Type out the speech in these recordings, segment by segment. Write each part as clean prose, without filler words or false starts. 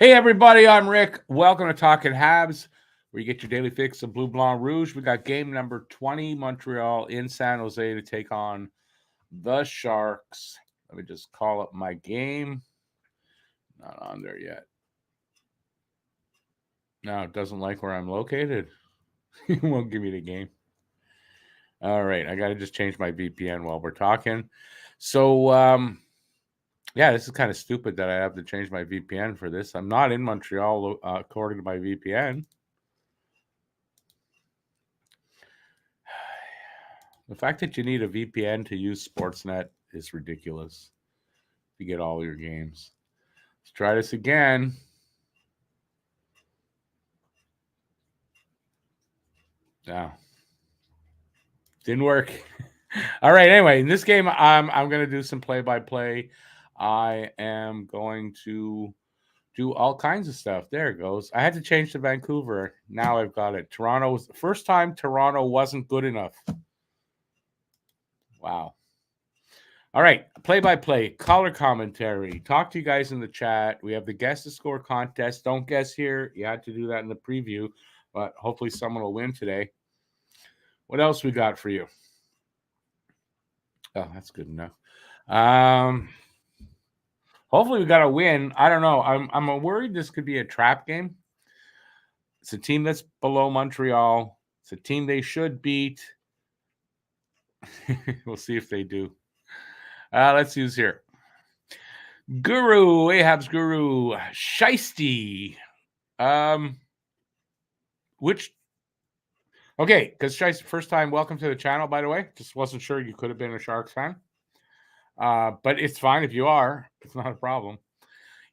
Hey everybody, I'm Rick. Welcome to Talking Habs, where you get your daily fix of Blue Blanc Rouge. We got game number 20, Montreal in San Jose to take on the Sharks. Let me just call up my game. Not on there yet. No, it doesn't like where I'm located. It won't give me the game. All right, I got to just change my VPN while we're talking. So, yeah, this is kind of stupid that I have to change my VPN for this. I'm not in Montreal according to my VPN. The fact that you need a VPN to use Sportsnet is ridiculous to get all your games. Let's try this again. No. Didn't work. All right, anyway, in this game, I'm going to do some play-by-play. I am going to do all kinds of stuff. There it goes. I had to change to Vancouver. Now I've got it. Toronto was the first time Toronto wasn't good enough. Wow. All right, play-by-play, color commentary. Talk to you guys in the chat. We have the guess the score contest. Don't guess here. You had to do that in the preview, but hopefully someone will win today. What else we got for you? Oh, that's good enough. Hopefully we got a win. I don't know. I'm worried this could be a trap game. It's a team that's below Montreal. It's a team they should beat. We'll see if they do. Let's use here. Guru, Ahab's Guru, Shiesty. Which okay, because Shiesty, first time, welcome to the channel, by the way. Just wasn't sure you could have been a Sharks fan. But it's fine if you are. It's not a problem.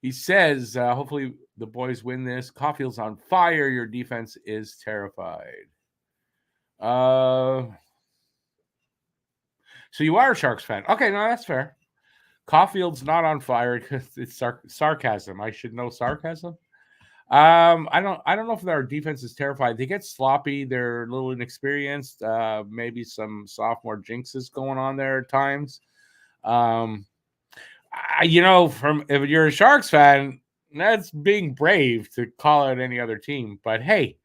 He says, hopefully the boys win this. Caulfield's on fire. Your defense is terrified. So you are a Sharks fan. Okay, no, that's fair. Caulfield's not on fire because it's sarcasm. I should know sarcasm. I don't know if our defense is terrified. They get sloppy. They're a little inexperienced. Maybe some sophomore jinxes going on there at times. From if you're a Sharks fan, that's being brave to call out any other team. But hey,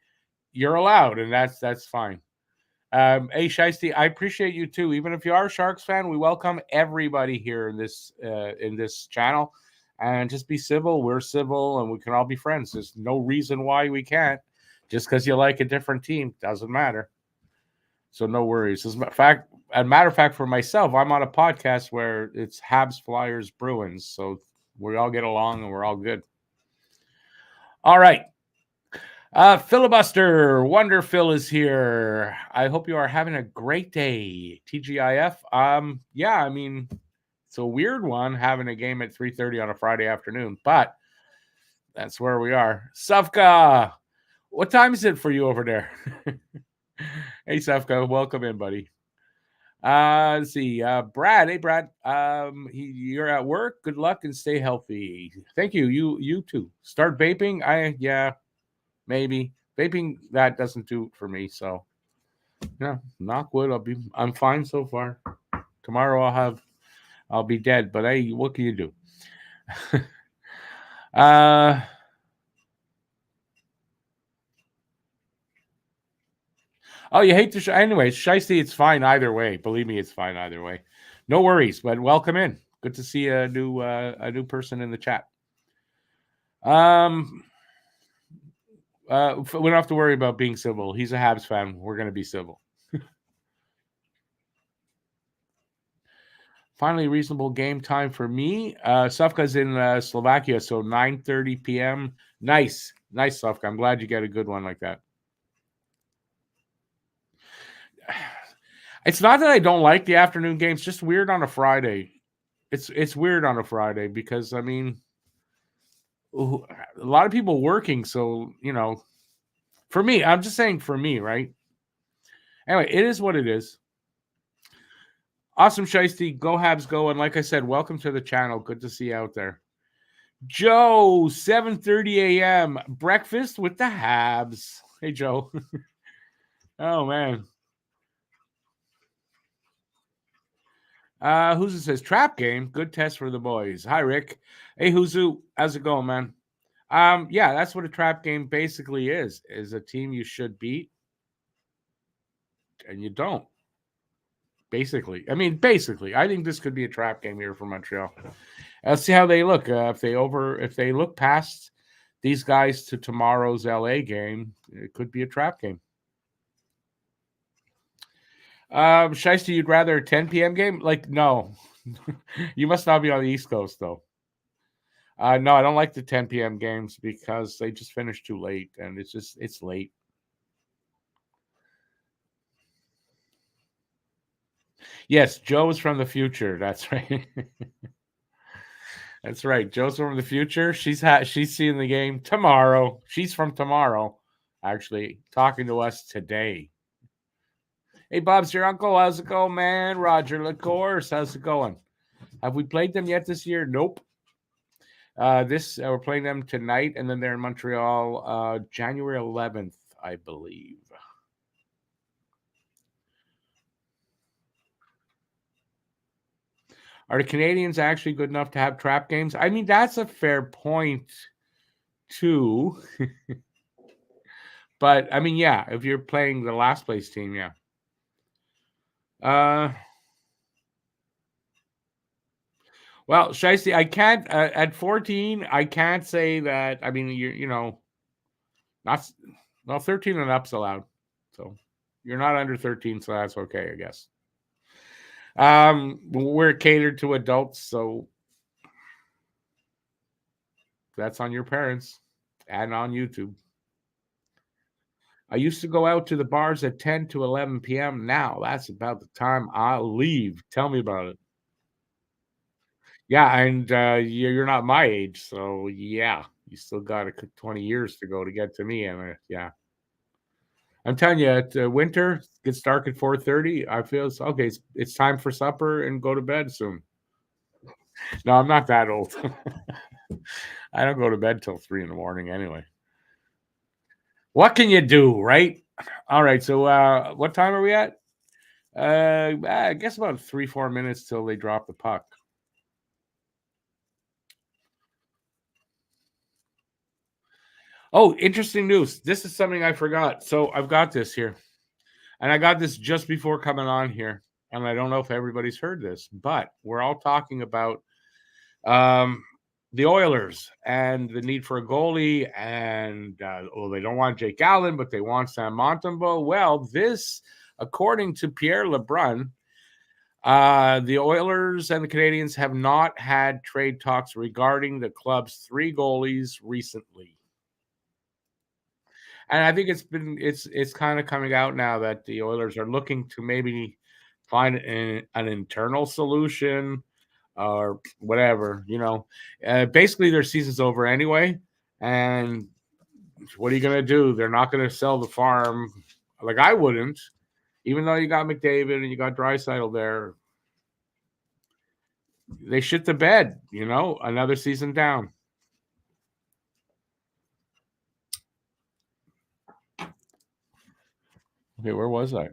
you're allowed, and that's fine. Hey, Shiesty, I appreciate you too. Even if you are a Sharks fan, we welcome everybody here in this channel. And just be civil. We're civil, and we can all be friends. There's no reason why we can't. Just because you like a different team doesn't matter. So no worries. As a matter of fact, for myself, I'm on a podcast where it's Habs, Flyers, Bruins. So we all get along, and we're all good. All right. Filibuster Wonder Phil is here. I hope you are having a great day. TGIF. Yeah, I mean, it's a weird one having a game at 3:30 on a Friday afternoon, but that's where we are. Sufka, what time is it for you over there? Hey, Sufka, welcome in, buddy. Let's see. Brad, hey, Brad. You're at work. Good luck and stay healthy. Thank you. You too. Start vaping. Yeah. Maybe vaping that doesn't do it for me. So, yeah, knock wood. I'm fine so far. Tomorrow I'll be dead. But hey, what can you do? Oh, you hate the show. Anyways, Shiesty, it's fine either way. Believe me, it's fine either way. No worries. But welcome in. Good to see a new person in the chat. We don't have to worry about being civil. He's a Habs fan. We're going to be civil. Finally, reasonable game time for me. Sufka's in Slovakia, so 9:30 p.m. Nice, Sufka. I'm glad you get a good one like that. It's not that I don't like the afternoon games. Just weird on a Friday. It's weird on a Friday because I mean, a lot of people working. So for me, I'm just saying for me, right? Anyway, it is what it is. Awesome, Shiesty. Go Habs, go. And like I said, welcome to the channel. Good to see you out there. Joe, 7:30 a.m. Breakfast with the Habs. Hey, Joe. Oh, man. Who's it says? Trap game. Good test for the boys. Hi, Rick. Hey, Huzu. How's it going, man? Yeah, that's what a trap game basically is a team you should beat and you don't. Basically. I mean, basically. I think this could be a trap game here for Montreal. Let's see how they look. If they look past these guys to tomorrow's LA game, it could be a trap game. Shiesty, you'd rather a 10 p.m. game? Like, no. You must not be on the East Coast, though. No, I don't like the 10 p.m. games because they just finish too late, and it's late. Yes, Joe is from the future. That's right. That's right. Joe's from the future. She's seeing the game tomorrow. She's from tomorrow, actually, talking to us today. Hey, Bob's your uncle. How's it going, man? Roger LaCourse. How's it going? Have we played them yet this year? Nope. We're playing them tonight, and then they're in Montreal January 11th, I believe. Are the Canadiens actually good enough to have trap games? I mean, that's a fair point, too. But, I mean, yeah, if you're playing the last place team, yeah. Well, Shiesty, I can't, at 14, I can't say that, I mean, not, well, 13 and up's allowed. So you're not under 13, so that's okay, I guess. We're catered to adults, so that's on your parents and on YouTube. I used to go out to the bars at 10 to 11 p.m. Now that's about the time I'll leave. Tell me about it. Yeah, and you're not my age, so yeah, you still got 20 years to go to get to me. And yeah, I'm telling you, at winter gets dark at 4:30. I feel okay. It's time for supper and go to bed soon. No, I'm not that old. I don't go to bed till 3 in the morning anyway. What can you do, right? All right. So, what time are we at? I guess about 3-4 minutes till they drop the puck. Oh, interesting news. This is something I forgot. So I've got this here. And I got this just before coming on here. And I don't know if everybody's heard this, but we're all talking about the Oilers and the need for a goalie. And, they don't want Jake Allen, but they want Sam Montembeault. Well, this, according to Pierre Lebrun, the Oilers and the Canadiens have not had trade talks regarding the club's 3 goalies recently. And I think it's kind of coming out now that the Oilers are looking to maybe find an internal solution or whatever, basically their season's over anyway. And what are you going to do? They're not going to sell the farm. Like I wouldn't, even though you got McDavid and you got Draisaitl there. They shit the bed, another season down. Okay, where was I?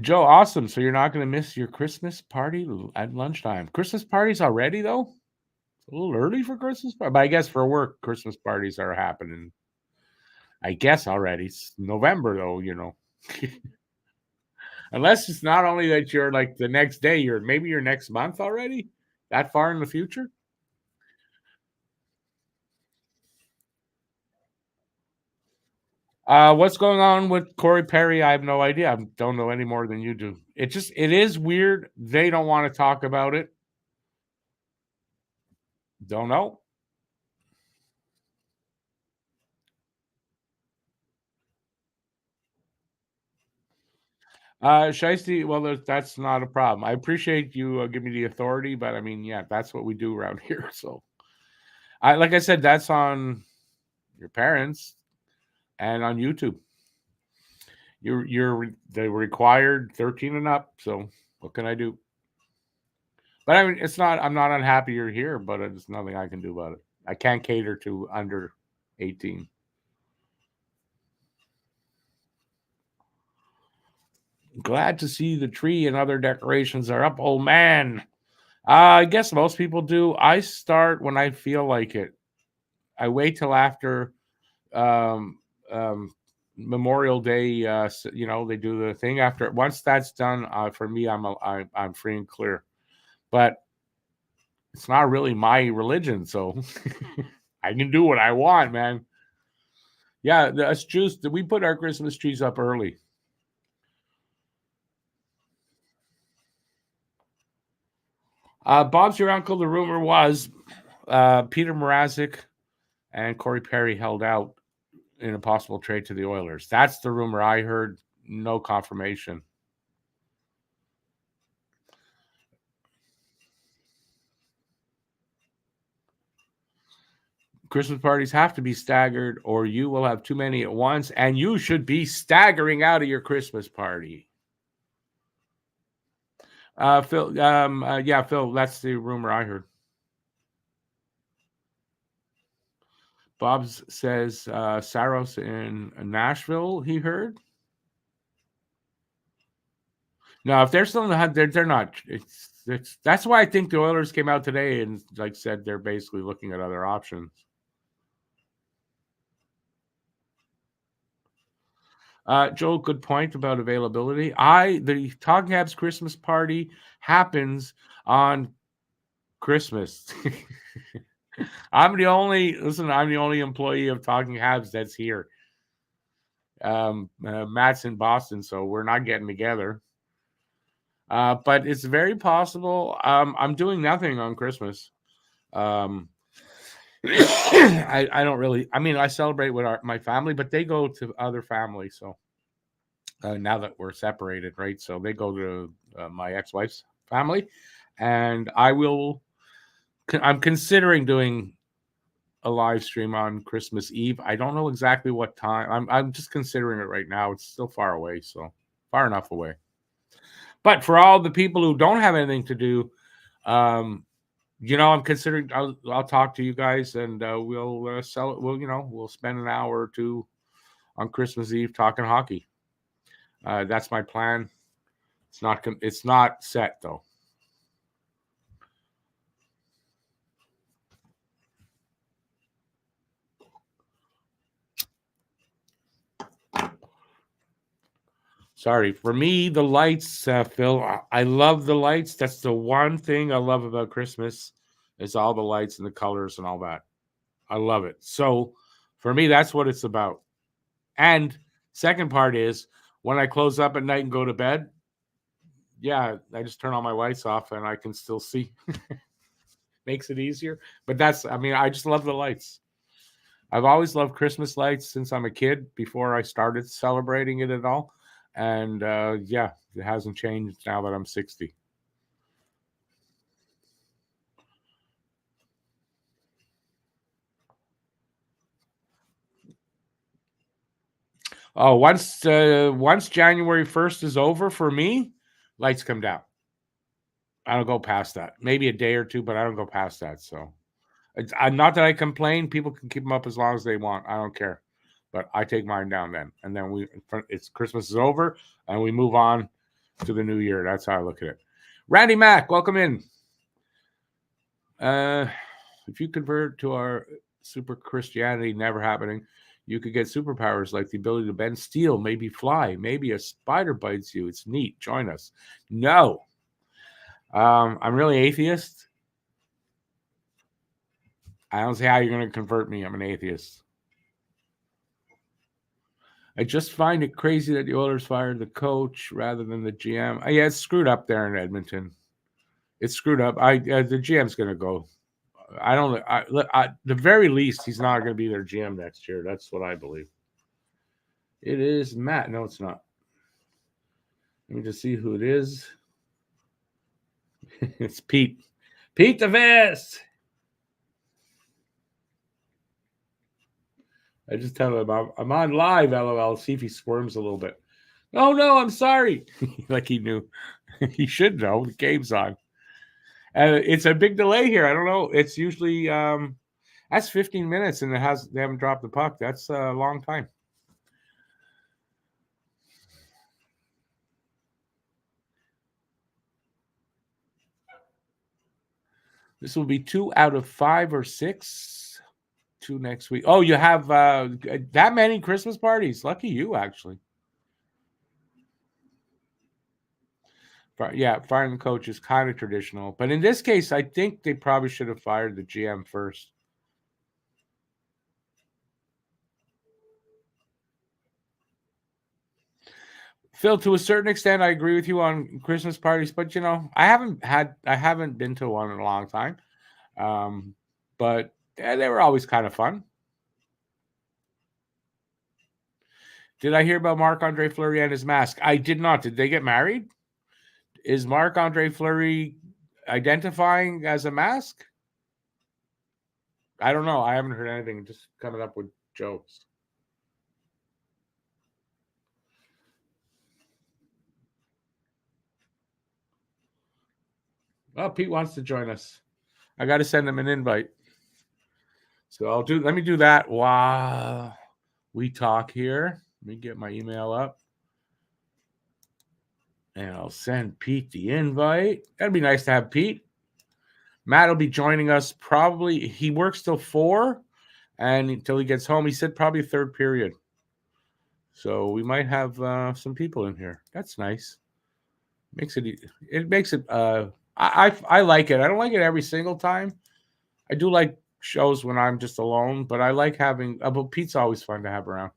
Joe, awesome. So you're not going to miss your Christmas party at lunchtime. Christmas parties already, though? A little early for Christmas, but I guess for work, Christmas parties are happening. I guess already. It's November, though, Unless it's not only that you're like the next day, maybe you're next month already, that far in the future. What's going on with Corey Perry? I have no idea. I don't know any more than you do. It is weird. They don't want to talk about it. Don't know. Shiesty, well, that's not a problem. I appreciate you giving me the authority, but I mean, yeah, that's what we do around here. So, like I said, that's on your parents and on YouTube. They required 13 and up. So, what can I do? But I mean, it's not. I'm not unhappy you're here, but there's nothing I can do about it. I can't cater to under 18. Glad to see the tree and other decorations are up. Oh man. I guess most people do. I start when I feel like it. I wait till after um, um, Memorial Day. They do the thing after. Once that's done, for me, I'm free and clear. But it's not really my religion, so I can do what I want, man. Yeah, us Jews, we put our Christmas trees up early. Bob's your uncle. The rumor was Peter Mrazek and Corey Perry held out in a possible trade to the Oilers. That's the rumor I heard. No confirmation. Christmas parties have to be staggered, or you will have too many at once, and you should be staggering out of your Christmas party. Phil, Phil, that's the rumor I heard. Bob's says Saros in Nashville, he heard. No, if they're still in the hunt, they're not. That's why I think the Oilers came out today and said they're basically looking at other options. Joel, good point about availability. The Talking Habs Christmas party happens on Christmas. I'm the only employee of Talking Habs that's here. Matt's in Boston, so we're not getting together. But it's very possible. I'm doing nothing on Christmas. I don't really. I mean, I celebrate with my family, but they go to other families. So now that we're separated, right? So they go to my ex-wife's family, and I'm considering doing a live stream on Christmas Eve. I don't know exactly what time. I'm just considering it right now. It's still far away, so far enough away. But for all the people who don't have anything to do, I'm considering. I'll talk to you guys, and we'll sell it. We'll spend an hour or two on Christmas Eve talking hockey. That's my plan. It's not set though. Sorry. For me, the lights, Phil, I love the lights. That's the one thing I love about Christmas is all the lights and the colors and all that. I love it. So for me, that's what it's about. And second part is when I close up at night and go to bed, yeah, I just turn all my lights off and I can still see. Makes it easier. But I just love the lights. I've always loved Christmas lights since I'm a kid before I started celebrating it at all. And it hasn't changed now that I'm 60. Oh, once January 1st is over for me, lights come down. I don't go past that. Maybe a day or two, but I don't go past that. So, not that I complain. People can keep them up as long as they want. I don't care, but I take mine down then, and then it's Christmas is over, and we move on to the new year. That's how I look at it. Randy Mack, welcome in. If you convert to our super Christianity, never happening. You could get superpowers like the ability to bend steel, maybe fly, maybe a spider bites you. It's neat. Join us. No. I'm really atheist. I don't see how you're going to convert me. I'm an atheist. I just find it crazy that the Oilers fired the coach rather than the GM. Yeah, it's screwed up there in Edmonton. It's screwed up. The GM's going to go. The very least, he's not going to be their GM next year. That's what I believe. It is Matt. No, it's not. Let me just see who it is. It's Pete. Pete the Vest. I just tell him I'm on live, LOL. See if he squirms a little bit. Oh, no, I'm sorry. Like he knew. He should know. The game's on. It's a big delay here. I don't know. It's usually that's 15 minutes, and they haven't dropped the puck. That's a long time. This will be 2 out of 5 or 6. 2 next week. Oh, you have that many Christmas parties. Lucky you, actually. Yeah, firing the coach is kind of traditional. But in this case, I think they probably should have fired the GM first. Phil, to a certain extent, I agree with you on Christmas parties, but I haven't been to one in a long time. But yeah, they were always kind of fun. Did I hear about Marc-Andre Fleury and his mask? I did not. Did they get married? Is Marc-Andre Fleury identifying as a mask? I don't know. I haven't heard anything. Just coming up with jokes. Oh, Pete wants to join us. I got to send him an invite. So let me do that while we talk here. Let me get my email up. And I'll send Pete the invite. That'd be nice to have Pete. Matt will be joining us probably. He works till 4 and until he gets home. He said probably third period. So we might have some people in here. That's nice. It makes it I like it. I don't like it every single time. I do like shows when I'm just alone, but I like having but Pete's always fun to have around.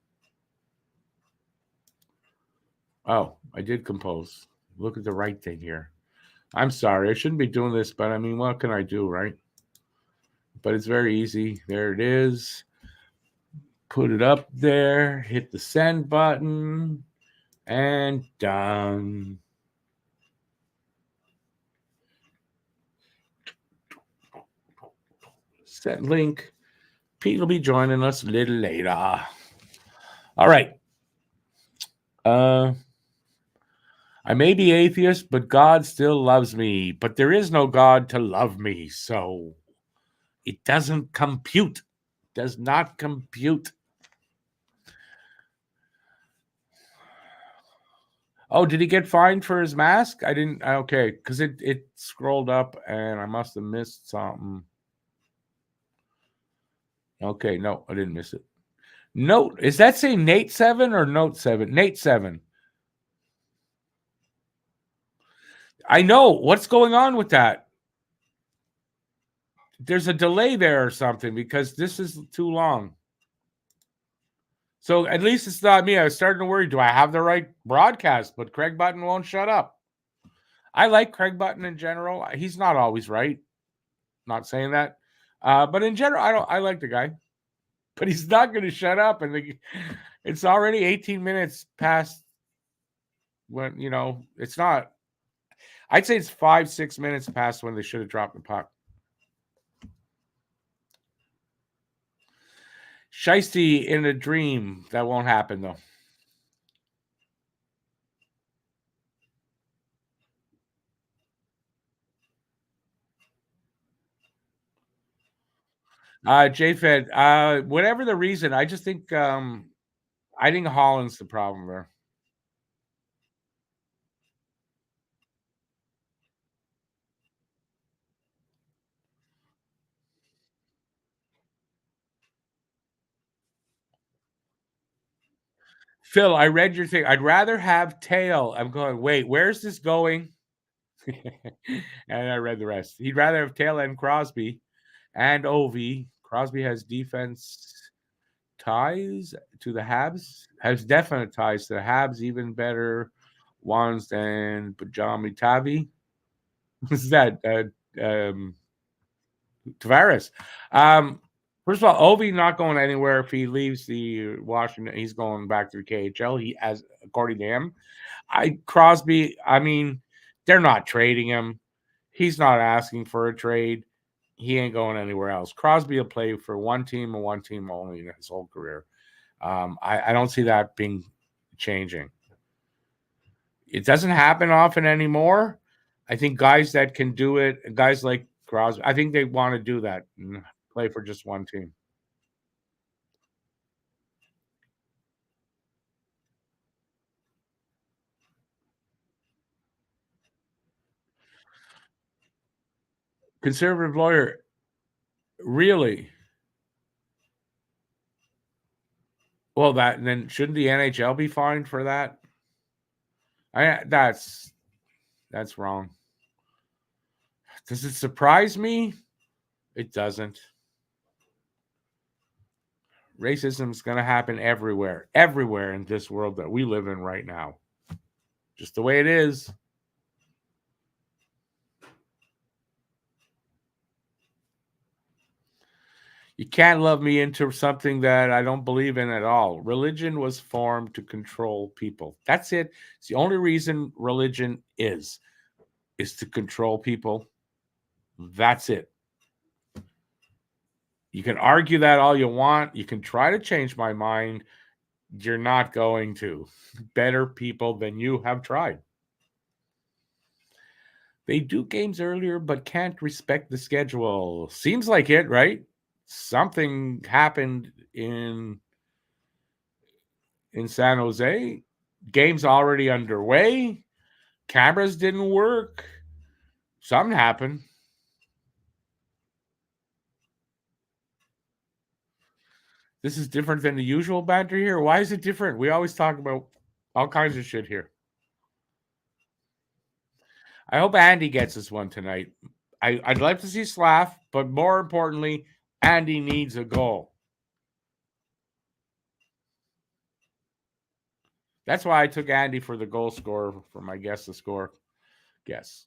Oh, I did compose. Look at the right thing here. I'm sorry. I shouldn't be doing this, but I mean, what can I do, right? But it's very easy. There it is. Put it up there, hit the send button, and done. Send link. Pete will be joining us a little later. All right. I may be atheist, but God still loves me. But there is no God to love me, so it doesn't compute. Does not compute. Oh, did he get fined for his mask? I didn't. Okay, because it scrolled up and I must have missed something. Okay, no, I didn't miss it. Note, is that say Nate 7 or Note 7? Nate 7. I know. What's going on with that? There's a delay there or something because this is too long. So at least it's not me. I was starting to worry. Do I have the right broadcast? But Craig Button won't shut up. I like Craig Button in general. He's not always right. Not saying that. But in general, I like the guy. But he's not going to shut up. And it's already 18 minutes past when, it's not. I'd say it's 5-6 minutes past when they should have dropped the puck. Shiesty in a dream. That won't happen, though. J-Fed, whatever the reason, I just think Holland's the problem there. Phil, I read your thing. I'd rather have Tail. I'm going, wait, where's this going? And I read the rest. He'd rather have Tail and Crosby and Ovi. Crosby has defense ties to the Habs, has definite ties to the Habs, even better ones than Pajami Tavi. Who's that? Tavares. First of all, Ovi not going anywhere. If he leaves the Washington, he's going back to the KHL. He, as according to him, Crosby. I mean, they're not trading him. He's not asking for a trade. He ain't going anywhere else. Crosby will play for one team and one team only in his whole career. I don't see that being changing. It doesn't happen often anymore. I think guys that can do it, guys like Crosby, I think they want to do that and play for just one team. Conservative lawyer. Really? Well, then shouldn't the NHL be fined for that? That's wrong. Does it surprise me? It doesn't. Racism is going to happen everywhere in this world that we live in right now. Just the way it is. You can't love me into something that I don't believe in at all. Religion was formed to control people. That's it. It's the only reason religion is to control people. That's it. You can argue that all you want. You can try to change my mind. You're not going to. Better people than you have tried. They do games earlier, but can't respect the schedule. Seems like it, right? Something happened in San Jose. Game's already underway. Cameras didn't work. Something happened. This is different than the usual banter here. Why is it different? We always talk about all kinds of shit here. I hope Andy gets this one tonight. I'd like to see Slav, but more importantly, Andy needs a goal. That's why I took Andy for the goal scorer for my guess to score. Guess.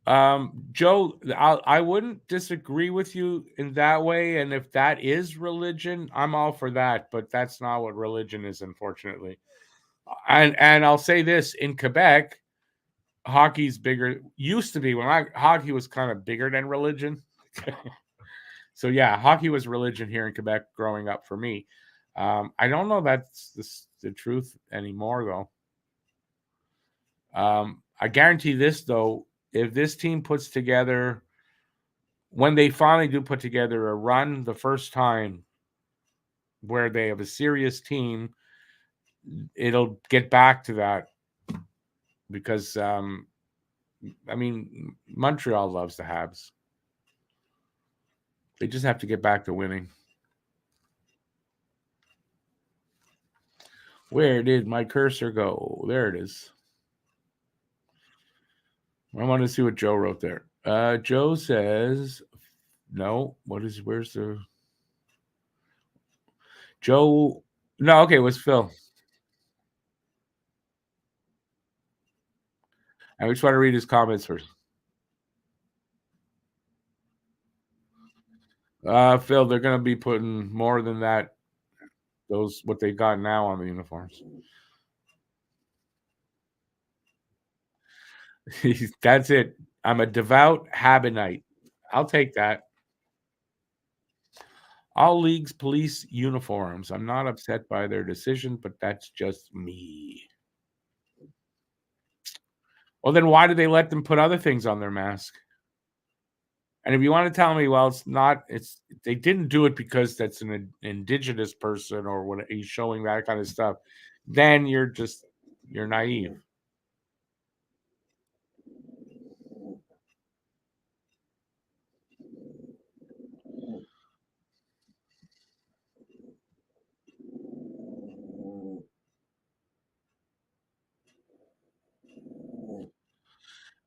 Joe, I wouldn't disagree with you in that way. And if that is religion, I'm all for that. But that's not what religion is, unfortunately. And I'll say this: in Quebec, hockey's bigger. Used to be when hockey was kind of bigger than religion. So yeah, hockey was religion here in Quebec growing up for me. I don't know that's the truth anymore, though. I guarantee this, though. If this team puts together, when they finally do put together a run the first time where they have a serious team, it'll get back to that because, Montreal loves the Habs. They just have to get back to winning. Where did my cursor go? There it is. I want to see what Joe wrote there. Joe says, no, where's the Joe? No, okay, it was Phil. I just want to read his comments first. Phil, they're going to be putting more than that. What they got now on the uniforms. That's it. I'm a devout Habinite. I'll take that. All leagues police uniforms. I'm not upset by their decision, but that's just me. Well, then why do they let them put other things on their mask? And if you want to tell me, well, they didn't do it because that's an indigenous person or what he's showing that kind of stuff, then you're naive.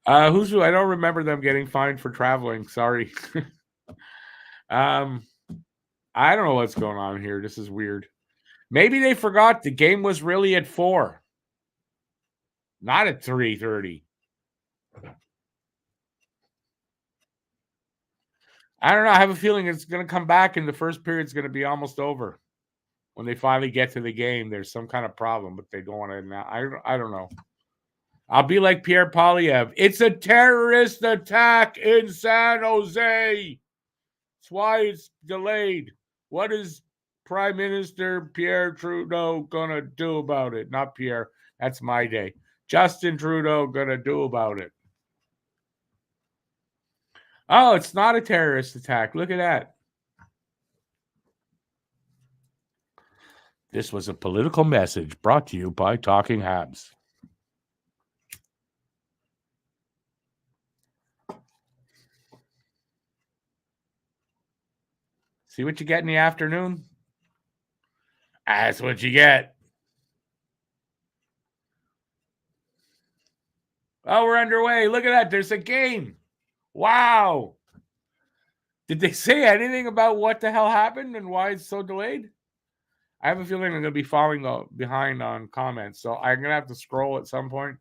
I don't remember them getting fined for traveling. Sorry. I don't know what's going on here. This is weird. Maybe they forgot the game was really at 4, not at 3:30. I don't know. I have a feeling it's going to come back, and the first period's going to be almost over. When they finally get to the game, there's some kind of problem, but they don't want to now. I don't know. I'll be like Pierre Polyev. It's a terrorist attack in San Jose. That's why it's delayed. What is Prime Minister Pierre Trudeau gonna do about it? Not Pierre. That's my day. Justin Trudeau gonna do about it? Oh, it's not a terrorist attack. Look at that. This was a political message brought to you by Talking Habs. See what you get in the afternoon? That's what you get. Oh, we're underway. Look at that. There's a game. Wow. Did they say anything about what the hell happened and why it's so delayed? I have a feeling I'm going to be falling behind on comments, so I'm going to have to scroll at some point.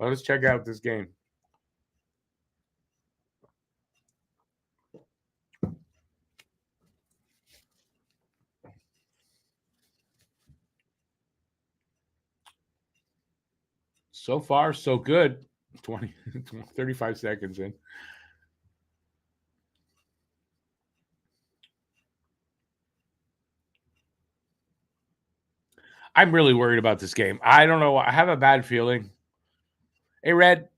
Let us check out this game. So far, so good. 35 seconds in. I'm really worried about this game. I don't know. I have a bad feeling. Hey, Red.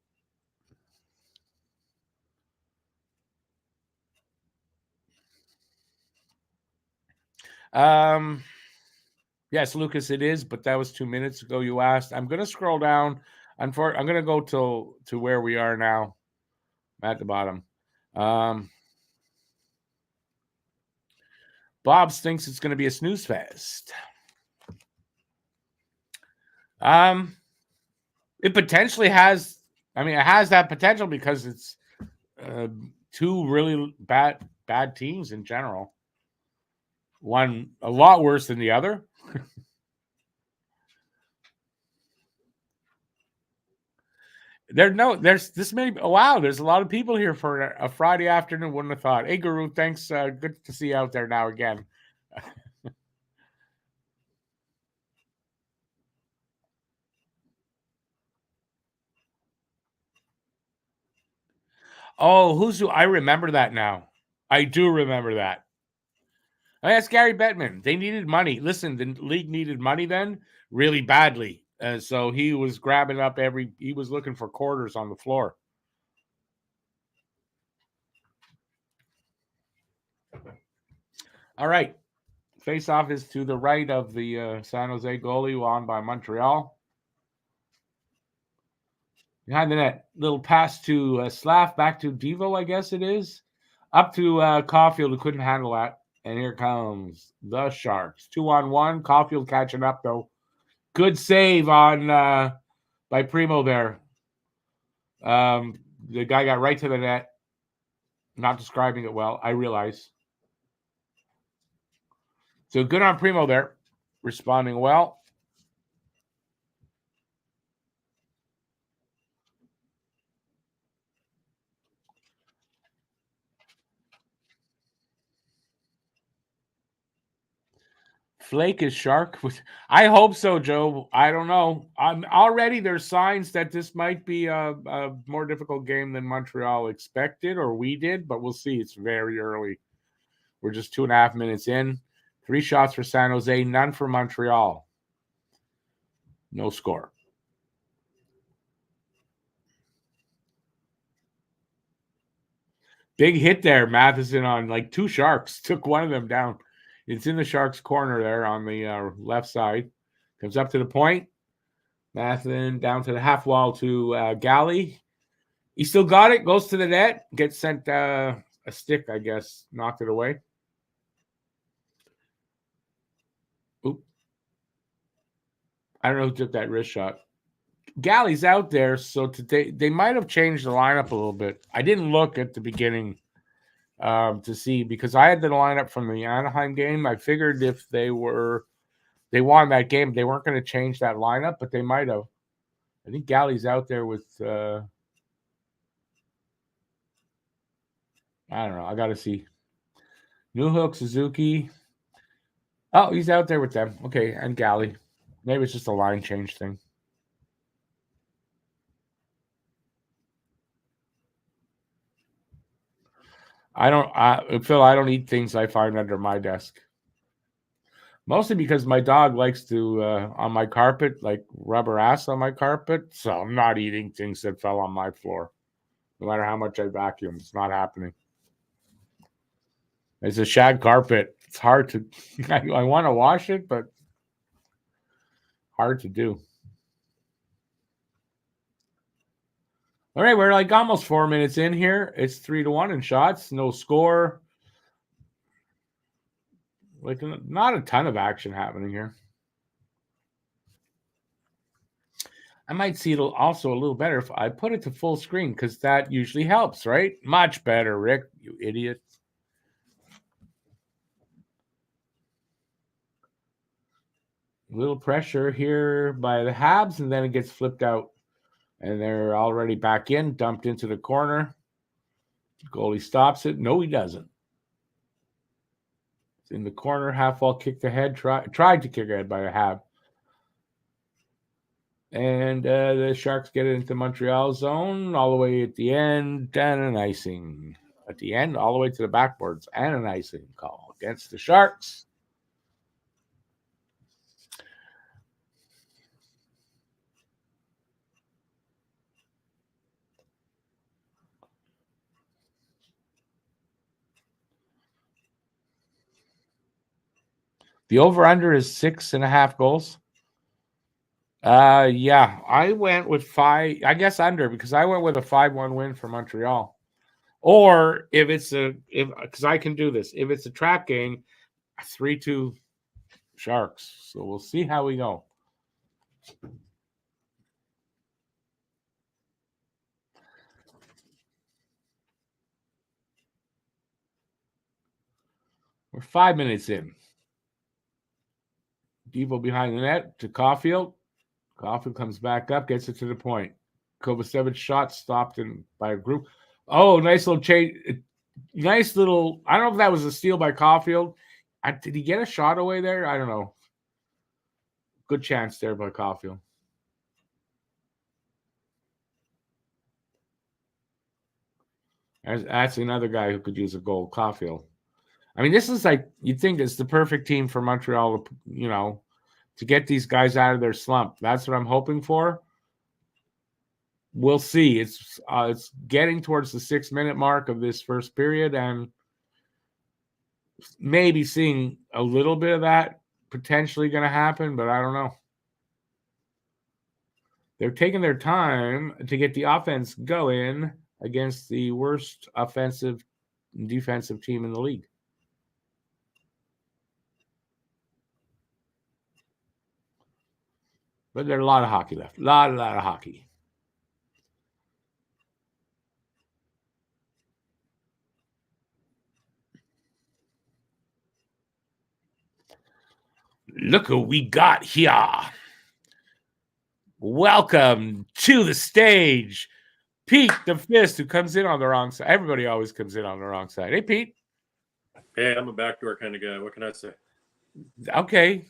Yes, Lucas, it is, but that was 2 minutes ago you asked. I'm going to scroll down. I'm going to go to where we are now at the bottom. Bob's thinks it's going to be a snooze fest. It potentially has. I mean, it has that potential because it's two really bad teams in general. One a lot worse than the other. There's this many. Wow, there's a lot of people here for a Friday afternoon. Wouldn't have thought. Hey, Guru, thanks. Good to see you out there now again. Oh, who's who? I remember that now. I do remember that. Oh, that's Gary Bettman. They needed money. Listen, the league needed money then really badly. So he was grabbing up he was looking for quarters on the floor. All right. Face-off is to the right of the San Jose goalie, won by Montreal. Behind the net, little pass to Slav, back to Devo, I guess it is. Up to Caulfield, who couldn't handle that. And here comes the Sharks. 2-on-1. Caulfield catching up, though. Good save on by Primo there. The guy got right to the net. Not describing it well, I realize. So good on Primo there. Responding well. Flake is Shark. I hope so, Joe. I don't know. Already there's signs that this might be a more difficult game than Montreal expected or we did, but we'll see. It's very early. We're just 2.5 minutes in. 3 shots for San Jose, none for Montreal. No score. Big hit there, Matheson on like 2 Sharks. Took one of them down. It's in the Sharks' corner there on the left side. Comes up to the point. Matheson down to the half wall to Galley. He still got it. Goes to the net. Gets sent a stick, I guess. Knocked it away. Oop. I don't know who took that wrist shot. Galley's out there, so today they might have changed the lineup a little bit. I didn't look at the beginning to see because I had the lineup from the Anaheim game. I figured if they won that game, they weren't going to change that lineup, but they might have. I think Galley's out there with I don't know. I got to see. Newhook, Suzuki. Oh, he's out there with them. Okay, and Galley. Maybe it's just a line change thing. Phil, I don't eat things I find under my desk. Mostly because my dog likes to, on my carpet, like rubber ass on my carpet. So I'm not eating things that fell on my floor. No matter how much I vacuum, it's not happening. It's a shag carpet. It's hard to, I want to wash it, but hard to do. All right, we're like almost 4 minutes in here. It's 3-1 in shots, no score. Like not a ton of action happening here. I might see it also a little better if I put it to full screen because that usually helps, right? Much better, Rick, you idiot. A little pressure here by the Habs, and then it gets flipped out. And they're already back in, dumped into the corner. Goalie stops it. No, he doesn't. It's in the corner, half-wall kicked ahead, tried to kick ahead by a Hab. And the Sharks get it into Montreal zone all the way at the end, and an icing. At the end, all the way to the backboards, and an icing call against the Sharks. The over-under is 6.5 goals. Yeah, I went with 5. I guess under because I went with a 5-1 win for Montreal. Or because I can do this. If it's a trap game, 3-2 Sharks. So we'll see how we go. We're 5 minutes in. Devo behind the net to Caulfield. Caulfield comes back up, gets it to the point. Kovacevic shot stopped by a group. Oh, nice little change. Nice little. I don't know if that was a steal by Caulfield. Did he get a shot away there? I don't know. Good chance there by Caulfield. That's another guy who could use a goal, Caulfield. I mean, this is like, you'd think it's the perfect team for Montreal, to get these guys out of their slump. That's what I'm hoping for. We'll see. It's getting towards the 6-minute mark of this first period, and maybe seeing a little bit of that potentially going to happen, but I don't know. They're taking their time to get the offense going against the worst offensive and defensive team in the league. But there's a lot of hockey left. A lot of hockey. Look who we got here. Welcome to the stage, Pete the Fist, who comes in on the wrong side. Everybody always comes in on the wrong side. Hey, Pete. Hey, I'm a backdoor kind of guy. What can I say? Okay.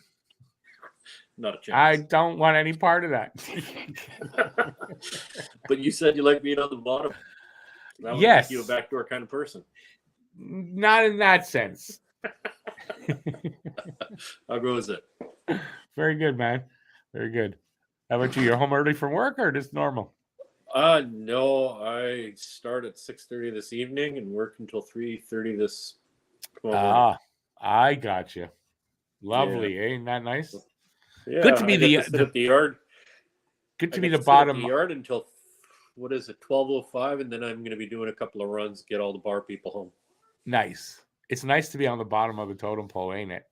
Not a chance. I don't want any part of that. But you said you like being on the bottom. That would Yes. make you a backdoor kind of person. Not in that sense. How goes it? Very good, man. Very good. How about you? You're home early from work or just normal? No, I start at 6:30 this evening and work until 3:30 this morning. I got you. Lovely. Yeah. Ain't that nice? Yeah, good to be to sit at the yard. Good to be the bottom. At the yard until 12:05, and then I'm going to be doing a couple of runs, get all the bar people home. Nice. It's nice to be on the bottom of the totem pole, ain't it?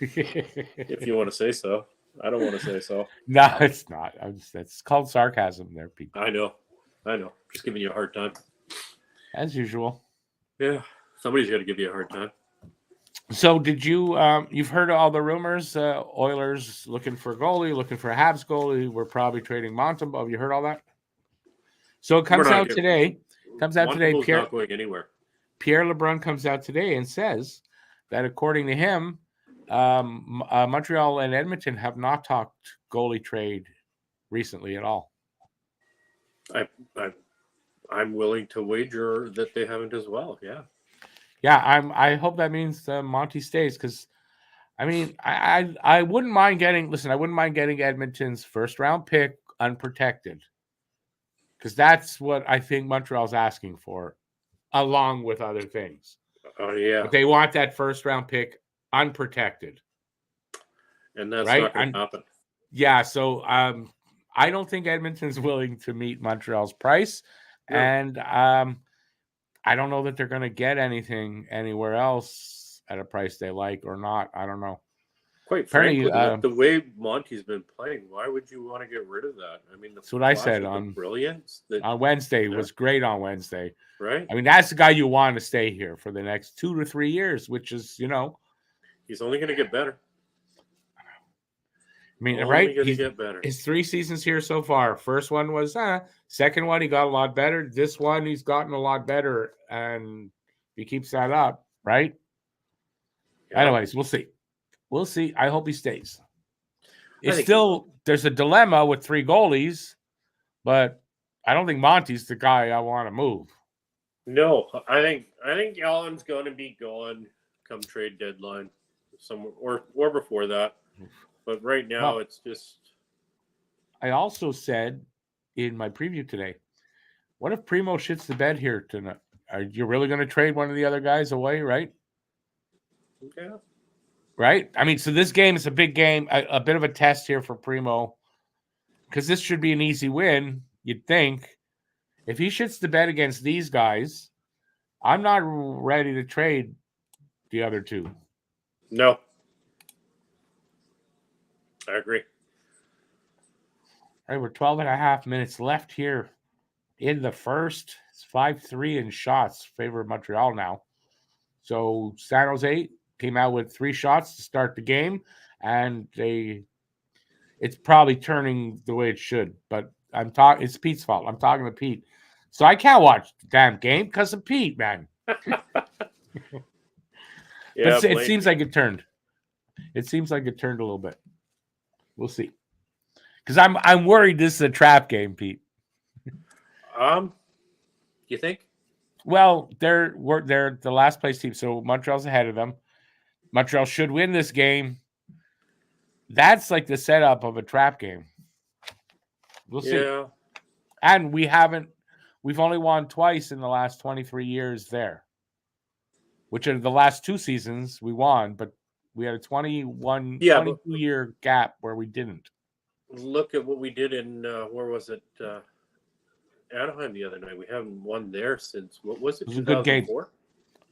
If you want to say so. I don't want to say so. No, it's not. That's called sarcasm there, people. I know. Just giving you a hard time. As usual. Yeah. Somebody's got to give you a hard time. So did you you've heard all the rumors, Oilers looking for a goalie, looking for a Habs goalie, we're probably trading Montembeault. Have you heard all that? So it comes out today. Montembeault's not going anywhere. Pierre LeBrun comes out today and says that according to him, Montreal and Edmonton have not talked goalie trade recently at all. I'm willing to wager that they haven't as well. Yeah. Yeah, I hope that means Monty stays because, I mean, I wouldn't mind getting. Listen, I wouldn't mind getting Edmonton's first round pick unprotected because that's what I think Montreal's asking for, along with other things. Oh yeah, but they want that first round pick unprotected, and that's not going to happen. Yeah, so I don't think Edmonton's willing to meet Montreal's price, No. and I don't know that they're going to get anything anywhere else at a price they like or not. I don't know. Quite Apparently, frankly, with the way Monty's been playing, why would you want to get rid of that? I mean, the that's what I said flashes of brilliance on Wednesday. Yeah. Was great on Wednesday. right? I mean, that's the guy you want to stay here for the next 2 to 3 years, which is, He's only going to get better. I mean, Only right? going to get better. His 3 seasons here so far. First one was, second one, he got a lot better. This one, he's gotten a lot better. And he keeps that up, right? Yeah. Anyways, we'll see. We'll see. I hope he stays. There's a dilemma with 3 goalies, but I don't think Monty's the guy I want to move. No, I think Allen's going to be gone come trade deadline, somewhere or before that. But right now, it's just. I also said in my preview today, what if Primo shits the bed here tonight? Are you really going to trade one of the other guys away, right? Yeah. Right? I mean, so this game is a big game, a bit of a test here for Primo, because this should be an easy win, you'd think. If he shits the bed against these guys, I'm not ready to trade the other 2. No. I agree. All right, we're 12 and a half minutes left here in the first. It's 5-3 in shots, favor of Montreal now. So San Jose came out with 3 shots to start the game, and it's probably turning the way it should. But it's Pete's fault. I'm talking to Pete. So I can't watch the damn game because of Pete, man. Yeah, but it seems like it turned. It seems like it turned a little bit. We'll see. Because I'm worried this is a trap game, Pete. You think? Well, they're the last place team, so Montreal's ahead of them. Montreal should win this game. That's like the setup of a trap game. We'll see. Yeah. And we've only won twice in the last 23 years there, which are the last 2 seasons we won, but we had a 22-year gap where we didn't. Look at what we did in, where was it? Anaheim the other night. We haven't won there since, what was it? It was a good game. It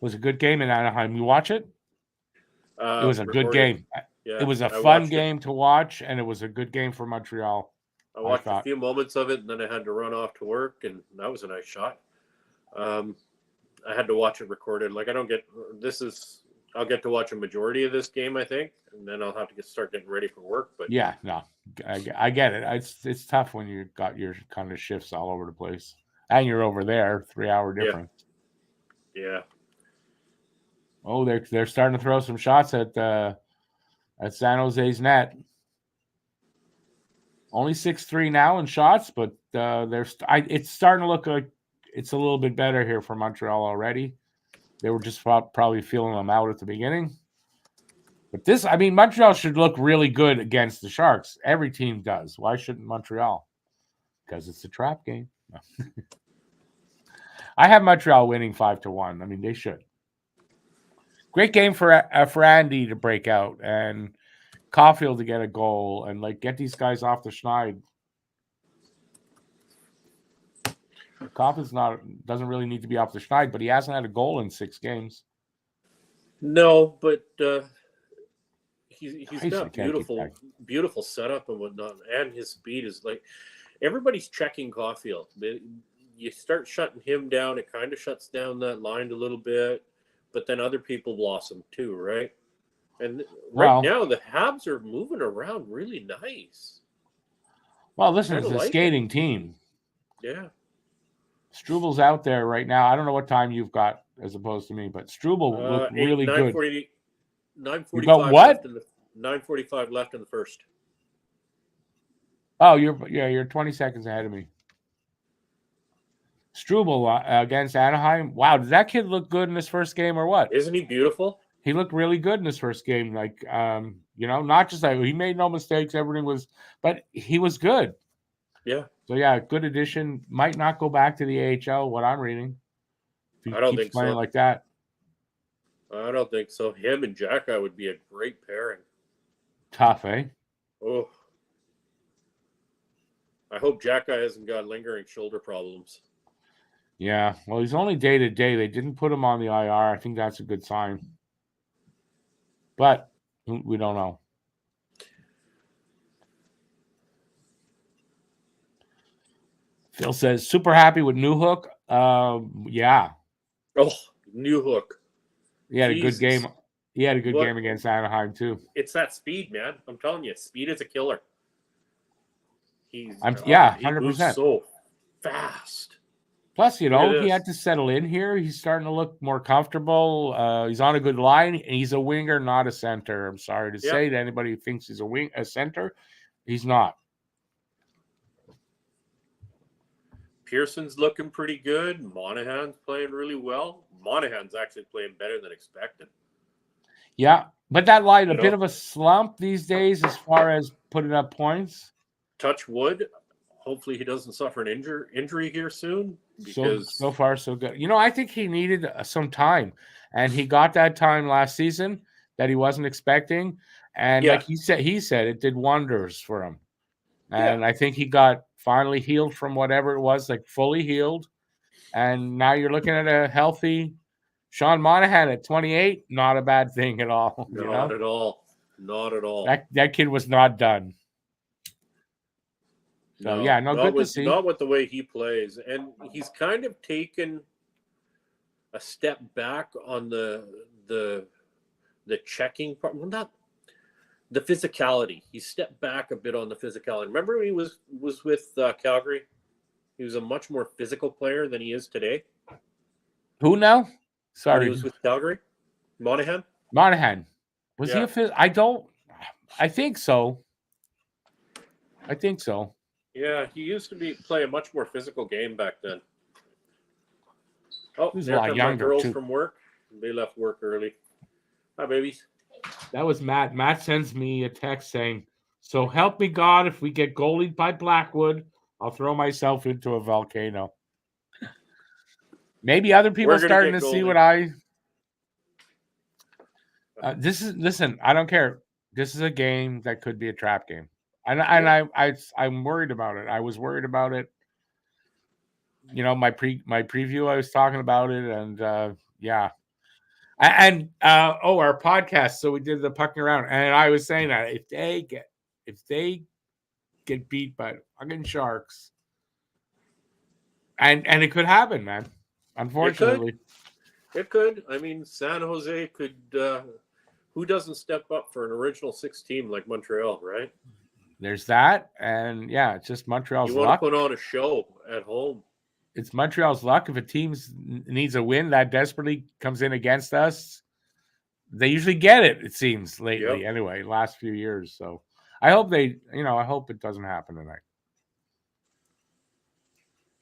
was a good game in Anaheim. You watch it? It was a good game. Yeah, it was a fun game to watch, and it was a good game for Montreal. I watched a few moments of it, and then I had to run off to work, and that was a nice shot. I had to watch it recorded. Like, I'll get to watch a majority of this game, I think, and then I'll have to start getting ready for work. But yeah, no, I get it. It's tough when you got your kind of shifts all over the place, and you're over there, 3-hour difference. Yeah. Oh, they're starting to throw some shots at San Jose's net. Only 6-3 now in shots, but it's starting to look like it's a little bit better here for Montreal already. They were just probably feeling them out at the beginning. But Montreal should look really good against the Sharks. Every team does. Why shouldn't Montreal? Because it's a trap game. No. I have Montreal winning 5-1. I mean, they should. Great game for Andy to break out and Caulfield to get a goal and get these guys off the schneid. Caulfield's doesn't really need to be off the schneid, but he hasn't had a goal in 6 games. No, but he's got beautiful setup and whatnot, and his speed is everybody's checking Caulfield. You start shutting him down, it kind of shuts down that line a little bit, but then other people blossom too, right? And now the Habs are moving around really nice. Well, listen, it's a skating team. Yeah. Strubal's out there right now. I don't know what time you've got as opposed to me, but Strubel looked really good. 9:45 got what? 9:45 left in the first. Oh, you're 20 seconds ahead of me. Strubel against Anaheim. Wow, did that kid look good in his first game or what? Isn't he beautiful? He looked really good in his first game. Not just he made no mistakes. Everything was, but he was good. Yeah. So yeah, good addition. Might not go back to the AHL. What I'm reading. I don't think playing so. Like that. I don't think so. Him and Jacka would be a great pairing. Tough, eh? Oh. I hope Jack Guy hasn't got lingering shoulder problems. Yeah, well, he's only day to day. They didn't put him on the IR. I think that's a good sign. But we don't know. Phil says, super happy with Newhook. Yeah. Oh, Newhook. He had a good game. He had a good game against Anaheim, too. It's that speed, man. I'm telling you, speed is a killer. He's 100%. So fast. Plus, he had to settle in here. He's starting to look more comfortable. He's on a good line. He's a winger, not a center. I'm sorry to say to anybody who thinks he's a center. He's not. Pearson's looking pretty good. Monahan's playing really well. Monahan's actually playing better than expected. Yeah, but that line, a bit of a slump these days as far as putting up points. Touch wood. Hopefully he doesn't suffer an injury here soon. Because so far, so good. I think he needed some time, and he got that time last season that he wasn't expecting. And like he said it did wonders for him. And I think he got finally healed from whatever it was, like fully healed. And now you're looking at a healthy Sean Monahan at 28. Not a bad thing at all. Not at all. Not at all. That kid was not done. So, good to see. Not with the way he plays. And he's kind of taken a step back on the checking part. Well, not the physicality. He stepped back a bit on the physicality. Remember when he was with Calgary? He was a much more physical player than he is today. Who now? Sorry. When he was with Calgary? Monahan? Was he a I think so. Yeah, he used to play a much more physical game back then. Oh, he was a lot younger, girls too. From work. They left work early. Hi, babies. That was Matt. Matt sends me a text saying, so help me God, if we get goalied by Blackwood, I'll throw myself into a volcano. Maybe other people are starting to see what I... listen, I don't care. This is a game that could be a trap game. I'm worried about it. I was worried about it. My preview, I was talking about it, and our podcast. So we did the pucking around, and I was saying that if they get beat by fucking Sharks, and it could happen, man. Unfortunately, it could. I mean, San Jose could. Who doesn't step up for an original 6 team like Montreal, right? There's that, and it's just Montreal's luck. You want to put on a show at home. It's Montreal's luck. If a team needs a win that desperately comes in against us, they usually get it. It seems lately, anyway, last few years. So I hope I hope it doesn't happen tonight.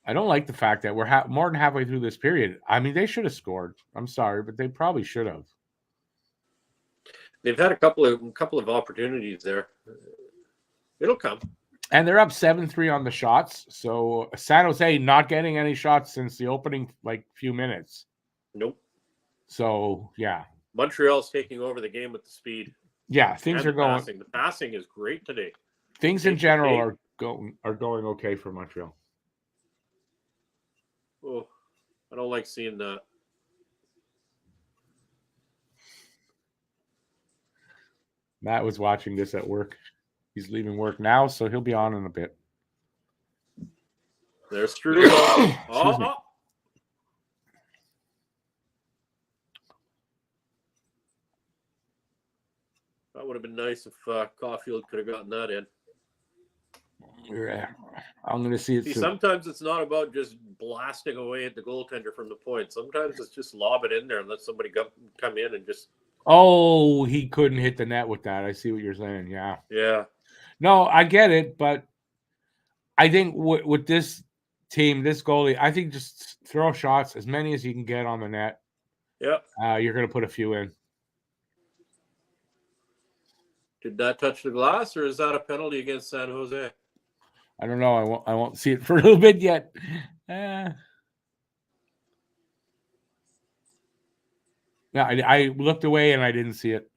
I don't like the fact that we're more than halfway through this period. I mean, they should have scored. I'm sorry, but they probably should have. They've had a couple of opportunities there. It'll come. And they're up 7-3 on the shots. So San Jose not getting any shots since the opening few minutes. Nope. So Montreal's taking over the game with the speed. Yeah, things are going. The passing is great today. Things in general are going okay for Montreal. Oh, I don't like seeing that. Matt was watching this at work. He's leaving work now, so he'll be on in a bit. There's Trudeau. That would have been nice if Caulfield could have gotten that in. I'm going to see it soon. Sometimes it's not about just blasting away at the goaltender from the point. Sometimes it's just lob it in there and let somebody come in and just... Oh, he couldn't hit the net with that. I see what you're saying. Yeah. Yeah. No, I get it, but I think with this team, this goalie, I think just throw shots, as many as you can get on the net. Yep. You're going to put a few in. Did that touch the glass, or is that a penalty against San Jose? I don't know. I won't see it for a little bit yet. Yeah, I looked away and I didn't see it.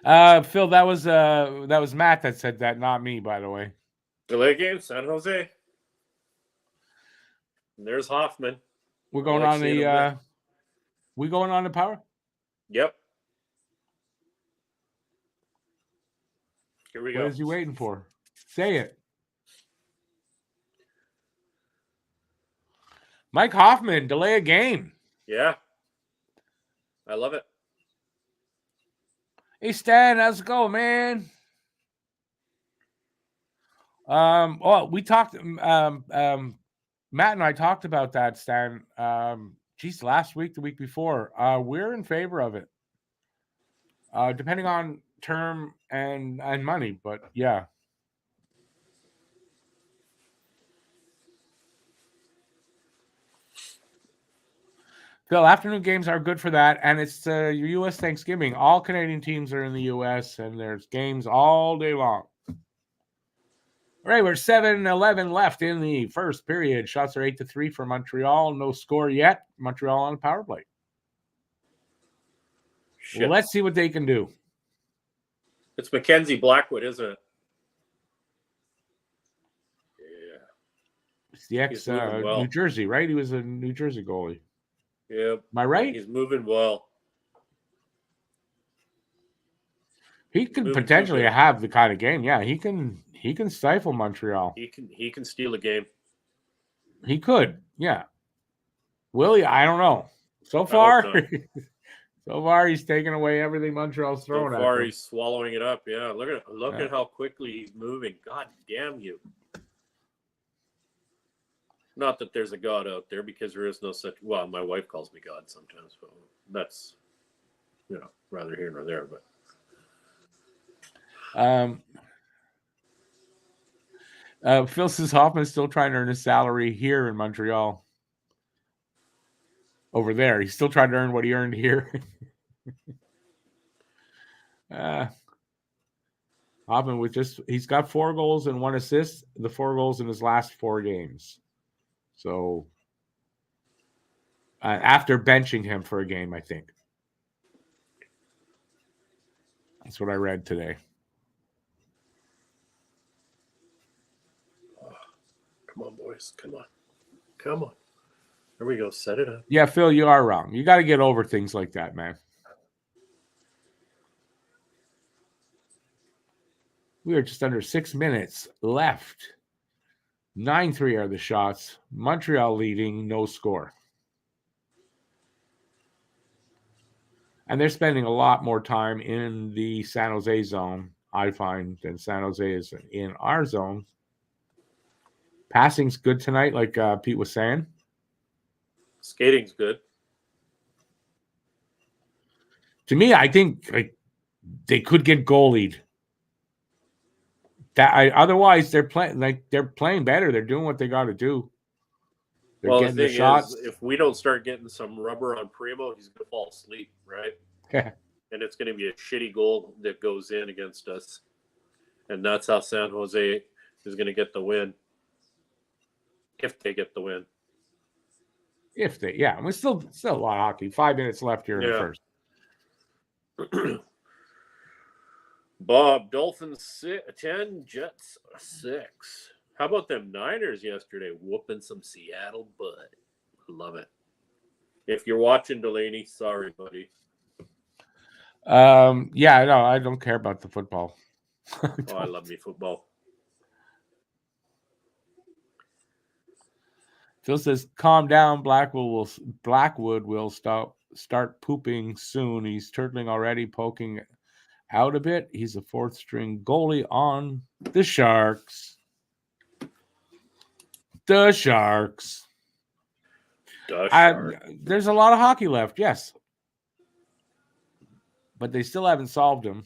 Phil, that was Matt that said that, not me, by the way. Delay game, San Jose. And there's Hoffman. We're going on the we going on the power? Yep. Here we go. What is he waiting for? Say it. Mike Hoffman, delay a game. Yeah. I love it. Hey, Stan, how's it going, man? We talked, Matt and I talked about that, Stan. Last week, the week before. We're in favor of it. Depending on term and money, but yeah. Phil, afternoon games are good for that, and it's U.S. Thanksgiving. All Canadian teams are in the U.S., and there's games all day long. All right, we're 7-11 left in the first period. Shots are 8-3 for Montreal. No score yet. Montreal on the power play. Well, let's see what they can do. It's Mackenzie Blackwood, isn't it? Yeah. It's the ex New Jersey, right? He was a New Jersey goalie. Yeah. Am I right? He's moving well. He could potentially have the kind of game. Yeah, he can stifle Montreal. He can steal a game. He could, yeah. Will he? I don't know. So far, he's taking away everything Montreal's throwing at him. So far, he's swallowing it up. Yeah, look at how quickly he's moving. God damn you. Not that there's a God out there, because there is no such. Well, my wife calls me God sometimes, but that's, rather here nor there. But Phil says Hoffman's still trying to earn his salary here in Montreal. Over there, he's still trying to earn what he earned here. Hoffman he's got 4 goals and 1 assist. The 4 goals in his last 4 games. So after benching him for a game, I think. That's what I read today. Come on, boys. Come on. There we go. Set it up. Yeah, Phil, you are wrong. You got to get over things like that, man. We are just under 6 minutes left. 9-3 are the shots. Montreal leading, no score. And they're spending a lot more time in the San Jose zone, I find, than San Jose is in our zone. Passing's good tonight, like Pete was saying. Skating's good. To me, I think they could get goalied. Otherwise, they're playing better. They're doing what they got to do. They're getting the shots. If we don't start getting some rubber on Primo, he's going to fall asleep, right? And it's going to be a shitty goal that goes in against us, and that's how San Jose is going to get the win. If they get the win. We're still a lot of hockey. 5 minutes left here in the first. Bob, Dolphins 10, Jets 6. How about them Niners yesterday whooping some Seattle butt? Love it. If you're watching, Delaney, sorry, buddy. No, I don't care about the football. I love me football. Phil says, calm down. Blackwood will start pooping soon. He's turtling already, poking out a bit. He's a 4th string goalie on the Sharks. There's a lot of hockey left, yes. But they still haven't solved them.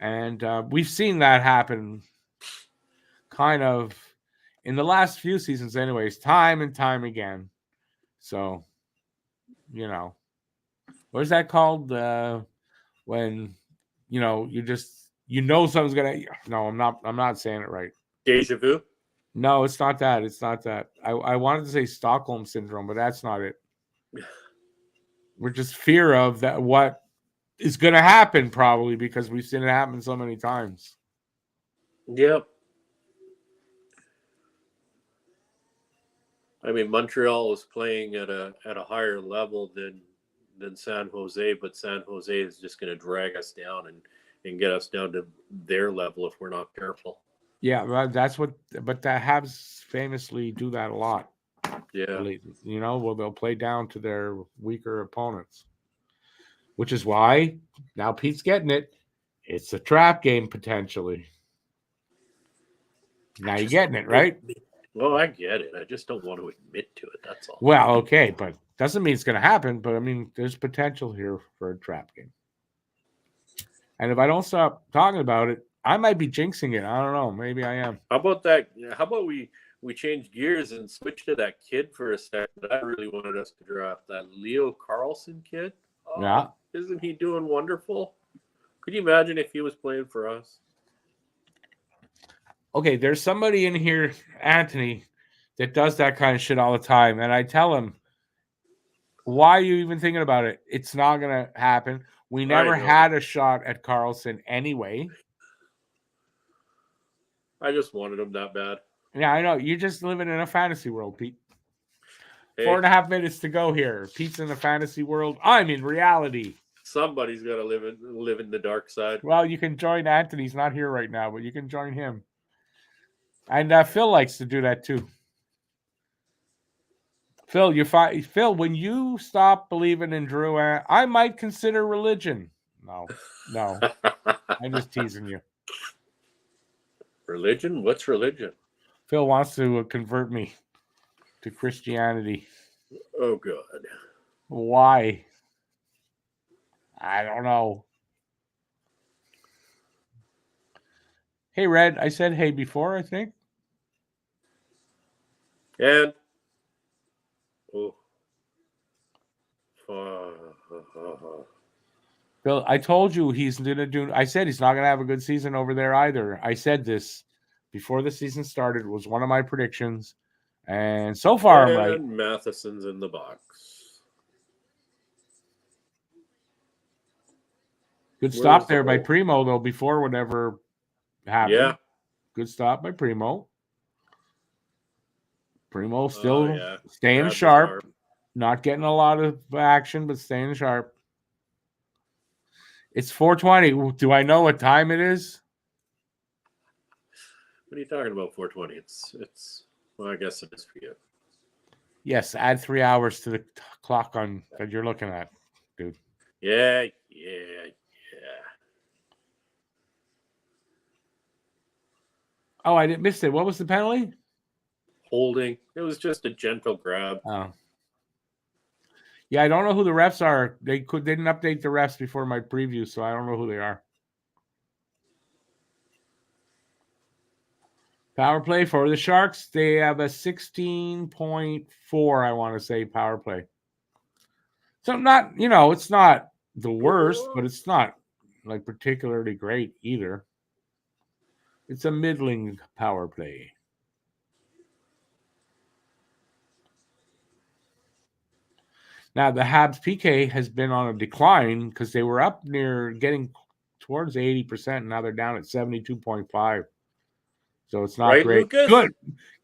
And we've seen that happen kind of in the last few seasons anyways, time and time again. So, what is that called? When, something's going to, no, I'm not saying it right. Deja vu? No, it's not that. I wanted to say Stockholm Syndrome, but that's not it. We're just fear of that, what is going to happen probably because we've seen it happen so many times. Yep. I mean, Montreal is playing at a higher level than San Jose, but San Jose is just going to drag us down and get us down to their level if we're not careful. Yeah, but the Habs famously do that a lot. Yeah. They'll play down to their weaker opponents, which is why now Pete's getting it. It's a trap game potentially. Now you're getting it, right? Well, I get it. I just don't want to admit to it. That's all. Well, okay, but doesn't mean it's going to happen. But I mean, there's potential here for a trap game. And if I don't stop talking about it, I might be jinxing it. I don't know. Maybe I am. How about that? How about we change gears and switch to that kid for a second? I really wanted us to draft that Leo Carlson kid. Oh, yeah. Isn't he doing wonderful? Could you imagine if he was playing for us? Okay, there's somebody in here, Anthony, that does that kind of shit all the time. And I tell him, why are you even thinking about it? It's not going to happen. We never had a shot at Carlson anyway. I just wanted him that bad. Yeah, I know. You're just living in a fantasy world, Pete. Hey. 4.5 minutes to go here. Pete's in a fantasy world. I'm in reality. Somebody's got to live in the dark side. Well, you can join Anthony. He's not here right now, but you can join him. And Phil likes to do that too. Phil, Phil, when you stop believing in Drew, I might consider religion. No. I'm just teasing you. Religion? What's religion? Phil wants to convert me to Christianity. Oh, God. Why? I don't know. Hey, Red. I said hey before, I think. And Bill, I told you he's gonna do. I said he's not gonna have a good season over there either. I said this before the season started. It was one of my predictions, and so far I'm right. Matheson's in the box. Good stop there by Primo though. Before whatever happened. Yeah. Good stop by Primo. Primo still staying sharp, not getting a lot of action, but staying sharp. It's 4:20. Do I know what time it is? What are you talking about? 4:20. It's. Well, I guess it is for you. Yes, add 3 hours to the clock on that you're looking at, dude. Yeah. Oh, I didn't miss it. What was the penalty? Holding. It was just a gentle grab. Oh. Yeah, I don't know who the refs are. They didn't update the refs before my preview, so I don't know who they are. Power play for the Sharks. They have a 16.4, I want to say, power play. So not, it's not the worst, but it's not like particularly great either. It's a middling power play. Now, the Habs PK has been on a decline because they were up near getting towards 80%. And now they're down at 72.5. So it's not great. Lucas? Good.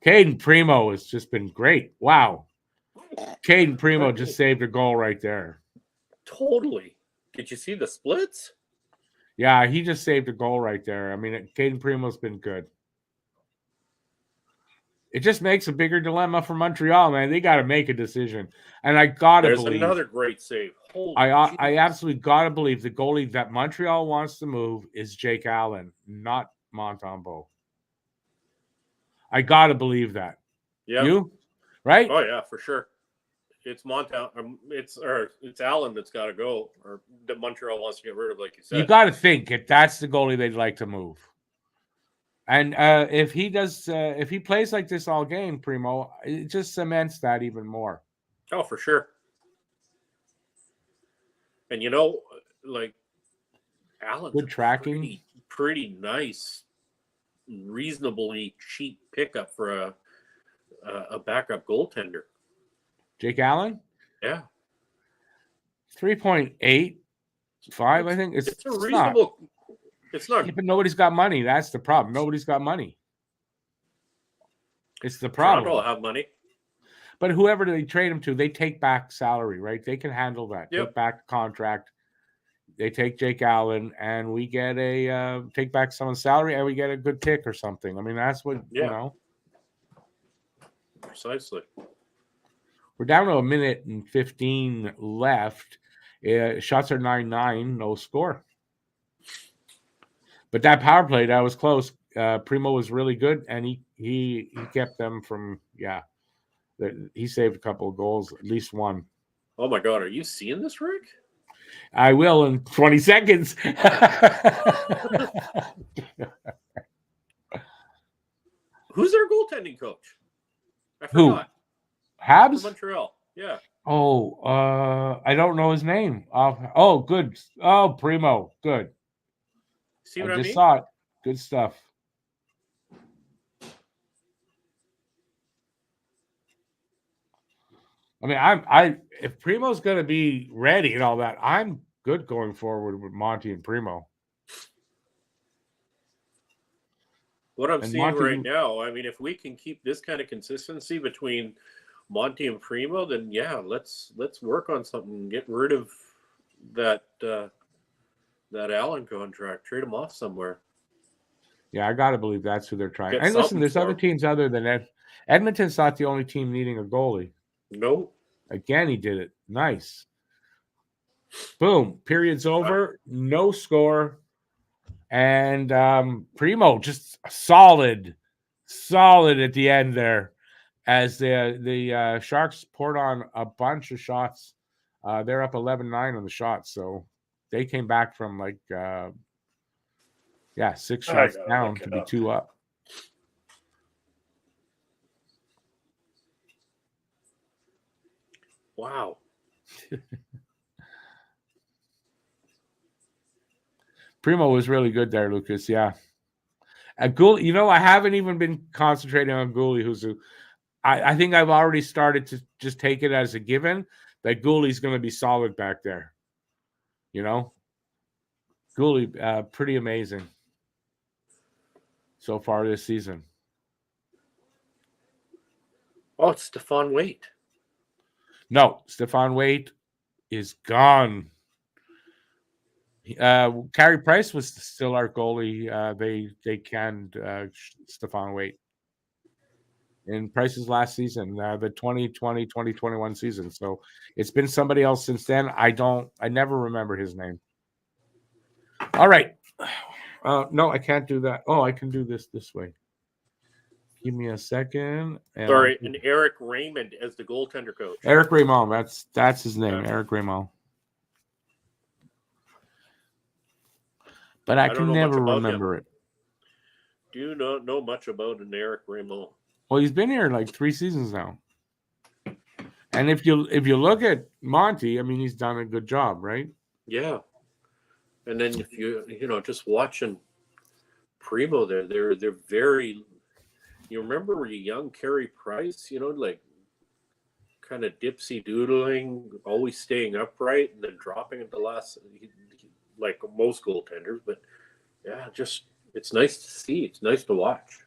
Caden Primo has just been great. Wow. Caden Primo just saved a goal right there. Totally. Did you see the splits? Yeah, he just saved a goal right there. I mean, Caden Primo's been good. It just makes a bigger dilemma for Montreal, man. They got to make a decision. And I got to believe. There's another great save. I absolutely got to believe the goalie that Montreal wants to move is Jake Allen, not Montembeault. I got to believe that. Yeah. You? Right? Oh, yeah, for sure. It's it's Allen that's got to go, or that Montreal wants to get rid of, like you said. You got to think if that's the goalie they'd like to move. And if he plays like this all game, Primo, it just cements that even more. Oh, for sure. And like Allen's good tracking, pretty nice, reasonably cheap pickup for a backup goaltender. Jake Allen? Yeah. 3.8. 5, I think. It's a reasonable. It's not. Yeah, but nobody's got money. That's the problem. Nobody's got money. It's the problem. Toronto will have money. But whoever they trade him to, they take back salary, right? They can handle that. Yep. Take back the contract. They take Jake Allen, and we get a take back someone's salary, and we get a good pick or something. I mean, that's what you know. Precisely. We're down to 1:15 left. Shots are 9-9, no score. But that power play, that was close. Primo was really good, and he kept them from he saved a couple of goals, at least one. Oh my God, are you seeing this, Rick? I will in 20 seconds. Who's their goaltending coach? I Who? forgot. Habs? Montreal. Yeah. Oh, I don't know his name. Oh, good. Oh, Primo. Good. See what I just mean? saw it. Good stuff. I mean, if Primo's going to be ready and all that, I'm good going forward with Monty and Primo. What I'm seeing right now, I mean, if we can keep this kind of consistency between Monty and Primo, then let's work on something. Get rid of that Allen contract. Trade him off somewhere. Yeah, I gotta believe that's who they're trying. And listen, there's other teams other than Ed. Edmonton's not the only team needing a goalie. No. Again, he did it. Nice. Boom. Period's over. No score. And Primo just solid at the end there, as the Sharks poured on a bunch of shots. They're up 11-9 on the shots, so they came back from 6 shots down to be 2 up. Wow. Primo was really good there, Lucas. Yeah. Gouli, I haven't even been concentrating on Gouli, I think I've already started to just take it as a given that Gouli's going to be solid back there. Gouli, pretty amazing so far this season. Oh, it's Stephon Waite. No, Stephon Waite is gone. Carey Price was still our goalie. They canned Stephon Waite in Price's last season, the 2020-2021 season. So it's been somebody else since then. I never remember his name. All right. No, I can't do that. Oh, I can do this way. Give me a second. Sorry, and Eric Raymond as the goaltender coach. Eric Raymond, that's his name, Eric Raymond. But I can never remember it. Do you not know much about an Eric Raymond? Well, he's been here 3 seasons now. And if you look at Monty, I mean, he's done a good job, right? Yeah. And then if you just watching Primo there, they're very. You remember young Carey Price, kind of dipsy doodling, always staying upright, and then dropping at the last, like most goaltenders. But it's nice to see. It's nice to watch.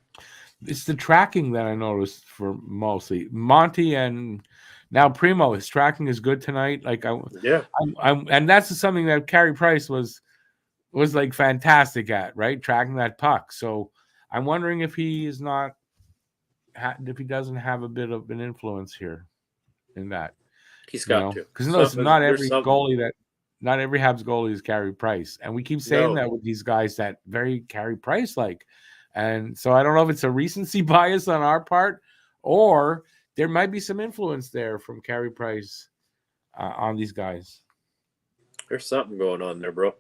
It's the tracking that I noticed for mostly Monty, and now Primo. His tracking is good tonight. And that's something that Carey Price was fantastic at, right? Tracking that puck. So I'm wondering if he is not. If he doesn't have a bit of an influence here in that. He's got to. Because not every Habs goalie is Carey Price. And we keep saying that with these guys that very Carey Price-like. And so I don't know if it's a recency bias on our part, or there might be some influence there from Carey Price on these guys. There's something going on there, bro.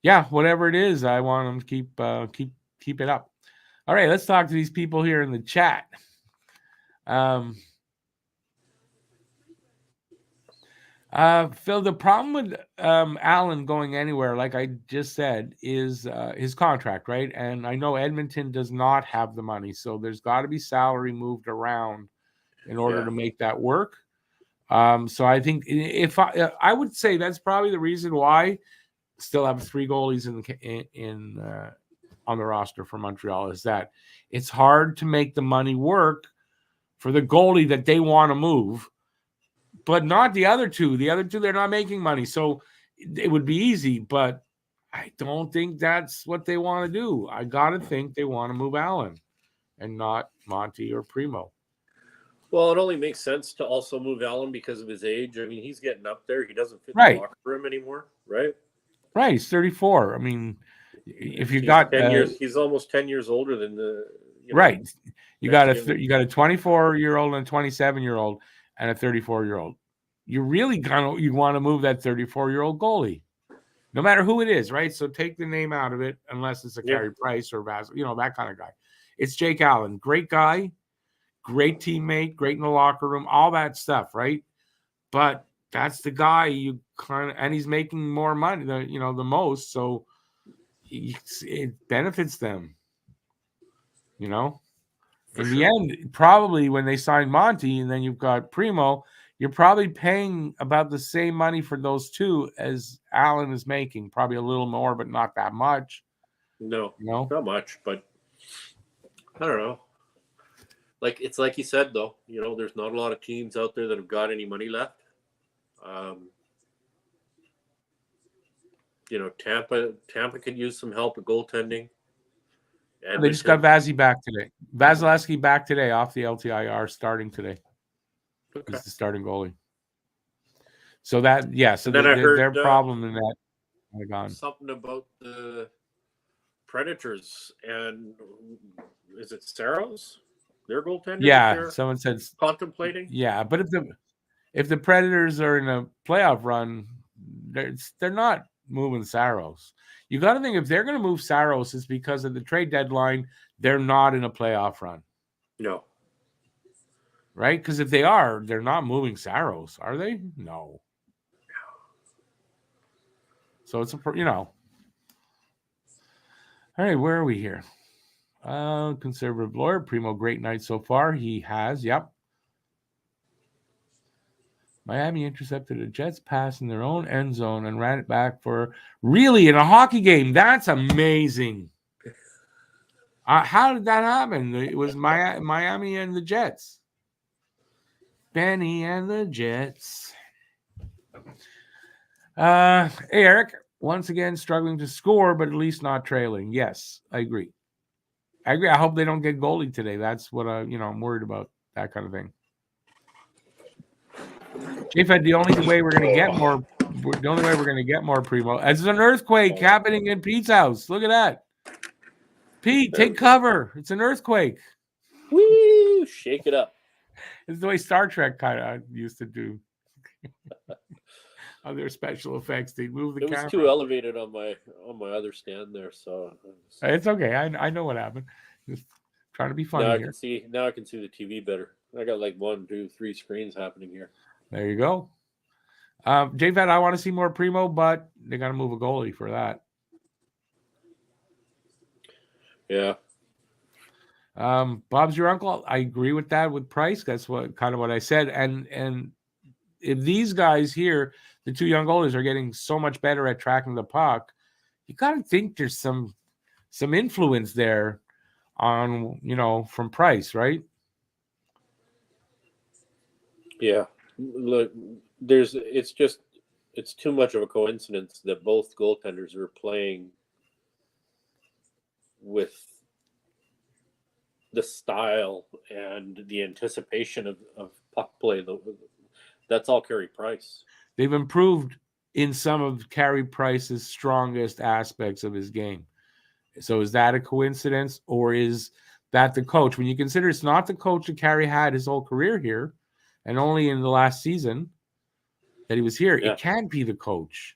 Yeah, whatever it is, I want them to keep it up. All right, let's talk to these people here in the chat. Phil, the problem with Allen going anywhere, like I just said, is his contract, right? And I know Edmonton does not have the money, so there's got to be salary moved around in order to make that work. So I think if I would say that's probably the reason why still have 3 goalies in on the roster for Montreal is that it's hard to make the money work for the goalie that they want to move, but not the other two. The other two, they're not making money. So it would be easy, but I don't think that's what they want to do. I got to think they want to move Allen and not Monty or Primo. Well, it only makes sense to also move Allen because of his age. I mean, he's getting up there. He doesn't fit the locker room anymore, right? Right. He's 34. I mean, if you he's got 10 years, he's almost 10 years older than the right. You got a 24-year-old and a 27-year-old and a 34-year-old. You really you want to move that 34-year-old goalie, no matter who it is, right? So take the name out of it, unless it's a Carey Price or Vaz, that kind of guy. It's Jake Allen, great guy, great teammate, great in the locker room, all that stuff, right? But that's the guy and he's making more money, the most, so it benefits them, In the end, probably when they sign Monty and then you've got Primo, you're probably paying about the same money for those two as Allen is making. Probably a little more, but not that much. No, not much. But I don't know. It's like you said, though. There's not a lot of teams out there that have got any money left. Tampa could use some help at goaltending. And they just got Vazzy back today. Vasilevsky back today off the LTIR, starting today. Okay. He's the starting goalie. So that, so their problem in that. Something about the Predators and is it Saros? Their goaltender? Yeah, someone said contemplating. Yeah, but if the Predators are in a playoff run, they're not moving Saros. You got to think if they're going to move Saros, it's because of the trade deadline. They're not in a playoff run. No. Right? Because if they are, they're not moving Saros, are they? No. So it's All right, where are we here? Conservative lawyer, Primo, great night so far. He has, yep. Miami intercepted a Jets pass in their own end zone and ran it back for really in a hockey game. That's amazing. How did that happen? It was Miami and the Jets. Benny and the Jets. Hey, Eric, once again, struggling to score, but at least not trailing. Yes, I agree. I hope they don't get goalie today. That's what I'm worried about, that kind of thing. J-Fed, the only way we're going to get more Primo. It's an earthquake happening in Pete's house. Look at that. Pete, take cover. It's an earthquake. Woo! Shake it up. It's the way Star Trek kind of used to do. Other special effects, they move the camera. It was too elevated on my other stand there, so it's okay. I know what happened. Just trying to be funny here. Now I can see the TV better. I got 1, 2, 3 screens happening here. There you go. J-Fed, I want to see more Primo, but they got to move a goalie for that. Yeah. Bob's your uncle. I agree with that with Price. That's what I said. And if these guys here, the two young goalies, are getting so much better at tracking the puck, you got to think there's some influence there on, from Price, right? Yeah. Look, it's too much of a coincidence that both goaltenders are playing with the style and the anticipation of puck play. That's all Carey Price. They've improved in some of Carey Price's strongest aspects of his game. So is that a coincidence, or is that the coach? When you consider it's not the coach that Carey had his whole career here, and only in the last season that he was here, It can't be the coach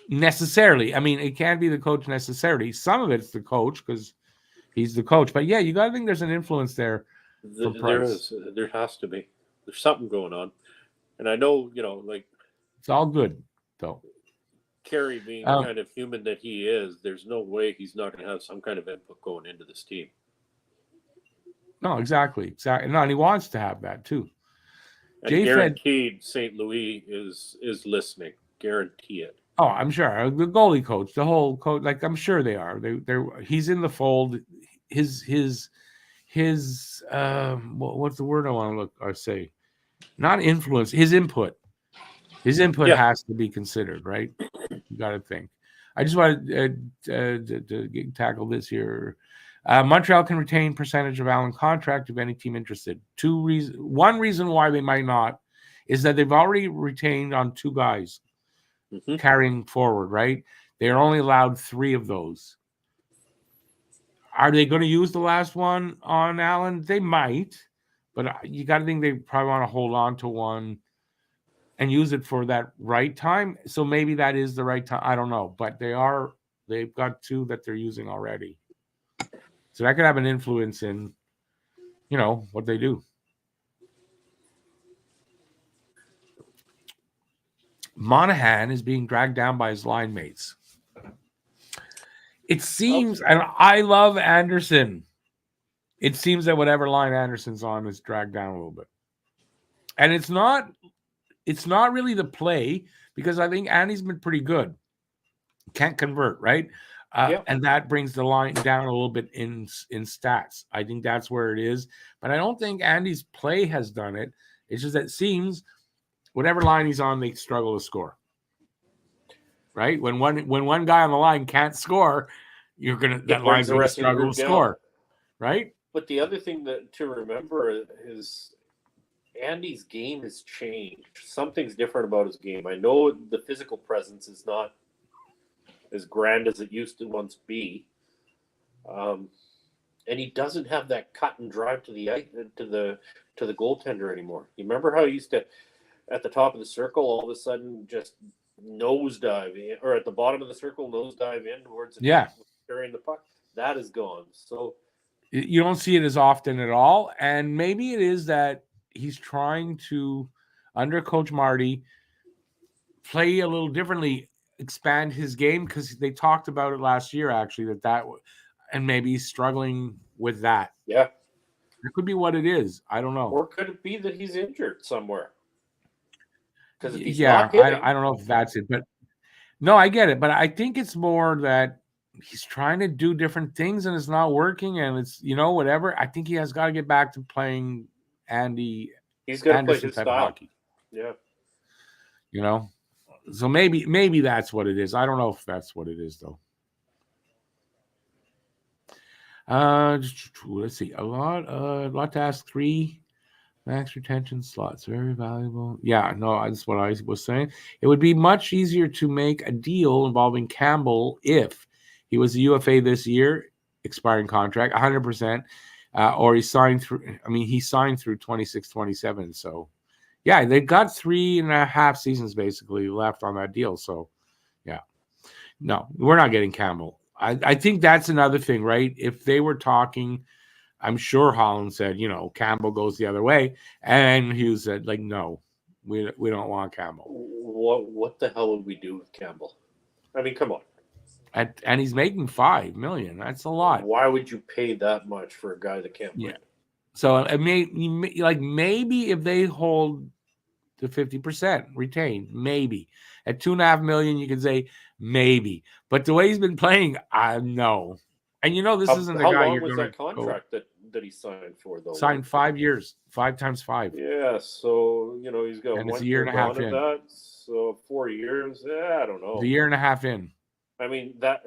necessarily. I mean, it can't be the coach necessarily. Some of it's the coach because he's the coach. But, you got to think there's an influence there. There has to be. There's something going on. And I know, it's all good, though. Carey being the kind of human that he is, there's no way he's not going to have some kind of input going into this team. No, exactly. No, and he wants to have that too. And Jay guaranteed St. Louis is listening. Guarantee it. Oh, I'm sure the goalie coach, the whole coach, like I'm sure they are. He's in the fold. His what's the word I want to look or say? Not influence. His input. His input has to be considered, right? You got to think. I just wanted to tackle this here. Montreal can retain percentage of Allen contract if any team interested. One reason why they might not is that they've already retained on 2 guys carrying forward, right? They're only allowed 3 of those. Are they going to use the last one on Allen? They might, but you got to think they probably want to hold on to one and use it for that right time. So maybe that is the right time. I don't know, but they've got 2 that they're using already. So that could have an influence in, what they do. Monahan is being dragged down by his line mates. It seems, and I love Anderson. It seems that whatever line Anderson's on is dragged down a little bit. And it's not really the play, because I think Andy's been pretty good. Can't convert, right? And that brings the line down a little bit in stats. I think that's where it is. But I don't think Andy's play has done it. It's just that it seems whatever line he's on, they struggle to score. Right? When one guy on the line can't score, that line's going to struggle to score. Right? But the other thing to remember is Andy's game has changed. Something's different about his game. I know the physical presence is not as grand as it used to once be, and he doesn't have that cut and drive to the goaltender anymore. You remember how he used to, at the top of the circle, all of a sudden just nosedive in, or at the bottom of the circle nosedive in towards carrying the puck? That is gone. So you don't see it as often at all, and maybe it is that he's trying to, under Coach Marty, play a little differently, expand his game, because they talked about it last year, actually, and maybe he's struggling with that. Yeah. It could be what it is. I don't know. Or could it be that he's injured somewhere? Because if he's I don't know if that's it. But no, I get it. But I think it's more that he's trying to do different things and it's not working, and it's, whatever. I think he has got to get back to playing He's got to play his style. Hockey. Yeah. So maybe that's what it is. I don't know if that's what it is, though. Let's see. A lot to ask. 3 max retention slots, very valuable. Yeah, no, that's what I was saying. It would be much easier to make a deal involving Campbell if he was a UFA this year, expiring contract, 100%, or he signed through 26-27. So, yeah, they've got 3.5 seasons basically left on that deal. So, yeah. No, we're not getting Campbell. I think that's another thing, right? If they were talking, I'm sure Holland said, Campbell goes the other way. And Hughes said, no, we don't want Campbell. What the hell would we do with Campbell? I mean, come on. And he's making $5 million. That's a lot. Why would you pay that much for a guy that can't win? Yeah. So maybe if they hold to 50% retained, maybe at $2.5 million, you can say maybe. But the way he's been playing, no. And this isn't the guy you're going to. How long was that contract that he signed for, though? Signed 5 years, 5 times 5. Yeah, so he's got and it's a year and a half in. That, so 4 years. Yeah, I don't know. The year and a half in. I mean, that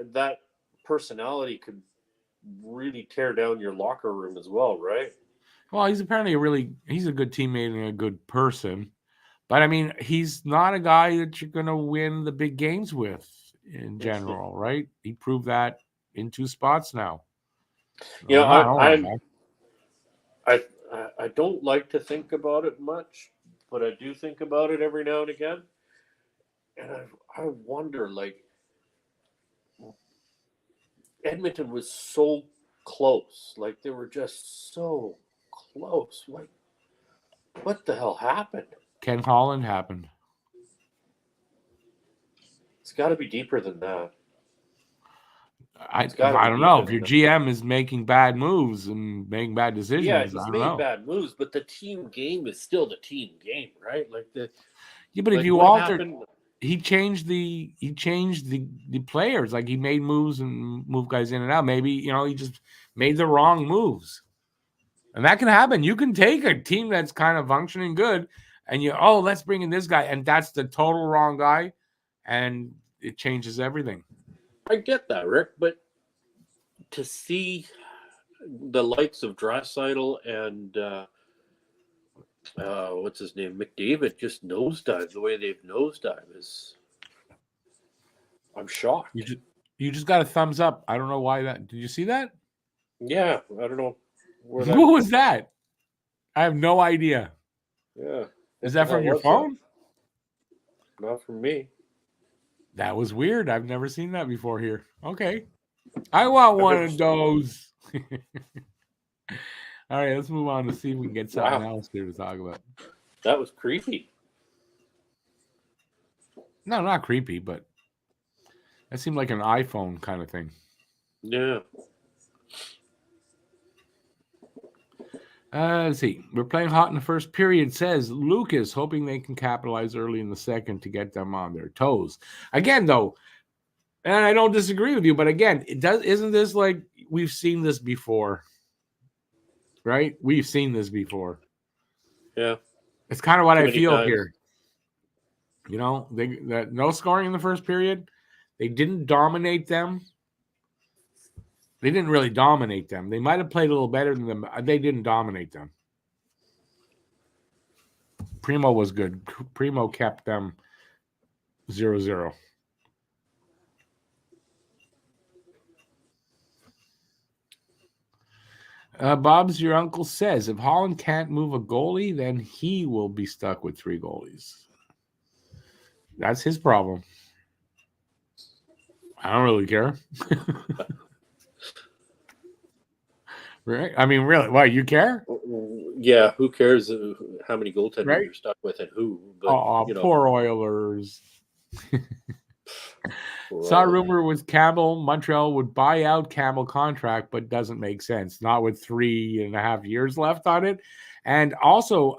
personality could really tear down your locker room as well, right? Well, he's apparently he's a good teammate and a good person. But, I mean, he's not a guy that you're going to win the big games with in general, right? He proved that in 2 spots now. I don't like to think about it much, but I do think about it every now and again. And I wonder, Edmonton was so close. They were just so close. What the hell happened? Ken Holland happened. It's got to be deeper than that. I don't know if your GM is making bad moves and making bad decisions. Yeah, he's I don't made know. bad moves, but the team game is still the team game, right? Like but if you alter, he changed the players. Like he made moves and moved guys in and out. Maybe he just made the wrong moves, and that can happen. You can take a team that's kind of functioning good, and let's bring in this guy, and that's the total wrong guy, and it changes everything. I get that, Rick, but to see the likes of Draisaitl and what's his name, McDavid, just nosedive the way they've nosedived is, I'm shocked. You just got a thumbs up. I don't know why that. Did you see that? Yeah, I don't know. What was that? I have no idea. Yeah. Is that from your phone? Not from me. That was weird. I've never seen that before here. Okay. I want one of those. All right, let's move on to see if we can get something else here to talk about. That was creepy. No, not creepy, but that seemed like an iPhone kind of thing. Yeah. Let's see. We're playing hot in the first period, says Lucas, hoping they can capitalize early in the second to get them on their toes. Again, though, and I don't disagree with you, but again, isn't this like we've seen this before? Right? We've seen this before. Yeah. It's kind of what I feel here. No scoring in the first period. They didn't dominate them. They didn't really dominate them. They might have played a little better than them. They didn't dominate them. Primo was good. Primo kept them 0-0. Bob's your uncle says if Holland can't move a goalie, then he will be stuck with 3 goalies. That's his problem. I don't really care. Right? I mean, really? Why, you care? Yeah, who cares how many goaltenders you're stuck with and who? But, poor Oilers. Saw a rumor with Campbell, Montreal would buy out Campbell contract, but doesn't make sense. Not with 3.5 years left on it. And also,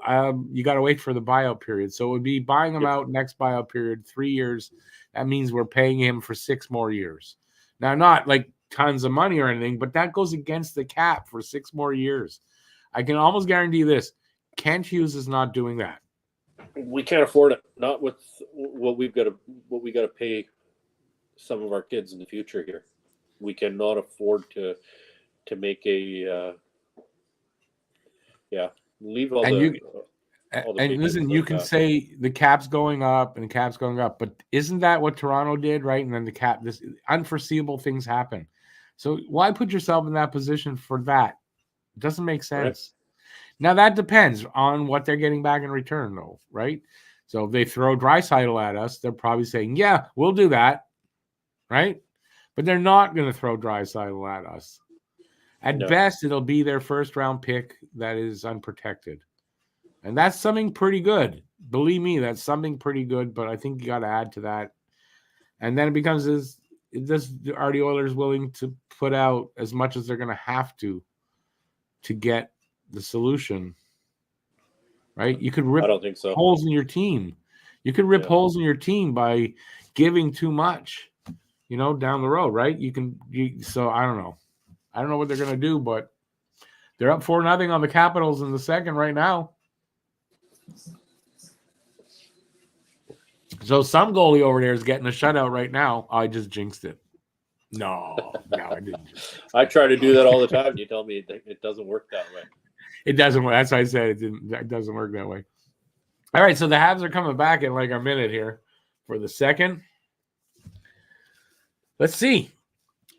you got to wait for the buyout period. So it would be buying him out next buyout period, 3 years. That means we're paying him for 6 more years. Now, not like tons of money or anything, but that goes against the cap for 6 more years. I can almost guarantee this. Kent Hughes is not doing that. We can't afford it. Not with what we got to pay some of our kids in the future here. We cannot afford to make a leave all and listen, you can say the cap's going up and the cap's going up, but isn't that what Toronto did, right? And then this unforeseeable things happen. So why put yourself in that position for that? It doesn't make sense. Right. Now that depends on what they're getting back in return, though, right? So if they throw Draisaitl at us, they're probably saying, "Yeah, we'll do that," right? But they're not going to throw Draisaitl at us. At best, it'll be their first-round pick that is unprotected. And that's something pretty good. Believe me, that's something pretty good, but I think you got to add to that. And then it becomes are the Oilers willing to put out as much as they're going to have to get the solution, right? You could rip holes in your team. You could rip holes in your team by giving too much, down the road, right? So I don't know. I don't know what they're going to do, but they're up 4-0 on the Capitals in the second right now. So some goalie over there is getting a shutout right now. I just jinxed it. No, I didn't. I try to do that all the time. You tell me it doesn't work that way. It doesn't work. That's why I said it doesn't work that way. All right, so the Habs are coming back in like a minute here for the second. Let's see.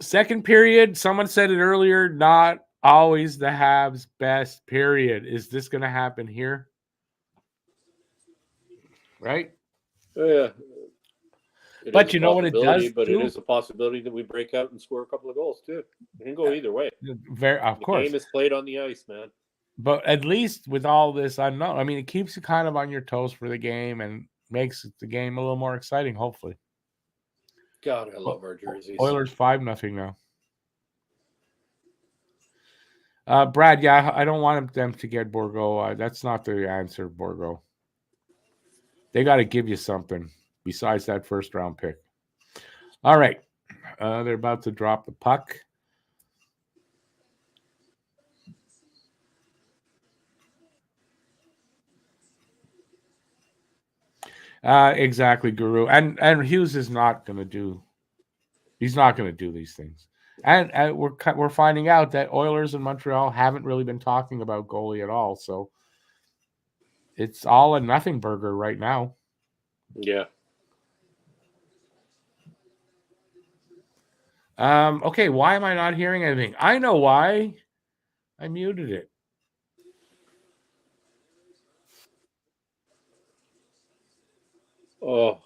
Second period, someone said it earlier, not always the Habs' best period. Is this going to happen here? Right? Oh, yeah. But you know what it does? But it is a possibility that we break out and score a couple of goals, too. It can go either way. Of course. The game is played on the ice, man. But at least with all this unknown, I mean, it keeps you kind of on your toes for the game and makes the game a little more exciting, hopefully. God, I love our jerseys. Oilers 5-0 now. Brad, yeah, I don't want them to get Borgo. That's not the answer, Borgo. They got to give you something besides that first round pick. All right. They're about to drop the puck. Exactly, Guru. And Hughes is not going to do. He's not going to do these things. And we're finding out that Oilers and Montreal haven't really been talking about goalie at all. So it's all a nothing burger right now. Yeah. Okay, why am I not hearing anything? I know why. I muted it. Oh,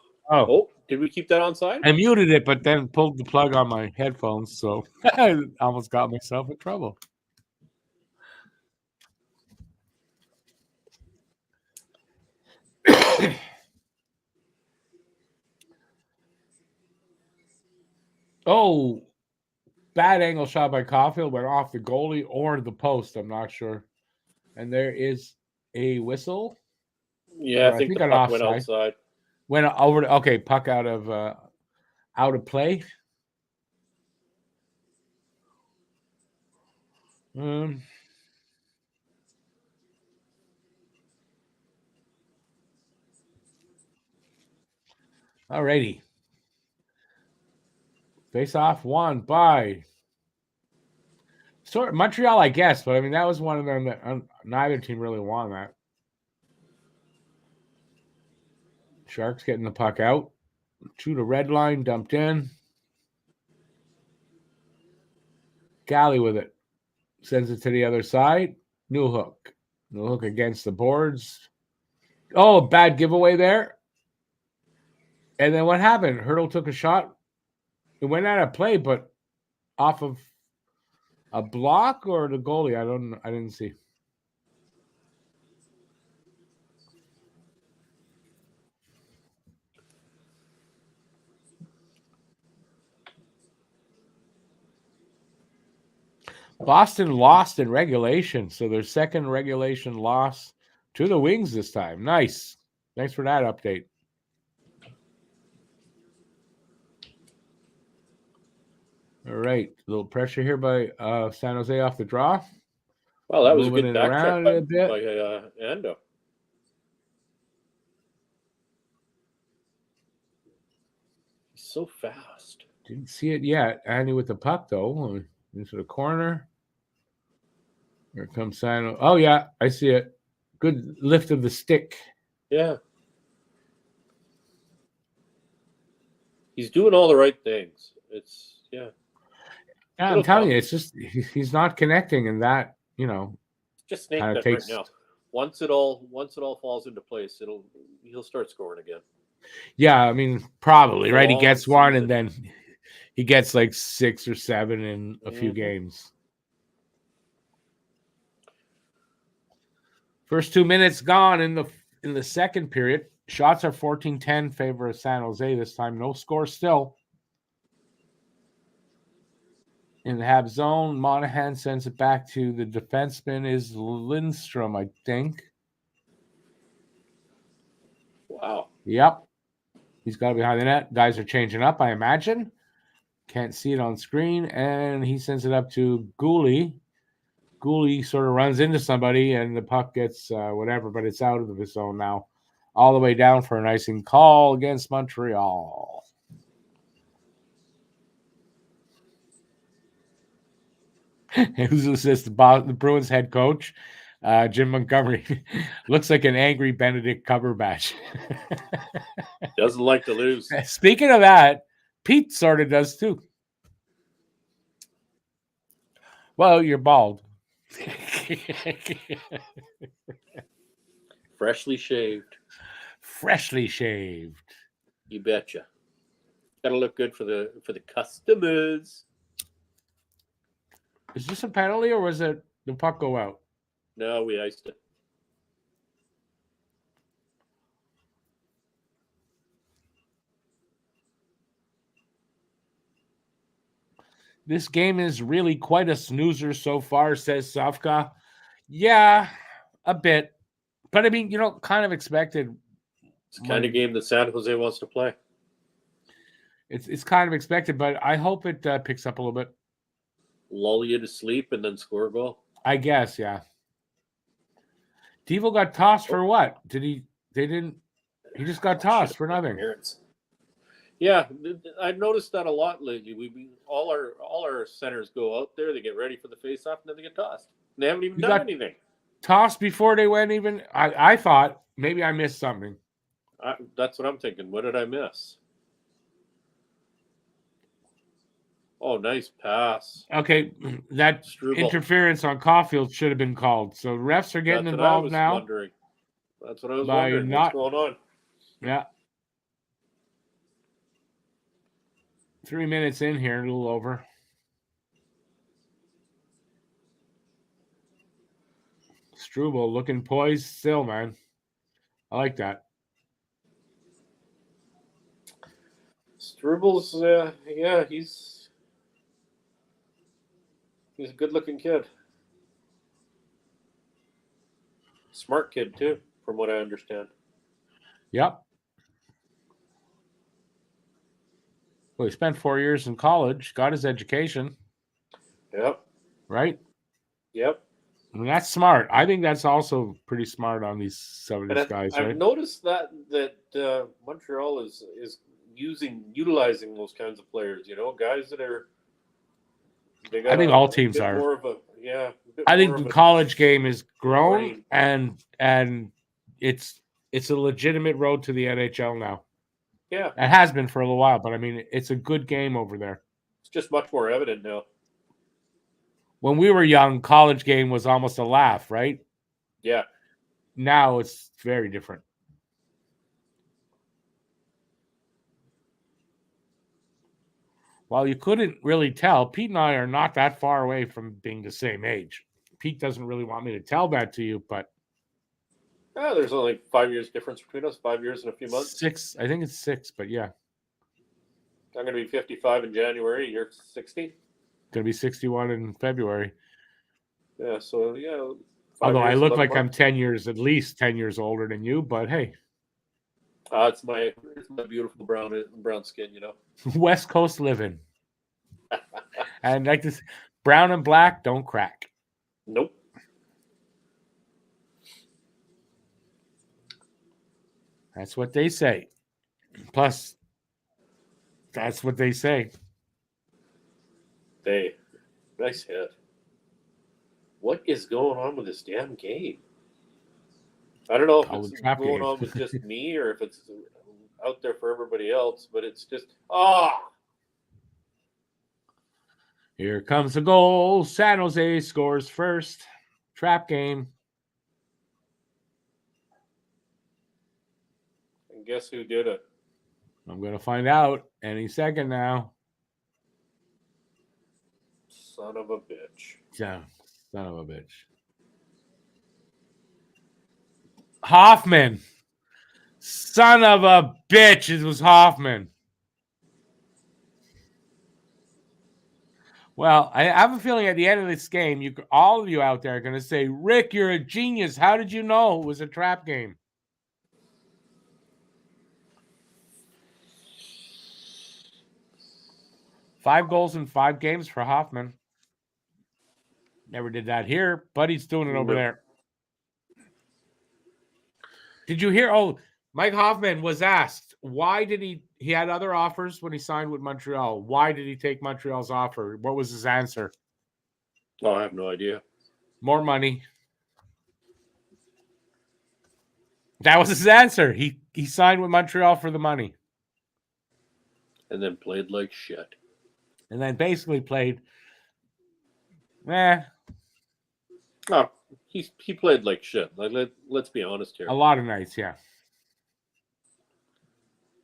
did we keep that on side? I muted it, but then pulled the plug on my headphones, so I almost got myself in trouble. Oh, bad angle shot by Caulfield, went off the goalie or the post. I'm not sure. And there is a whistle. Yeah, I think the puck went outside. Went over. Okay, puck out of play. Alrighty. Face off won by Montreal, I guess, but I mean that was one of them that neither team really won that. Sharks getting the puck out to the red line, dumped in. Galley with it, sends it to the other side. New hook against the boards. Oh, bad giveaway there. And then what happened? Hurdle took a shot. It went out of play, but off of a block or the goalie. I didn't see. Boston lost in regulation, so their second regulation loss to the Wings this time. Nice. Thanks for that update. All right. A little pressure here by San Jose off the draw. Well, that was a good back check by Ando. He's so fast. Didn't see it yet. Andy with the puck, though. Into the corner. Here comes San. Oh, yeah. I see it. Good lift of the stick. Yeah. He's doing all the right things. Yeah, I'm telling you, it's just he's not connecting, and that just snake that right now. Once it all falls into place, he'll start scoring again. Yeah, I mean, probably right. He gets one, and then he gets like 6 or 7 in a few games. First 2 minutes gone in the second period. Shots are 14-10 favor of San Jose this time. No score still. In the Habs zone, Monahan sends it back to the defenseman is Lindstrom, I think. Wow. Yep. He's got behind the net. Guys are changing up, I imagine. Can't see it on screen. And he sends it up to Gooley. Gooley sort of runs into somebody, and the puck gets whatever, but it's out of the zone now. All the way down for an icing call against Montreal. Who's this? The Bruins head coach, Jim Montgomery. Looks like an angry Benedict Cumberbatch. Doesn't like to lose. Speaking of that, Pete sort of does too. Well, you're bald. Freshly shaved. Freshly shaved. You betcha. Gotta look good for the customers. Is this a penalty or was it the puck go out? No, we iced it. This game is really quite a snoozer so far, says Safka. Yeah, a bit. But I mean, kind of expected. It's the kind of game that San Jose wants to play. It's kind of expected, but I hope it picks up a little bit. Lull you to sleep and then score a goal. I guess, yeah. Devo got tossed for what? He just got tossed for nothing. Yeah, I've noticed that a lot lately. All our centers go out there, they get ready for the face-off, and then they get tossed. They haven't even done anything. Tossed before they went even. I thought maybe I missed something. That's what I'm thinking. What did I miss? Oh, nice pass. Okay, that interference on Caulfield should have been called. So refs are getting involved now. That's what I was wondering. What's going on? Yeah. 3 minutes in here, a little over. Struble looking poised still, man. I like that. Struble's, yeah, he's a good-looking kid. Smart kid, too, from what I understand. Yep. Well, he spent 4 years in college, got his education. Yep. Right? Yep. I mean, that's smart. I think that's also pretty smart on some of these guys, right? I've noticed that Montreal is utilizing those kinds of players, guys that are. I think all teams are. I think the college game is grown, and it's a legitimate road to the NHL now. Yeah, it has been for a little while, but I mean, it's a good game over there. It's just much more evident now. When we were young, college game was almost a laugh, right? Yeah. Now it's very different. While you couldn't really tell, Pete and I are not that far away from being the same age. Pete doesn't really want me to tell that to you, but there's only 5 years difference between us. 5 years and a few months. 6. I think it's 6, but yeah. I'm going to be 55 in January. You're 60. Going to be 61 in February. Yeah, so yeah. Although I look like I'm at least 10 years older than you, but hey. It's my beautiful brown skin, West Coast living. And like this, brown and black don't crack. Nope. That's what they say. Plus, that's what they say. Hey, nice hit. What is going on with this damn game? I don't know if it's going on with just me or if it's out there for everybody else, but it's just, Here comes the goal. San Jose scores first. Trap game. And guess who did it? I'm going to find out any second now. Son of a bitch. Yeah, son of a bitch. Hoffman. Son of a bitch. It was Hoffman. Well, I have a feeling at the end of this game, all of you out there are going to say, Rick, you're a genius. How did you know it was a trap game? Five goals in 5 games for Hoffman. Never did that here, but he's doing it over there. Did you hear? Oh, Mike Hoffman was asked, why did he had other offers when he signed with Montreal. Why did he take Montreal's offer? What was his answer? Oh, I have no idea. More money. That was his answer. He signed with Montreal for the money. And then played like shit. And then basically played, Oh, he played like shit. Like let's be honest here. A lot of nights, yeah.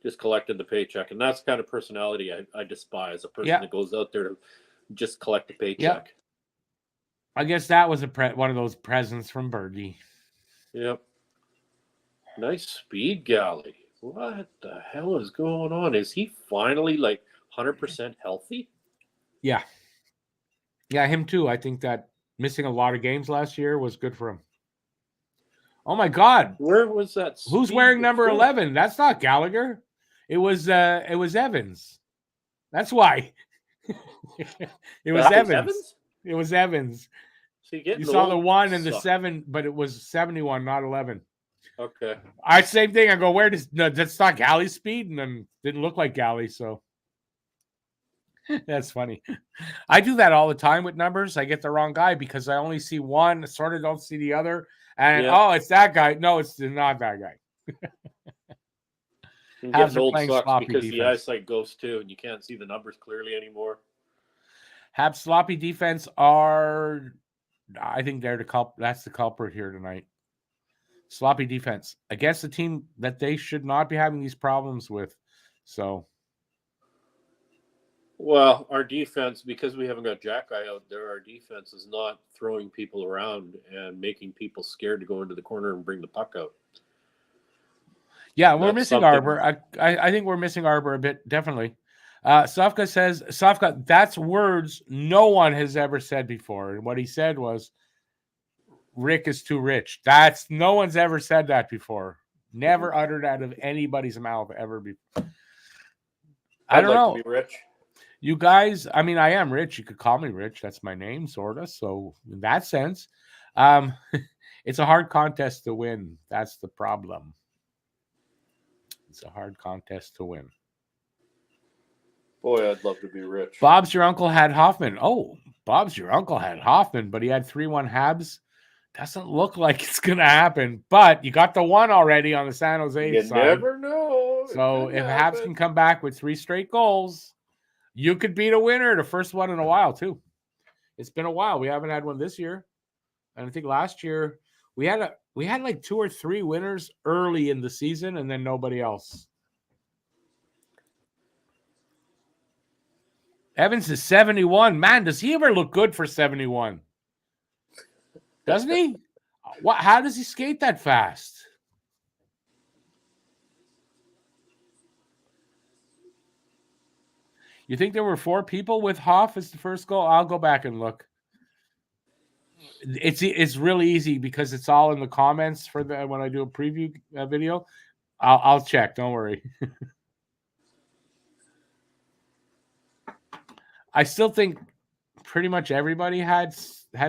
Just collected the paycheck, and that's the kind of personality I despise. A person that goes out there to just collect a paycheck. Yep. I guess that was one of those presents from Bergie. Yep. Nice speed, Galley. What the hell is going on? Is he finally 100% healthy? Yeah. Yeah, him too. I think that missing a lot of games last year was good for him. Oh my God. Where was that? Who's wearing number 11? That's not Gallagher. It was Evans. That's why. It was Evans. It was Evans. So you saw the 1 and the 7, but it was 71, not 11. Okay. Same thing. I go, where does that's not Galley's speed? And then didn't look like Galley, so that's funny. I do that all the time with numbers. I get the wrong guy because I only see one, sort of don't see the other. And it's that guy. No, it's not that guy. Habs are playing sloppy because defense. The eyesight goes too, and you can't see the numbers clearly anymore. Habs sloppy defense are, I think they're that's the culprit here tonight. Sloppy defense against a team that they should not be having these problems with. So, well, our defense, because we haven't got Jack Guy out there, our defense is not throwing people around and making people scared to go into the corner and bring the puck out. Yeah, we're missing Arbor. I think we're missing Arbor a bit, definitely. Sofka says, that's words no one has ever said before. And what he said was, Rick is too rich. No one's ever said that before. Never uttered out of anybody's mouth ever before. I don't know. To be rich. You guys, I mean, I am rich. You could call me Rich. That's my name, sort of. So in that sense, it's a hard contest to win. That's the problem. It's a hard contest to win. Boy, I'd love to be rich. Bob's your uncle had Hoffman. Oh, Bob's your uncle had Hoffman, but he had 3-1 Habs. Doesn't look like it's going to happen, but you got the 1 already on the San Jose side. You never know. So if Habs can come back with 3 straight goals, you could beat a winner, the first one in a while, too. It's been a while. We haven't had one this year. And I think last year we had like 2 or 3 winners early in the season and then nobody else. Evans is 71. Man, does he ever look good for 71? Doesn't he? How does he skate that fast? You think there were 4 people with Hoff as the first goal? I'll go back and look. It's really easy because it's all in the comments for when I do a preview video. I'll check. Don't worry. I still think pretty much everybody had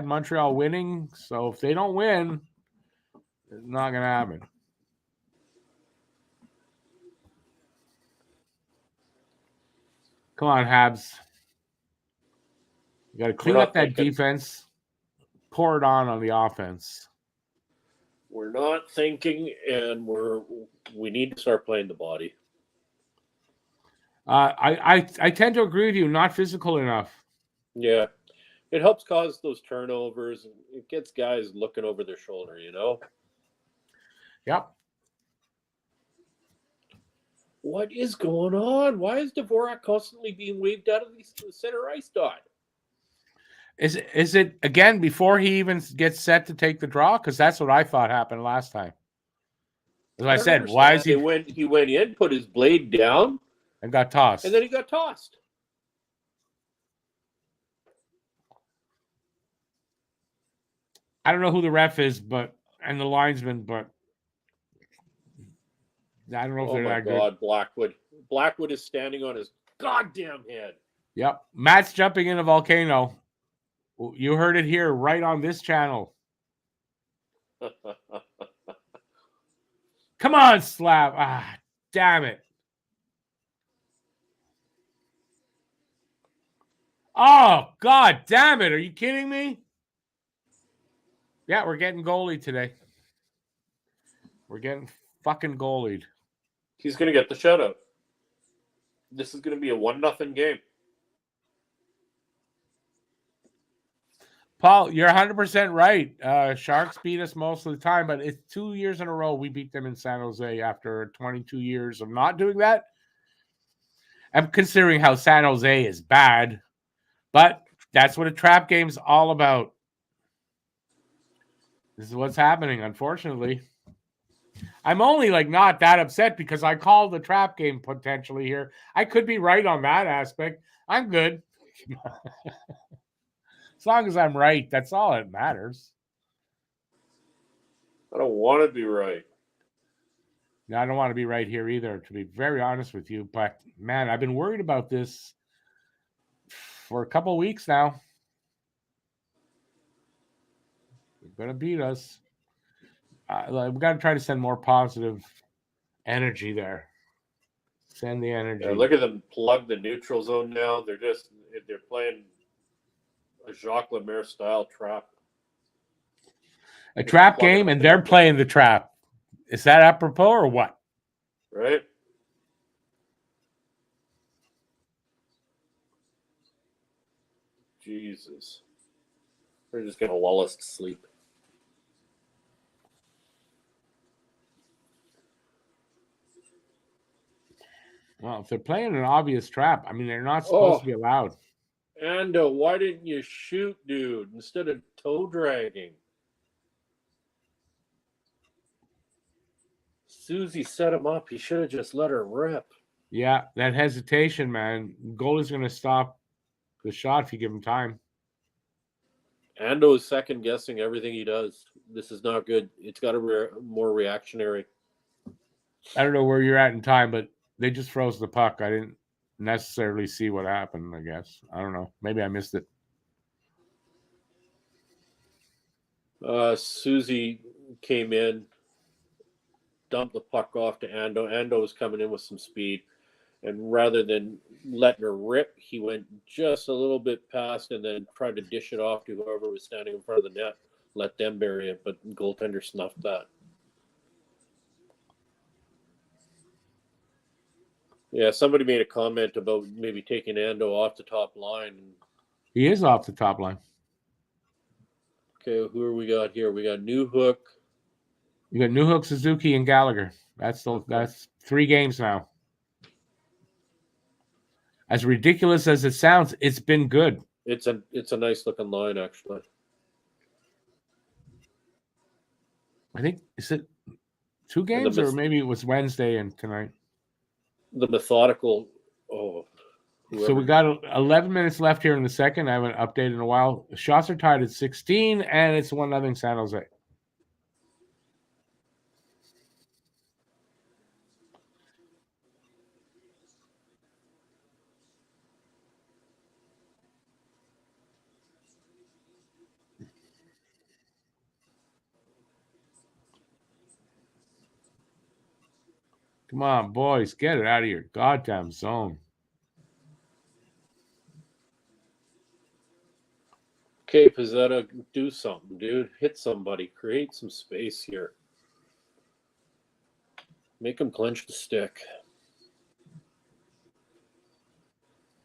Montreal winning. So if they don't win, it's not going to happen. Come on, Habs. You got to clean up that defense. Pour it on the offense. We're not thinking, and we need to start playing the body. I tend to agree with you. Not physical enough. Yeah, it helps cause those turnovers. It gets guys looking over their shoulder. Yep. What is going on? Why is Dvorak constantly being waved out of the center ice dot? Is it again before he even gets set to take the draw? Because that's what I thought happened last time. As I said, why is he? He went in, put his blade down, and got tossed. And then he got tossed. I don't know who the ref is, and the linesman, but I don't know if they're that good. Oh my God, Blackwood! Blackwood is standing on his goddamn head. Yep, Matt's jumping in a volcano. You heard it here, right on this channel. Come on, Slab. Damn it. Oh, God damn it. Are you kidding me? Yeah, we're getting goalie today. We're getting fucking goalied. He's going to get the shutout. This is going to be a 1-0 game. Paul, you're 100% right. Sharks beat us most of the time, but it's 2 years in a row we beat them in San Jose after 22 years of not doing that. I'm considering how San Jose is bad, but that's what a trap game's all about. This is what's happening, unfortunately. I'm only not that upset because I called the trap game potentially here. I could be right on that aspect. I'm good. As long as I'm right, that's all that matters. I don't want to be right. No, I don't want to be right here either, to be very honest with you. But, man, I've been worried about this for a couple of weeks now. They're going to beat us. We've got to try to send more positive energy there. Send the energy. Yeah, look at them plug the neutral zone now. They're playing a Jacques Lemaire style trap. A trap game, and they're playing the trap. Is that apropos or what? Right? Jesus. They're just going to lull us to sleep. Well, if they're playing an obvious trap, I mean, they're not supposed to be allowed. And why didn't you shoot, dude, instead of toe dragging? Susie set him up. He should have just let her rip. Yeah, that hesitation, man. Goalie's going to stop the shot if you give him time. Ando is second guessing everything he does. This is not good. It's got to be more reactionary. I don't know where you're at in time, but they just froze the puck. I didn't necessarily see what happened, I guess. I don't know. Maybe I missed it. Susie came in, dumped the puck off to Ando. Ando was coming in with some speed. And rather than letting her rip, he went just a little bit past and then tried to dish it off to whoever was standing in front of the net. Let them bury it, but the goaltender snuffed that. Yeah, somebody made a comment about maybe taking Ando off the top line. He is off the top line. Okay, who are we got here? We got Newhook. You got Newhook, Suzuki, and Gallagher. That's 3 games now. As ridiculous as it sounds, it's been good. It's a nice looking line, actually. I think, is it 2 games or maybe it was Wednesday and tonight? The methodical. So we got 11 minutes left here in the second. I haven't updated in a while. The shots are tied at 16, and it's 1-0 San Jose. Come on, boys, get it out of your goddamn zone. Okay, Pizzetta, do something, dude. Hit somebody. Create some space here. Make him clench the stick.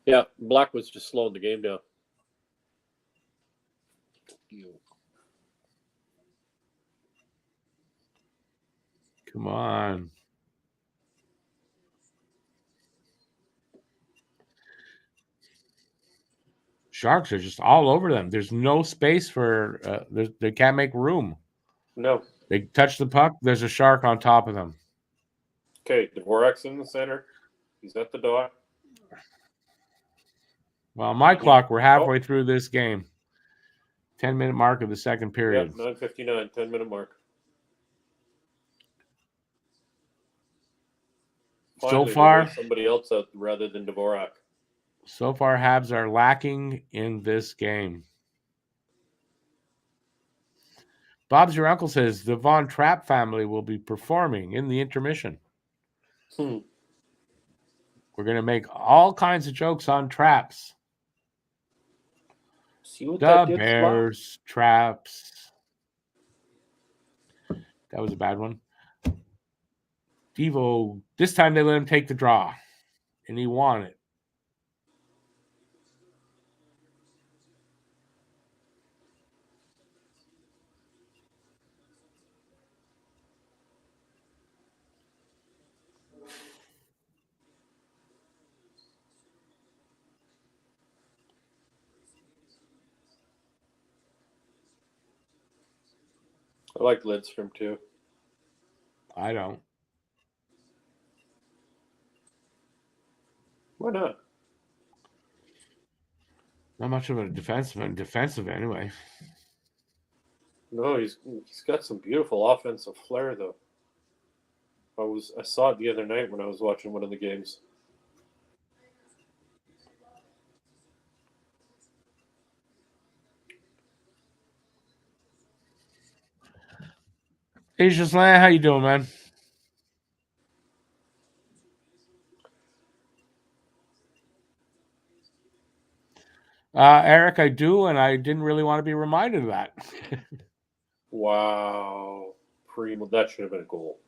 Yeah, Black was just slowing the game down. Come on. Sharks are just all over them. There's no space for they can't make room. No. They touch the puck, there's a Shark on top of them. Okay, Dvorak's in the center. He's at the dot. Well, on my clock, we're halfway through this game. 10-minute mark of the second period. Yeah, 9:59, 10-minute mark. Finally, so far, somebody else out rather than Dvorak. So far, Habs are lacking in this game. Bob's your uncle says the Von Trapp family will be performing in the intermission. We're going to make all kinds of jokes on traps. See what the Bears traps. That was a bad one. Devo, this time they let him take the draw, and he won it. I like Lidstrom too. I don't. Why not? Not much of a defensive anyway. No, he's got some beautiful offensive flair though. I saw it the other night when I was watching one of the games. Hey, Gislain, how you doing, man? Eric, I do, and I didn't really want to be reminded of that. Wow. Primo, that should have been a goal.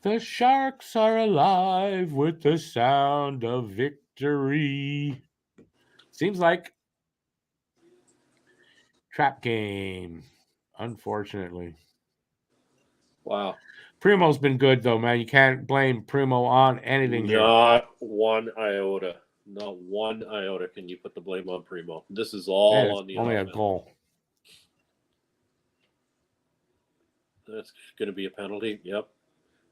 The Sharks are alive with the sound of victory. Seems like trap game, unfortunately. Wow. Primo's been good, though, man. You can't blame Primo on anything here. Not one iota. Not one iota can you put the blame on Primo. This is all on the only offense. a goal. That's going to be a penalty. Yep.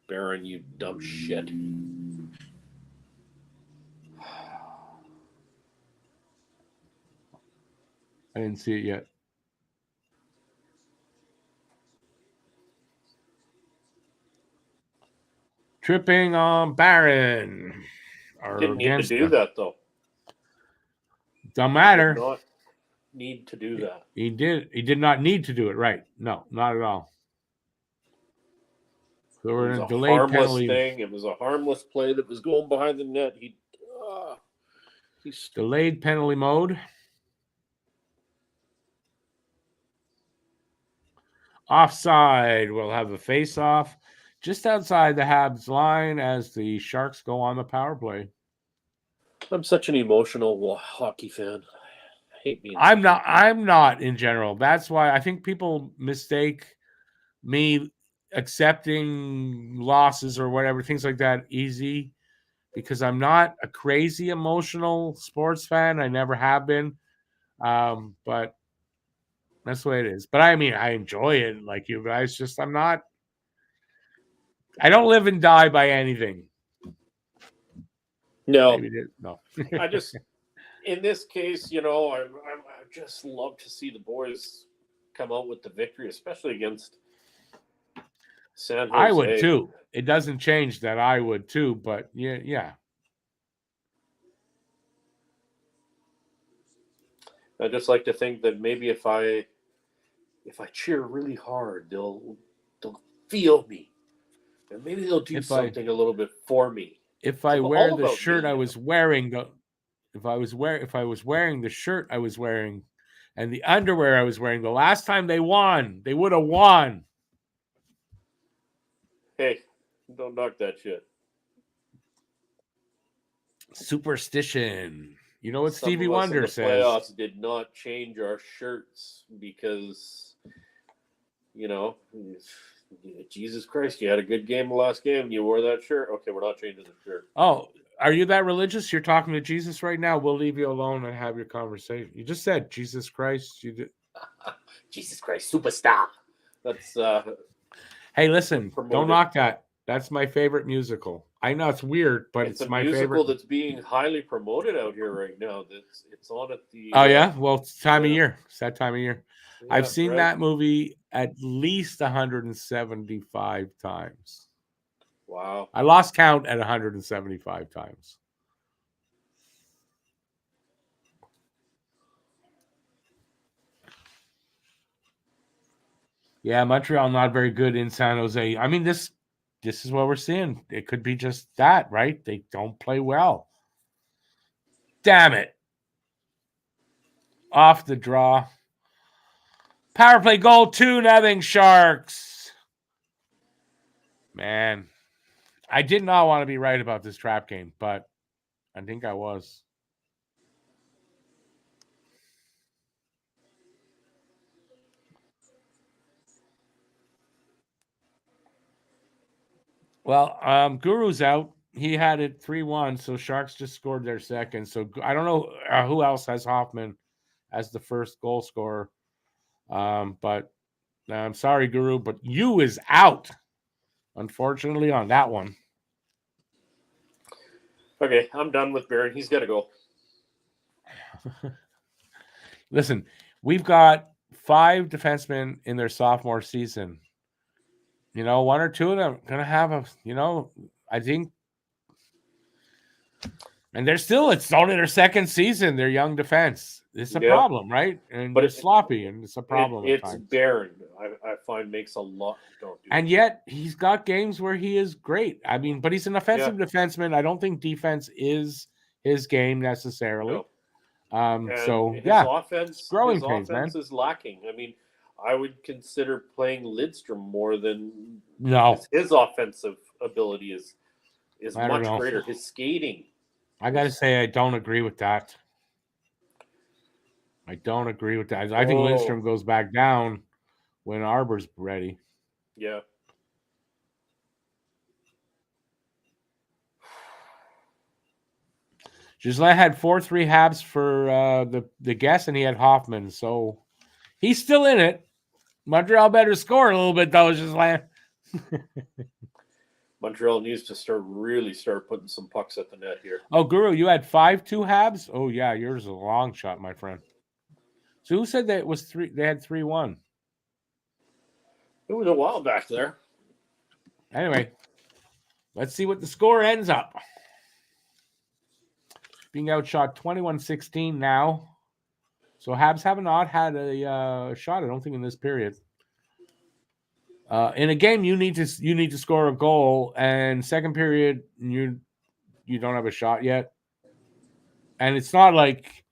Baron, you dumb shit. I didn't see it yet. Tripping on Baron. Didn't need to do that, though. Don't matter. Did not need to do that. He did not need to do it, right? No, not at all. So it was a harmless thing. It was a harmless play that was going behind the net. He's delayed penalty mode. Offside. We'll have a face-off just outside the Habs line as the Sharks go on the power play. I'm such an emotional hockey fan. I hate being. I'm not in general. That's why I think people mistake me accepting losses or whatever, things like that, easy, because I'm not a crazy emotional sports fan. I never have been. But that's the way it is. But I mean, I enjoy it like you guys. Just I don't live and die by anything. No. No. I just, in this case, I just love to see the boys come out with the victory, especially against San Jose. I would too. It doesn't change that I would too, but yeah. I just like to think that maybe if I cheer really hard, they'll feel me, and maybe they'll do something a little bit for me. If I wear the shirt I was wearing, if I was wearing the shirt I was wearing, and the underwear I was wearing, the last time they won, they would have won. Hey, don't knock that shit. Superstition. You know what Stevie Wonder says? Playoffs did not change our shirts because, Jesus Christ, you had a good game the last game. You wore that shirt. Okay, we're not changing the shirt. Oh, are you that religious? You're talking to Jesus right now? We'll leave you alone and have your conversation. You just said Jesus Christ. You did. Jesus Christ, superstar. That's. Hey, listen, don't knock that. That's my favorite musical. I know it's weird, but it's my favorite. It's a musical that's being highly promoted out here right now. It's on at the. Oh yeah, well, it's time of year. It's that time of year. Yeah, I've seen that movie at least 175 times. Wow! I lost count at 175 times. Yeah, Montreal not very good in San Jose. I mean, this is what we're seeing. It could be just that, right? They don't play well. Damn it. Off the draw. Power play goal, 2-0 Sharks. Man, I did not want to be right about this trap game, but I think I was. Well, Guru's out. He had it 3-1, so Sharks just scored their second. So I don't know who else has Hoffman as the first goal scorer. But I'm sorry, Guru, but you is out, unfortunately, on that one. Okay, I'm done with Baron. He's got to go. Listen, we've got 5 defensemen in their sophomore season. You know, 1 or 2 of them going to have a, you know, I think. And it's only their second season. They're young defense. It's a problem, right? And they're sloppy, and it's a problem. It's Barron, I find, makes a lot. And yet he's got games where he is great. I mean, but he's an offensive defenseman. I don't think defense is his game necessarily. No. So his yeah, offense, growing his pains, offense is lacking. I mean, I would consider playing Lidstrom more than his offensive ability is much greater. His skating. I got to say, I don't agree with that. I think Lindstrom goes back down when Arbor's ready. Yeah. Gisela had 4-3 Habs for the guess, and he had Hoffman. So he's still in it. Montreal better score a little bit, though, Gisela. Montreal needs to start putting some pucks at the net here. Oh, Guru, you had 5-2 Habs? Oh, yeah, yours is a long shot, my friend. So who said that it was 3? They had 3-1. It was a while back there. Anyway, let's see what the score ends up. Being outshot 21-16 now. So Habs have not had a shot, I don't think, in this period. In a game, you need to score a goal, and second period you don't have a shot yet. And it's not like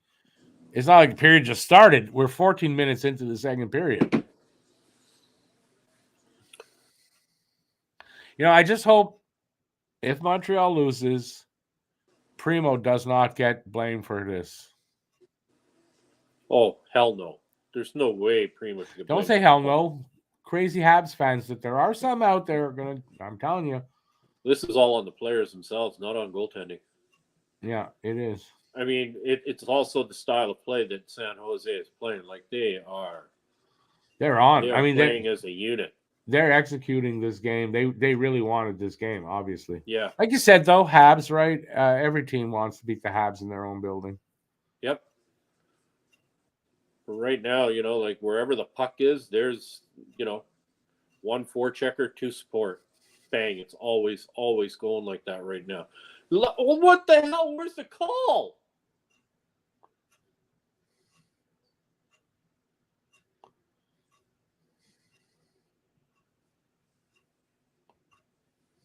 the period just started. We're 14 minutes into the second period. You know, I just hope if Montreal loses, Primo does not get blamed for this. Oh, hell no. There's no way Primo should get blamed. Don't say hell no. Crazy Habs fans, that there are some out there I'm telling you. This is all on the players themselves, not on goaltending. Yeah, it is. I mean, it's also the style of play that San Jose is playing. Like they're playing as a unit. They're executing this game. They really wanted this game, obviously. Yeah. Like you said, though, Habs, right? Every team wants to beat the Habs in their own building. Yep. But right now, you know, like wherever the puck is, there's, you know, 1 forechecker, 2 support. Bang. It's always going like that right now. What the hell? Where's the call?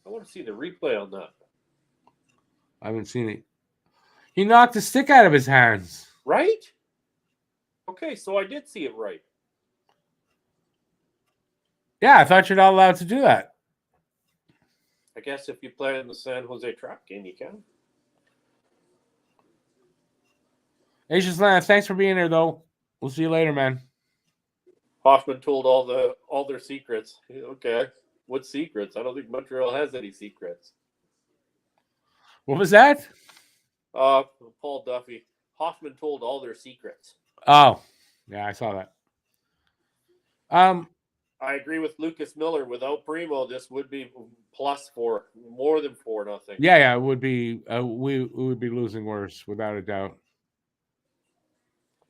I want to see the replay on that. I haven't seen it. He knocked the stick out of his hands. Right? Okay, so I did see it right. Yeah, I thought you're not allowed to do that. I guess if you play in the San Jose Trap game, you can. Hey, Gisela, thanks for being here, though. We'll see you later, man. Hoffman told all their secrets. Okay. What secrets? I don't think Montreal has any secrets. What was that? Paul Duffy. Hoffman told all their secrets. Oh, yeah, I saw that. I agree with Lucas Miller. Without Primo, this would be +4, more than 4-0. Yeah, it would be. We would be losing worse, without a doubt.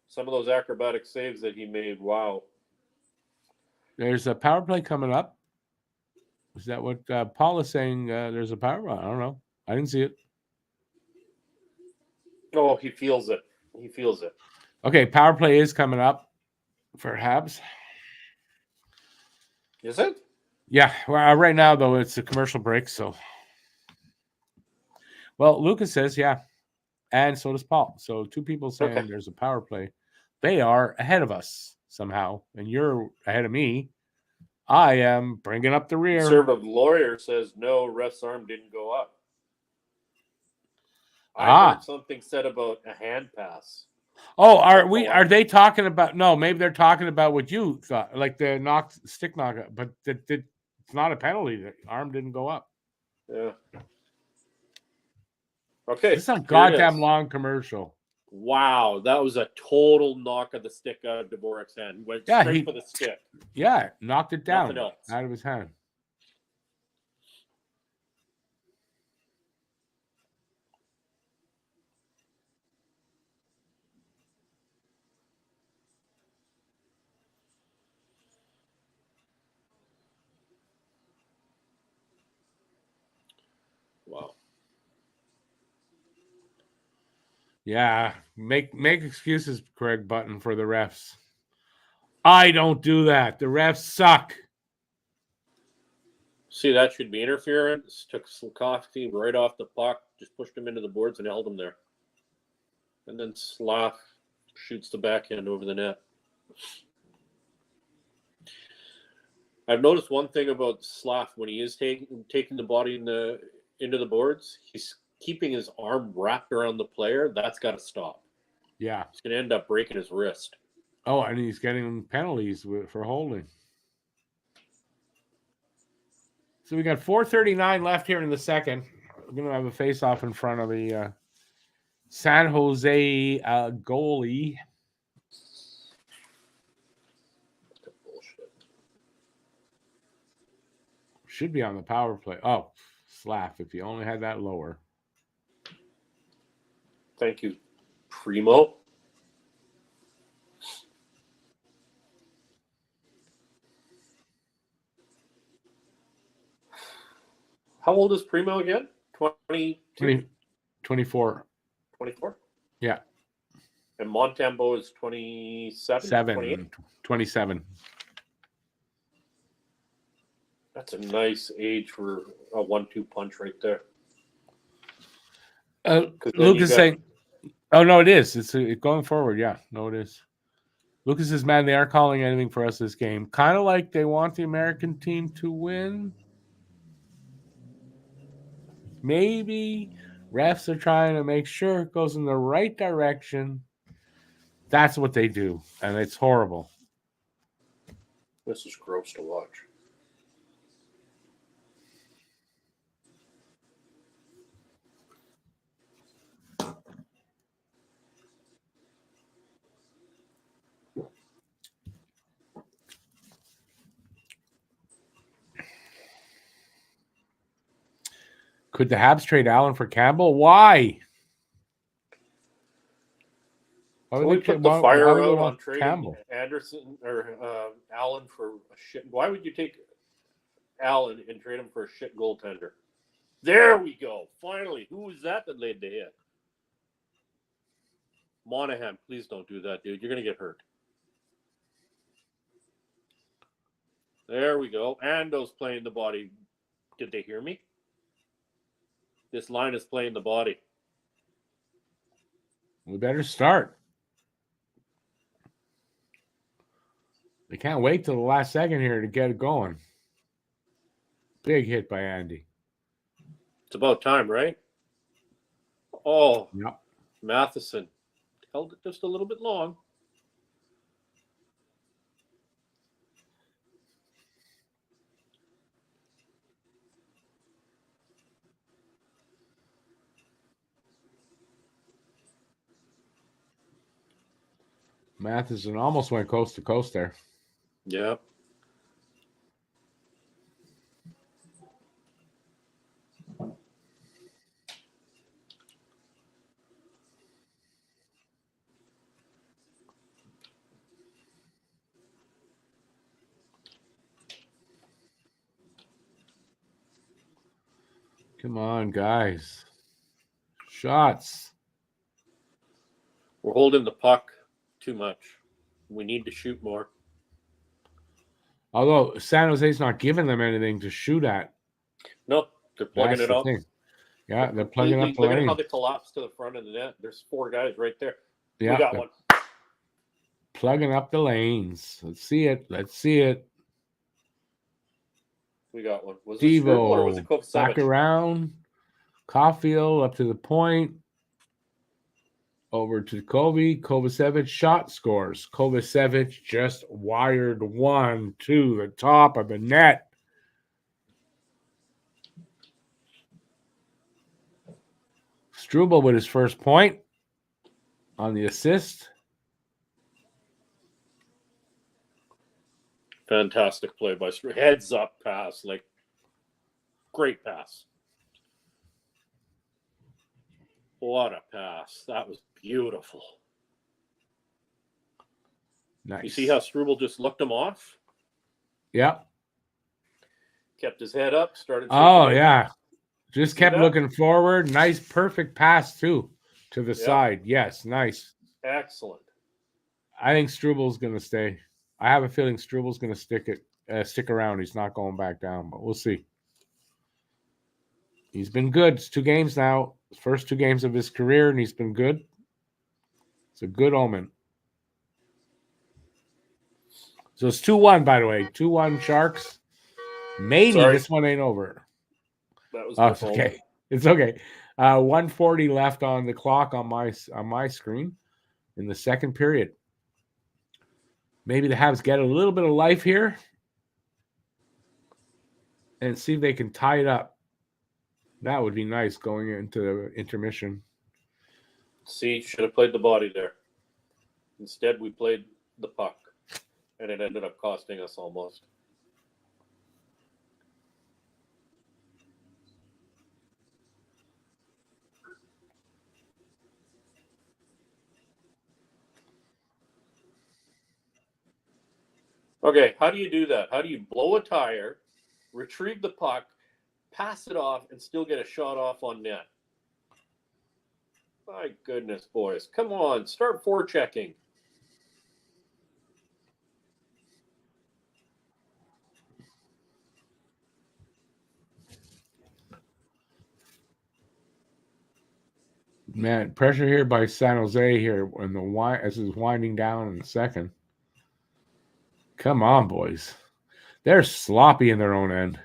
Some of those acrobatic saves that he made, wow. There's a power play coming up. Is that what Paul is saying? There's a power play? I don't know. I didn't see it. Oh, he feels it. Okay, power play is coming up for Habs. Is it? Yeah. Well, right now, though, it's a commercial break. So, well, Lucas says, yeah. And so does Paul. So 2 people saying there's a power play. They are ahead of us somehow. And you're ahead of me. I am bringing up the rear. Conservative lawyer says no, ref's arm didn't go up. I heard something said about a hand pass. Oh, are they talking about? No, maybe they're talking about what you thought, like the stick knock, but it's not a penalty. The arm didn't go up. Yeah. Okay. This is a goddamn long commercial. Wow, that was a total knock of the stick out of Dvorak's hand. He went straight for the stick. Yeah, knocked it down out of his hand. Wow. Yeah, make excuses, Craig Button, for the refs. I don't do that. The refs suck. See, that should be interference. Took Slafkovsky right off the puck, just pushed him into the boards and held him there. And then Slav shoots the backhand over the net. I've noticed one thing about Slav when he is taking the body into the boards. He's keeping his arm wrapped around the player. That's got to stop. Yeah. He's going to end up breaking his wrist. Oh, and he's getting penalties for holding. So we got 4:39 left here in the second. We're going to have a face-off in front of the San Jose goalie. Should be on the power play. Oh, Slav, if you only had that lower. Thank you, Primo. How old is Primo again? 22? 24. 24? Yeah. And Montembeault is 27? 27. That's a nice age for a 1-2 punch right there. Lucas saying, oh, no, it is. It's going forward. Yeah, no, it is. Lucas says, man, they aren't calling anything for us this game. Kind of like they want the American team to win. Maybe refs are trying to make sure it goes in the right direction. That's what they do, and it's horrible. This is gross to watch. Could the Habs trade Allen for Campbell? Why? Can we put the fire out on trading Campbell? Anderson or Allen for a shit? Why would you take Allen and trade him for a shit goaltender? There we go. Finally, who was that laid the hit? Monahan, please don't do that, dude. You're gonna get hurt. There we go. Ando's playing the body. Did they hear me? This line is playing the body. We better start. They can't wait till the last second here to get it going. Big hit by Andy. It's about time, right? Oh, yep. Matheson held it just a little bit long. Matheson almost went coast to coast there. Yeah. Come on, guys. Shots. We're holding the puck too much. We need to shoot more. Although San Jose's not giving them anything to shoot at. No, they're plugging it up. Yeah, they're plugging up the lane. Look at how they collapse to the front of the net. There's 4 guys right there. Yeah, we got one. Plugging up the lanes. Let's see it. Let's see it. We got one. Was it Devo or was it Kovacevic? Back around. Caulfield up to the point. Over to Kovacevic. Shot scores. Kovacevic just wired one to the top of the net. Struble with his first point on the assist. Fantastic play by Struble. Heads up pass. Like, great pass. What a pass. That was beautiful. Nice. You see how Struble just looked him off? Yep. Kept his head up, started. Oh, yeah. Just kept looking forward. Nice, perfect pass, too, to the side. Yes, nice. Excellent. I think Strubal's going to stay. I have a feeling Strubal's going to stick around. He's not going back down, but we'll see. He's been good. It's 2 games now. First 2 games of his career, and he's been good. It's a good omen. So it's 2-1, by the way. 2-1 Sharks. Maybe this one ain't over. That was it's okay. It's okay. 1:40 left on the clock on my screen in the second period. Maybe the Habs get a little bit of life here and see if they can tie it up. That would be nice going into the intermission. See, should have played the body there. Instead, we played the puck, and it ended up costing us almost. Okay, how do you do that? How do you blow a tire, retrieve the puck, pass it off, and still get a shot off on net? My goodness, boys. Come on, start forechecking. Man, pressure here by San Jose here as it's winding down in the second. Come on, boys. They're sloppy in their own end.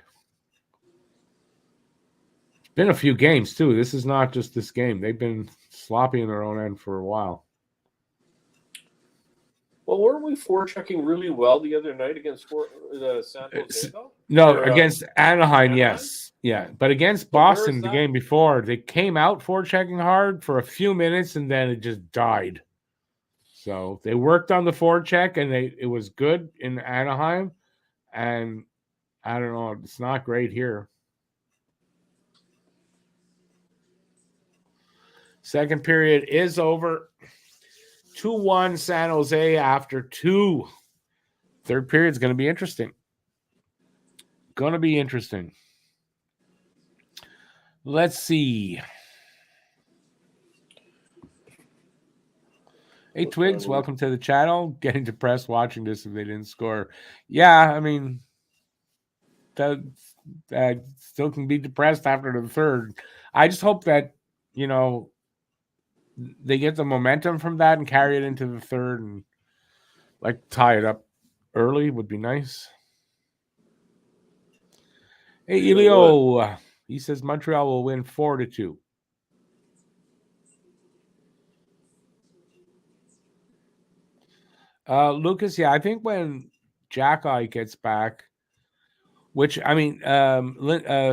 It's been a few games, too. This is not just this game. They've been sloppy in their own end for a while. Well, weren't we forechecking really well the other night against San Jose? No, against Anaheim, yes. Yeah, but against Boston the game before, they came out forechecking hard for a few minutes, and then it just died. So they worked on the forecheck, and it was good in Anaheim. And I don't know, it's not great here. Second period is over. 2-1 San Jose after 2. Third period is going to be interesting. Going to be interesting. Let's see. Hey, Twigs, welcome to the channel. Getting depressed watching this if they didn't score. Yeah, I mean, that still can be depressed after the third. I just hope that, they get the momentum from that and carry it into the third and, tie it up early would be nice. Hey, Elio, he says Montreal will win 4-2. Lucas, yeah, I think when Jack-Eye gets back, which, I mean,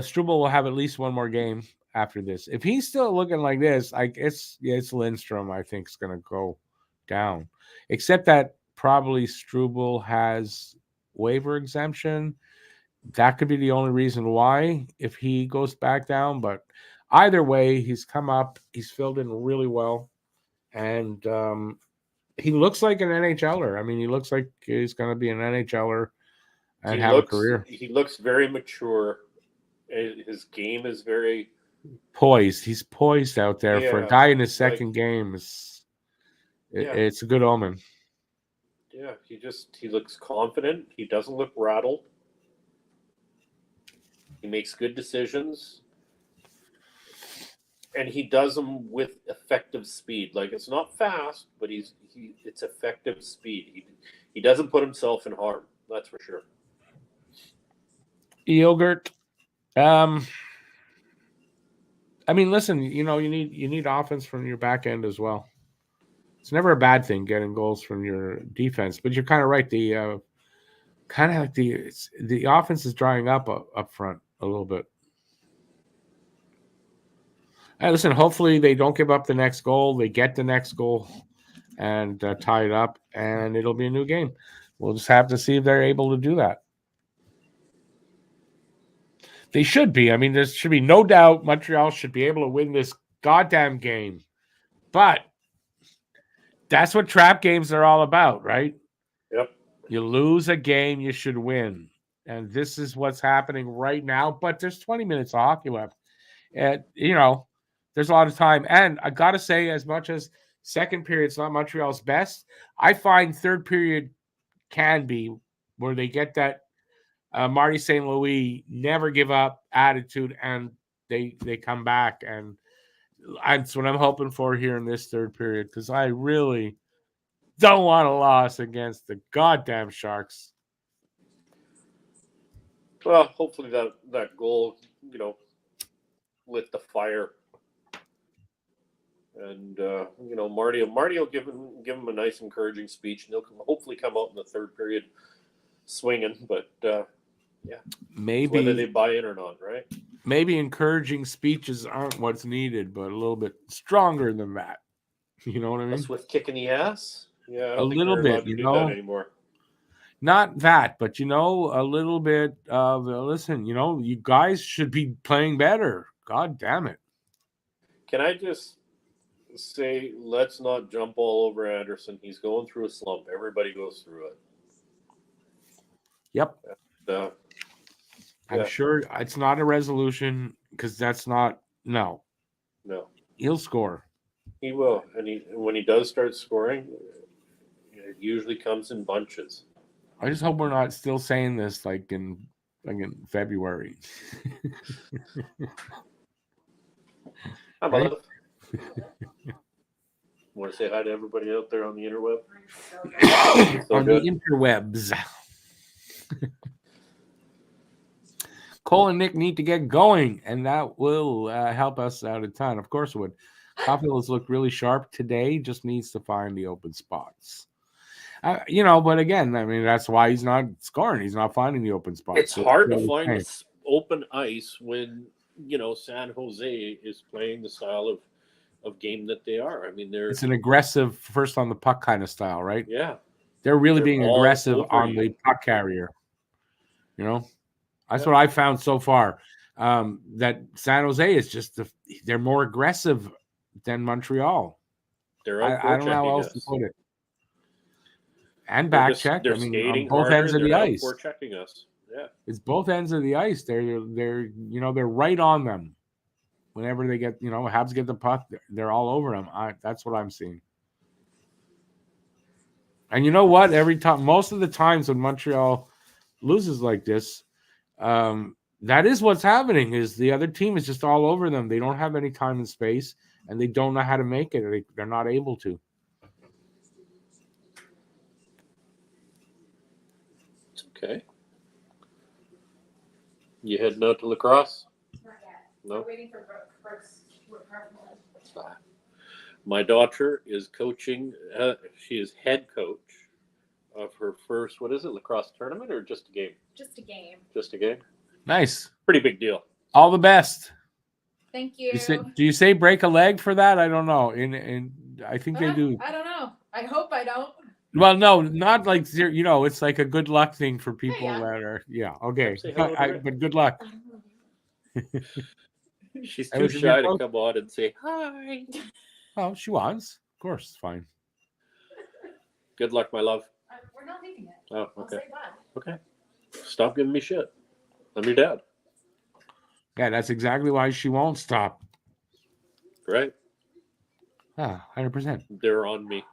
Struble will have at least one more game after this. If he's still looking like this, it's Lindstrom, I think, is going to go down. Except that probably Struble has waiver exemption. That could be the only reason why if he goes back down. But either way, he's come up. He's filled in really well. And he looks like an NHLer. I mean, he looks like he's going to be an NHLer and have a career. He looks very mature. His game is very poised. He's poised out there for a guy in his second game. It's a good omen. Yeah, he looks confident. He doesn't look rattled. He makes good decisions. And he does them with effective speed. Like, it's not fast, but it's effective speed. He doesn't put himself in harm. That's for sure. Yogurt. I mean, listen, you need offense from your back end as well. It's never a bad thing getting goals from your defense, but you're kind of right. The offense is drying up front a little bit. Hey, listen, hopefully they don't give up the next goal. They get the next goal and tie it up, and it'll be a new game. We'll just have to see if they're able to do that. They should be. I mean, there should be no doubt Montreal should be able to win this goddamn game. But that's what trap games are all about, right? Yep. You lose a game, you should win. And this is what's happening right now. But there's 20 minutes of hockey left. And, there's a lot of time. And I got to say, as much as second period's not Montreal's best, I find third period can be where they get that Marty St. Louis never give up attitude, and they come back. And that's what I'm hoping for here in this third period, because I really don't want a loss against the goddamn Sharks. Well, hopefully that goal, lit the fire. And Marty will give him a nice encouraging speech, and he'll hopefully come out in the third period swinging. But maybe whether they buy in or not, right? Maybe encouraging speeches aren't what's needed, but a little bit stronger than that. You know what I mean? That's with kicking the ass. Yeah, a little bit. Do that anymore. Not that, but a little bit of listen. You guys should be playing better. God damn it! Can I just say, let's not jump all over Anderson. He's going through a slump. Everybody goes through it. Yep. I'm sure it's not a resolution, because that's not no. He'll score. He will, and when he does start scoring, it usually comes in bunches. I just hope we're not still saying this like in February. Right? Want to say hi to everybody out there on the interweb? On the interwebs. Cole and Nick need to get going, and that will help us out a ton. Of course it would. Caulfield has looked really sharp today, just needs to find the open spots. But again, I mean, that's why he's not scoring. He's not finding the open spots. It's hard to find open ice when, San Jose is playing the style of game that they are. I mean, it's an aggressive first on the puck kind of style, right? Yeah. They're really being aggressive on the puck carrier. That's what I found so far. That San Jose is just they're more aggressive than Montreal. I don't know how else to put it. And back check. They're skating on both ends of the ice. Checking us. Yeah. It's both ends of the ice. They're right on them. Whenever they get, Habs get the puck, they're all over them. That's what I'm seeing. And you know what? Most of the times when Montreal loses like this, that is what's happening. Is the other team is just all over them. They don't have any time and space, and they don't know how to make it. They're not able to. It's okay. You heading out to lacrosse? Not yet. No. We're waiting for Brooks. My daughter is coaching. She is head coach of her first, lacrosse tournament or just a game? Just a game. Just a game? Nice. Pretty big deal. All the best. Thank you. Do you say break a leg for that? I don't know. I think they do. I don't know. I hope I don't. Well, no, not like zero. It's like a good luck thing for people that are. Yeah. Okay. But good luck. She's too shy to come on and say hi. Oh, she wants. Of course, it's fine. Good luck, my love. We're not leaving yet. Oh, okay. I'll say bye. Okay. Stop giving me shit. I'm your dad. Yeah, that's exactly why she won't stop. Right? 100%. They're on me.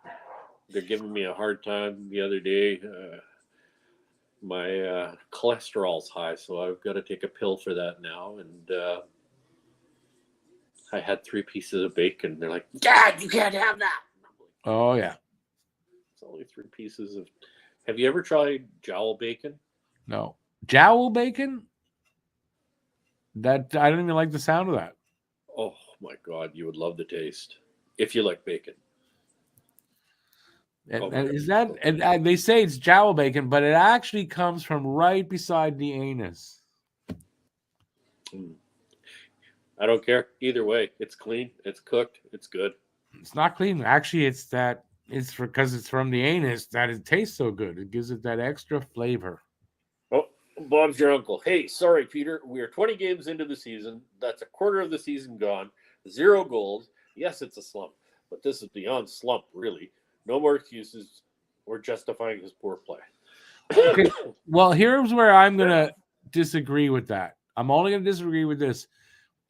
They're giving me a hard time the other day. My cholesterol's high, so I've got to take a pill for that now. And I had 3 pieces of bacon. They're like, Dad, you can't have that. Oh, yeah. It's only 3 pieces of... Have you ever tried jowl bacon? No. Jowl bacon? That I don't even like the sound of that. Oh, my God. You would love the taste. If you like bacon. And is that... And they say it's jowl bacon, but it actually comes from right beside the anus. I don't care. Either way, it's clean. It's cooked. It's good. It's not clean. Actually, it's because it's from the anus that it tastes so good. It gives it that extra flavor. Oh, Bob's your uncle. Hey, sorry, Peter. We are 20 games into the season. That's a quarter of the season gone. 0 goals. Yes, it's a slump, but this is beyond slump, really. No more excuses or justifying his poor play. Okay. Well, here's where I'm going to disagree with that. I'm only going to disagree with this.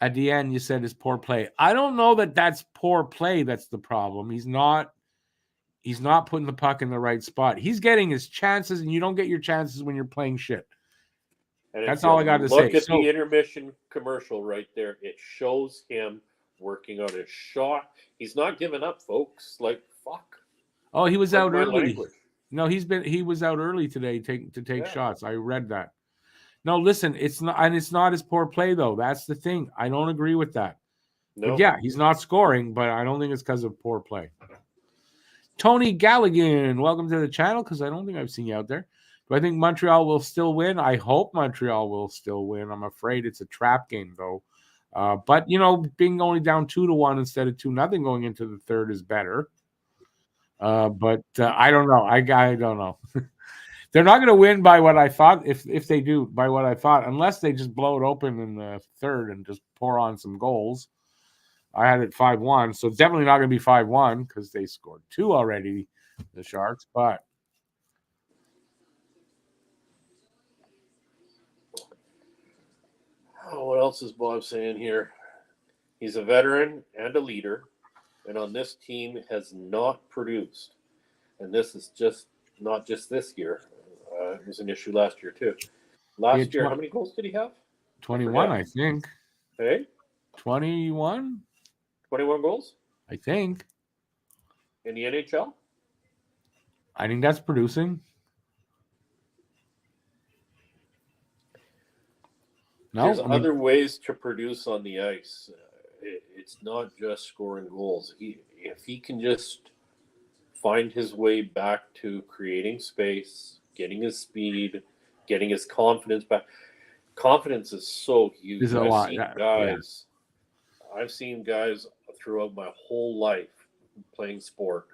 at the end you said is poor play. I don't know that that's poor play. That's the problem. He's not putting the puck in the right spot. He's getting his chances, and you don't get your chances when you're playing shit. And That's all I got to say. Look at the intermission commercial right there. It shows him working on his shot. He's not giving up, folks. Like, fuck. Oh, he was out early. Language. No, he was out early today to take shots. I read that. No, listen, it's not his poor play though. That's the thing. I don't agree with that. No. But yeah, he's not scoring, but I don't think it's because of poor play. Tony Galligan, welcome to the channel, because I don't think I've seen you out there. Do I think Montreal will still win? I hope Montreal will still win. I'm afraid it's a trap game, though. But, being only down 2-1 instead of 2-0 going into the third is better. But I don't know. I don't know. They're not going to win by what I thought, if they do, by what I thought, unless they just blow it open in the third and just pour on some goals. I had it 5-1, so it's definitely not going to be 5-1 because they scored 2 already, the Sharks. But what else is Bob saying here? He's a veteran and a leader, and on this team has not produced. And this is just not just this year. It was an issue last year too. Last year, how many goals did he have? 21, I think. Hey? 21? 21 goals? I think. In the NHL? I think that's producing. No, there's other ways to produce on the ice. It's not just scoring goals. If he can just find his way back to creating space, getting his speed, getting his confidence back. Confidence is so huge. There's a lot. I've seen guys throughout my whole life playing sport.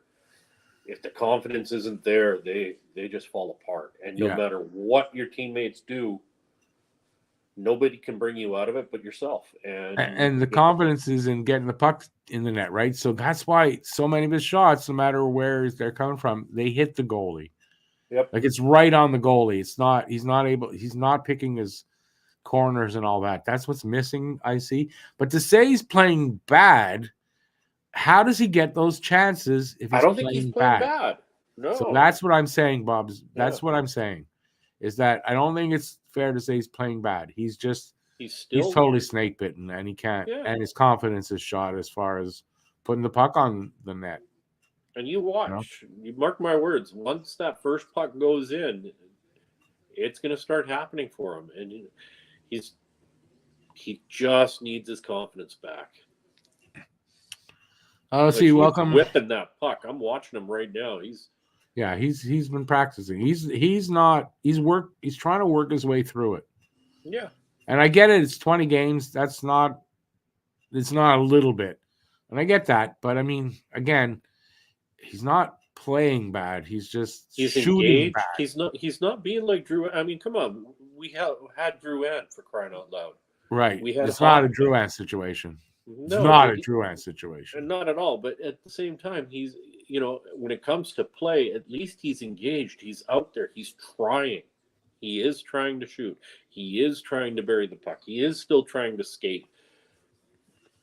If the confidence isn't there, they just fall apart. And no matter what your teammates do, nobody can bring you out of it but yourself. And the confidence is in getting the puck in the net, right? So that's why so many of his shots, no matter where they're coming from, they hit the goalie. Yep. Like it's right on the goalie. He's not picking his corners and all that. That's what's missing, I see. But to say he's playing bad, how does he get those chances if he's I don't think he's playing bad. No. So that's what I'm saying, Bob's. That's what I'm saying. Is that I don't think it's fair to say he's playing bad. He's totally snake bitten, and he can't. Yeah. And his confidence is shot as far as putting the puck on the net. And you watch, you mark my words. Once that first puck goes in, it's going to start happening for him, and he just needs his confidence back. See, welcome. Whipping that puck. I'm watching him right now. He's been practicing. He's trying to work his way through it. Yeah. And I get it. It's 20 games. It's not a little bit. And I get that. But I mean, again, he's not playing bad. He's shooting engaged. bad. He's not being like Drew. I mean, come on. We had Drew Ann, for crying out loud. Right. It's not a Drew Ann situation. No, it's not a Drew Ann situation. And not at all. But at the same time, he's, when it comes to play, at least he's engaged. He's out there. He's trying. He is trying to shoot. He is trying to bury the puck. He is still trying to skate.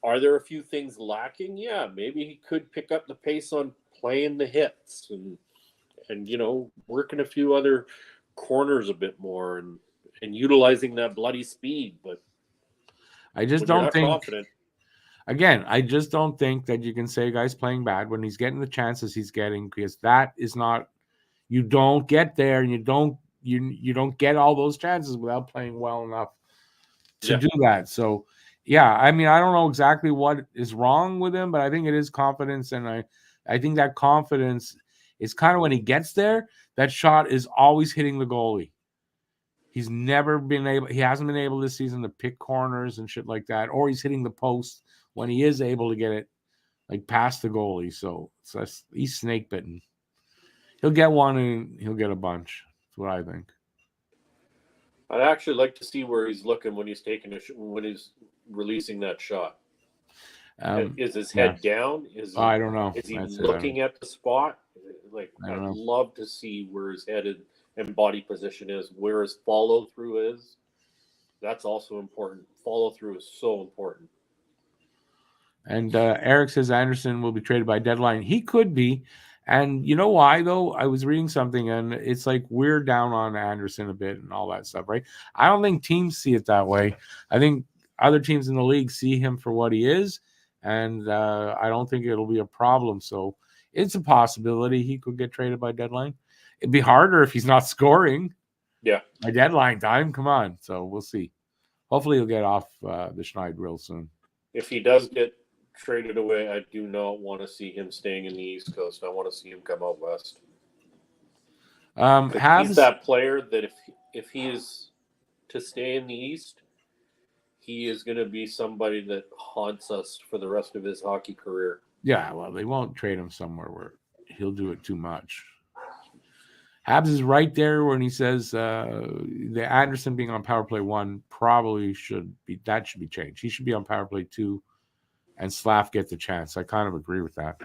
Are there a few things lacking? Yeah, maybe he could pick up the pace on playing the hits and working a few other corners a bit more and utilizing that bloody speed. But I just don't think. Confident, again, I just don't think that you can say a guy's playing bad when he's getting the chances he's getting, because that is not. You don't get there, and you don't get all those chances without playing well enough to do that. So. Yeah, I mean, I don't know exactly what is wrong with him, but I think it is confidence, and I think that confidence is kind of when he gets there, that shot is always hitting the goalie. He hasn't been able this season to pick corners and shit like that, or he's hitting the post when he is able to get it like past the goalie. So he's snake bitten. He'll get one and he'll get a bunch. That's what I think. I'd actually like to see where he's looking when he's when he's releasing that shot. Is his head down? I don't know. Is he looking at the spot? Like, I'd love to see where his head and body position is, where his follow through is. That's also important follow through is so important. And Eric says Anderson will be traded by deadline. He could be. And you know why, though? I was reading something, and it's like we're down on Anderson a bit and all that stuff, right? I don't think teams see it that way. I think other teams in the league see him for what he is, and I don't think it'll be a problem. So it's a possibility he could get traded by deadline. It'd be harder if he's not scoring. Yeah. By deadline time, come on. So we'll see. Hopefully he'll get off the schneid real soon. If he does get traded away, I do not want to see him staying in the East Coast. I want to see him come out west. He's that player that if he is to stay in the East, he is going to be somebody that haunts us for the rest of his hockey career. Yeah, well, they won't trade him somewhere where he'll do it too much. Habs is right there when he says the Anderson being on power play 1 probably should be changed. He should be on power play 2. And Slav get the chance. I kind of agree with that.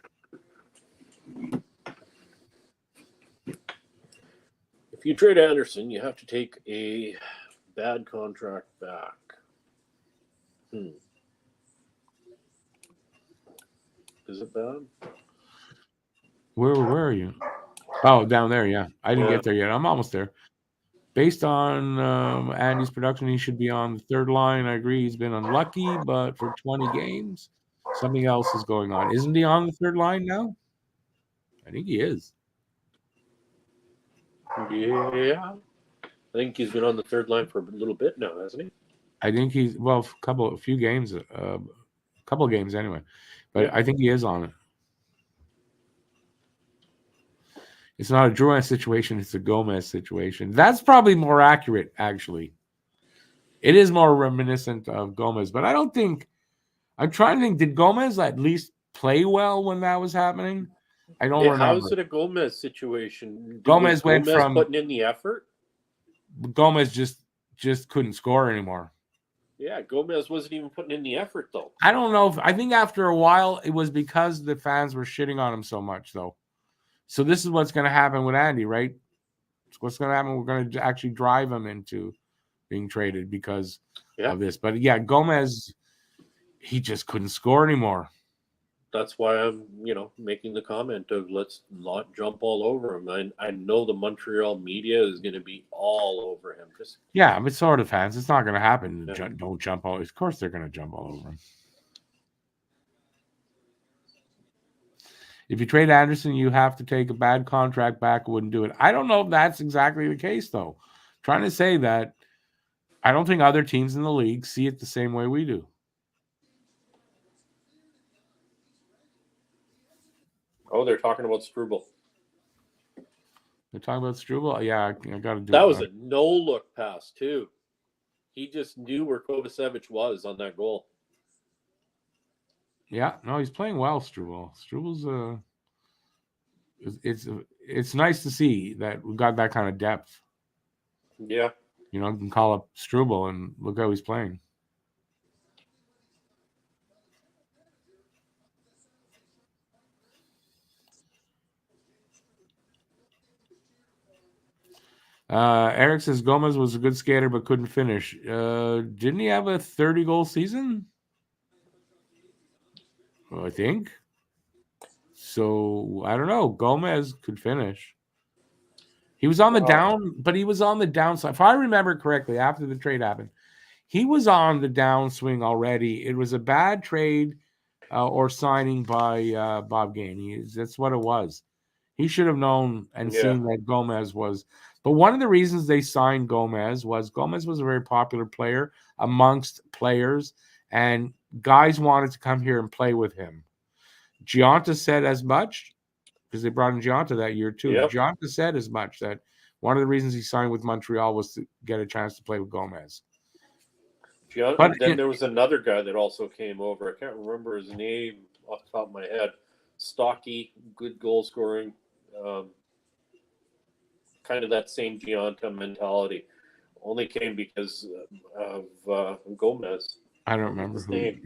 If you trade Anderson, you have to take a bad contract back. Is it bad? Where are you? Oh, down there, yeah. I didn't get there yet. I'm almost there. Based on Andy's production, he should be on the third line. I agree. He's been unlucky, but for 20 games, something else is going on. Isn't he on the third line now? I think he is. Yeah. I think he's been on the third line for a little bit now, hasn't he? I think he's, well, a few games, a couple of games anyway. But I think he is on it. It's not a Drouin situation. It's a Gomez situation. That's probably more accurate, actually. It is more reminiscent of Gomez. But I don't think – I'm trying to think, did Gomez at least play well when that was happening? I don't remember. How is it a Gomez situation? Gomez went from – putting in the effort? Gomez just couldn't score anymore. Yeah, Gomez wasn't even putting in the effort, though. I don't know. I think after a while, it was because the fans were shitting on him so much, though. So this is what's going to happen with Andy, right? What's going to happen? We're going to actually drive him into being traded because of this. But yeah, Gomez, he just couldn't score anymore. That's why I'm, making the comment of let's not jump all over him. I know the Montreal media is going to be all over him. Yeah, but so are the fans. It's not going to happen. Yeah. Don't jump all. Of course, they're going to jump all over him. If you trade Anderson, you have to take a bad contract back. Wouldn't do it. I don't know if that's exactly the case, though. I'm trying to say that I don't think other teams in the league see it the same way we do. Oh, they're talking about Struble. They're talking about Struble? Yeah, I got to do that. Was a no-look pass, too. He just knew where Kovacevic was on that goal. Yeah, no, he's playing well, Struble. Struble's it's nice to see that we got that kind of depth. Yeah. You can call up Struble and look how he's playing. Eric says Gomez was a good skater but couldn't finish. Didn't he have a 30-goal season? I think. So, I don't know. Gomez could finish. He was on the down, but he was on the downside. If I remember correctly, after the trade happened, he was on the downswing already. It was a bad trade or signing by Bob Gainey. That's what it was. He should have known and seen that Gomez was. But one of the reasons they signed Gomez was a very popular player amongst players, and guys wanted to come here and play with him. Giunta said as much, because they brought in Giunta that year too. Yep. Giunta said as much that one of the reasons he signed with Montreal was to get a chance to play with Gomez. Then there was another guy that also came over. I can't remember his name off the top of my head. Stocky, good goal scoring, kind of that same Giunta mentality. Only came because of Gomez. I don't remember his name.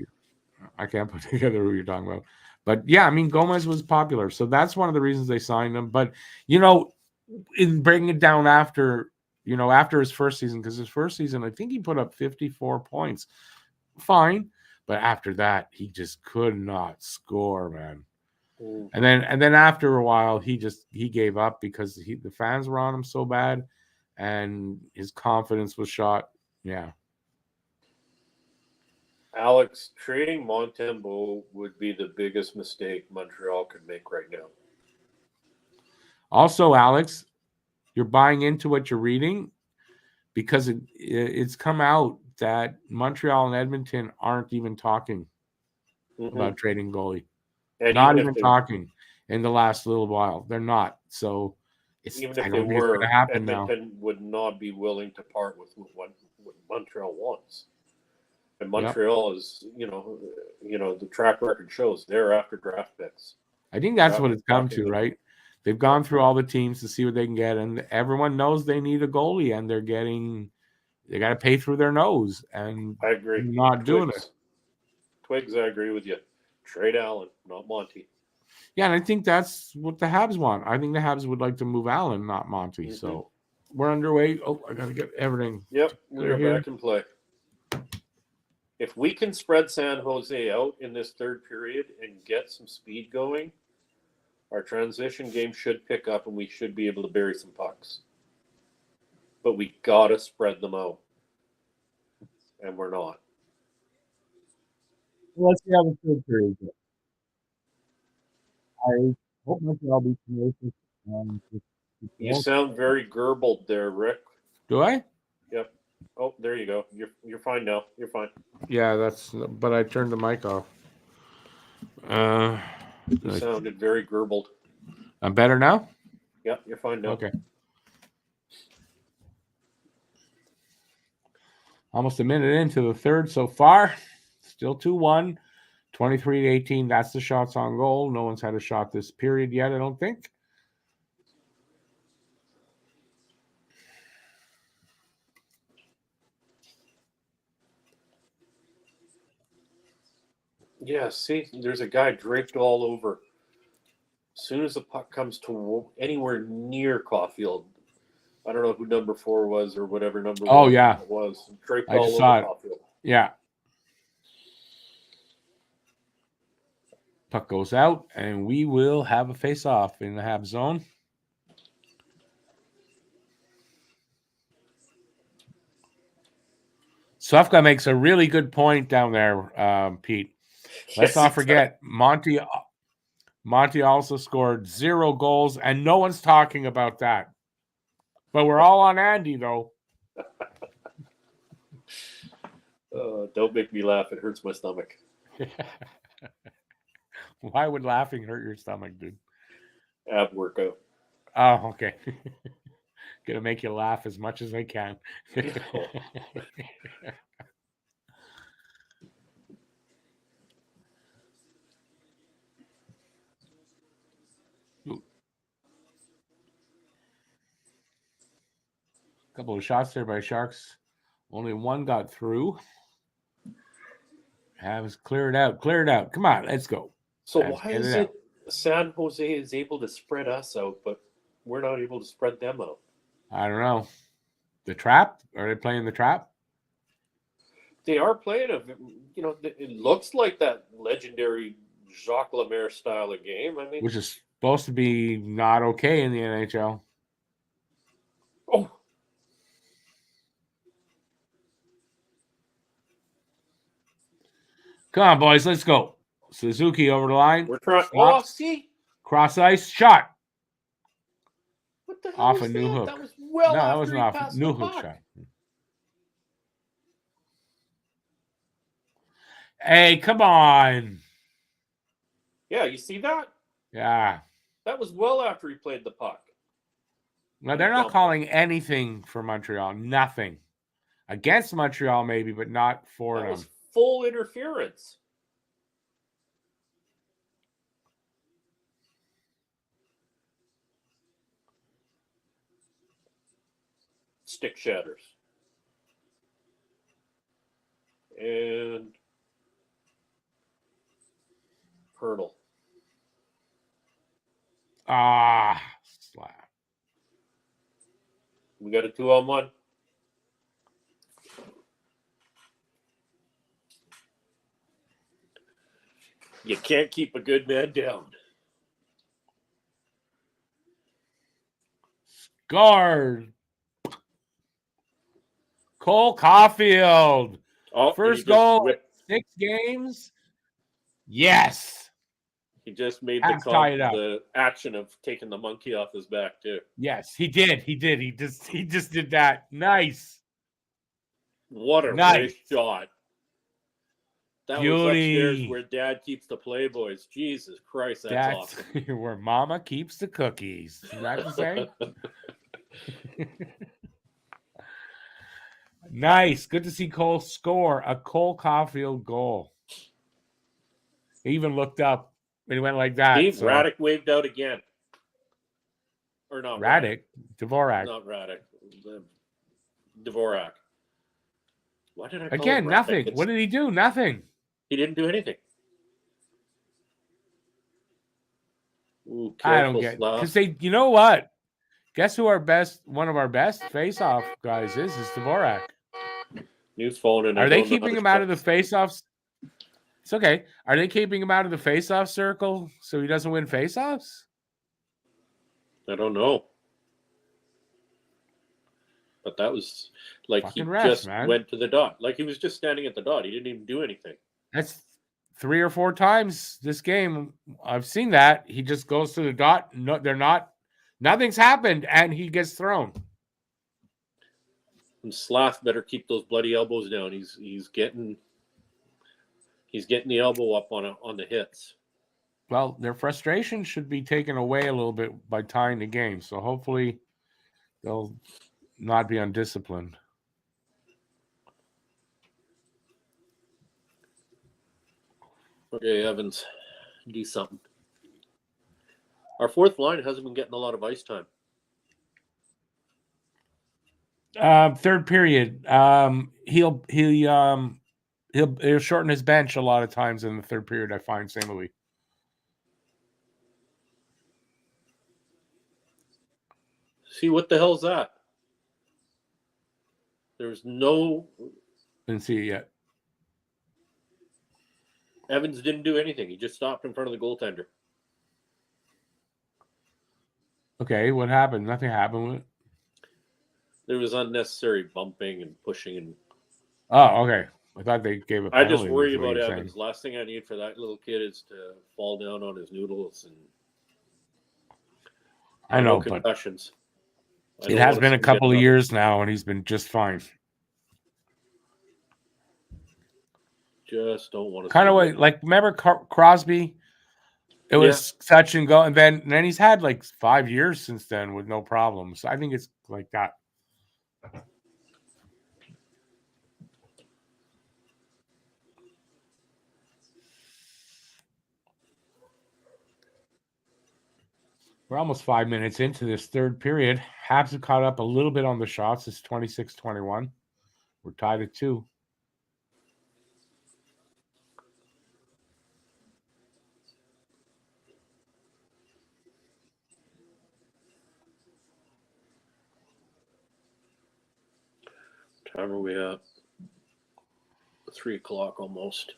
I can't put together who you're talking about. But yeah, I mean, Gomez was popular. So that's one of the reasons they signed him. But, in bringing it down after his first season, because his first season, I think he put up 54 points. fine. But after that, he just could not score, man. Mm. And then after a while, he gave up because the fans were on him so bad, and his confidence was shot. Yeah. Alex, trading Montembeault would be the biggest mistake Montreal could make right now. Also, Alex, you're buying into what you're reading because it's come out that Montreal and Edmonton aren't even talking about trading goalie. And Not even talking in the last little while. They're not. So even I if don't they think it's were, going to happen Edmonton now. would not be willing to part with what Montreal wants. And Montreal is, the track record shows they're after draft picks. I think that's what it's come to, right? They've gone through all the teams to see what they can get, and everyone knows they need a goalie, and they got to pay through their nose, and I agree. Not doing it. Twigs, I agree with you. Trade Allen, not Monty. Yeah, and I think that's what the Habs want. I think the Habs would like to move Allen, not Monty. So we're underway. Oh, I got to get everything. Yep, we're back in play. If we can spread San Jose out in this third period and get some speed going, our transition game should pick up and we should be able to bury some pucks. But we got to spread them out. And we're not. Let's see how the third period goes. I hope Montreal beats tenacious. You sound very gurgled there, Rick. Do I? Yep. Oh, there you go. You're fine now. You're fine. Yeah, but I turned the mic off. You sounded very gurgled. I'm better now? Yep, you're fine now. Okay. Almost a minute into the third so far. Still 2-1. 23-18. That's the shots on goal. No one's had a shot this period yet, I don't think. Yeah, see, there's a guy draped all over. As soon as the puck comes to anywhere near Caulfield, I don't know who number 4 was or whatever number 1 it was. Draped all over Caulfield. Yeah. Puck goes out, and we will have a face-off in the Habs zone. Sufka makes a really good point down there, Pete. Let's not forget, Monty also scored 0 goals, and no one's talking about that. But we're all on Andy, though. Don't make me laugh. It hurts my stomach. Why would laughing hurt your stomach, dude? Ab workout. Oh, okay. Gonna make you laugh as much as I can. Couple of shots there by Sharks. Only one got through. Habs clear it out. Clear it out. Come on, let's go. So why is it San Jose is able to spread us out, but we're not able to spread them out? I don't know. The trap? Are they playing the trap? They are playing it looks like that legendary Jacques Lemaire style of game. I mean, which is supposed to be not okay in the NHL. Oh. Come on, boys, let's go. Suzuki over the line. We're trying. Oh, see? Cross ice shot. What the hell off was a new hook. That was well no, after that wasn't he off passed new the hook puck. shot. Hey, come on. Yeah, you see that? Yeah. That was well after he played the puck. No, they're not calling anything for Montreal. Nothing. Against Montreal, maybe, but not for them. That was full interference. Stick shatters. And hurdle. Ah, slap. We got a 2-on-1. You can't keep a good man down. Guard. Cole Caulfield. Oh, First goal in 6 games. Yes. He just made Habs tie it up. the action of taking the monkey off his back too. Yes, he did. He just did that. Nice. What a nice shot. That Beauty. was upstairs where Dad keeps the Playboys. Jesus Christ, that's awesome. Where Mama keeps the cookies. Is that the same? Nice. Good to see Cole score a Cole Caulfield goal. He even looked up and he went like that. Radek waved out again. Or not Radek? Dvorak. Not Radek. Dvorak. Why did I call again, it nothing. What did he do? Nothing. He didn't do anything. Ooh, I don't get it. Because you know what? Guess who one of our best face-off guys is Dvorak. New phone and are they keeping him out of the face-offs? It's okay. Are they keeping him out of the face-off circle so he doesn't win face-offs? I don't know. But that was like fucking he refs, just man. Went to the dot. Like he was just standing at the dot. He didn't even do anything. That's 3 or 4 times this game. I've seen that. He just goes to the dot. No, nothing's happened, and he gets thrown. And Slav better keep those bloody elbows down. He's getting the elbow up on the hits. Well, their frustration should be taken away a little bit by tying the game. So hopefully they'll not be undisciplined. Okay, Evans, do something. Our fourth line hasn't been getting a lot of ice time. Third period. He'll shorten his bench a lot of times in the third period. I find St. Louis. See, what the hell's that? There's no. Didn't see it yet. Evans didn't do anything. He just stopped in front of the goaltender. Okay, what happened? Nothing happened with it. There was unnecessary bumping and pushing and. Oh, okay. I thought they gave a penalty. I just worry about Evans. Last thing I need for that little kid is to fall down on his noodles and. I know, concussions. It has been a couple of years now, and he's been just fine. Just don't want to. Kind of like remember Crosby? It was touch and go, and then he's had like 5 years since then with no problems. I think it's like that. We're almost 5 minutes into this third period. Habs have caught up a little bit on the shots. It's 26-21. We're tied at 2. Time are we at? 3 o'clock almost.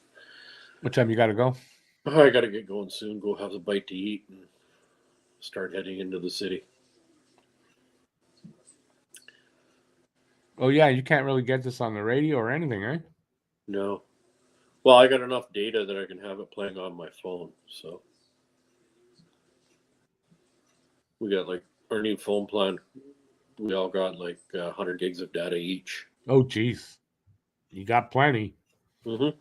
What time you got to go? Oh, I got to get going soon. Go have a bite to eat and start heading into the city. Oh, yeah, you can't really get this on the radio or anything, eh? No. Well, I got enough data that I can have it playing on my phone, so. We got like our new phone plan. We all got like 100 gigs of data each. Oh, geez. You got plenty. Mm-hmm.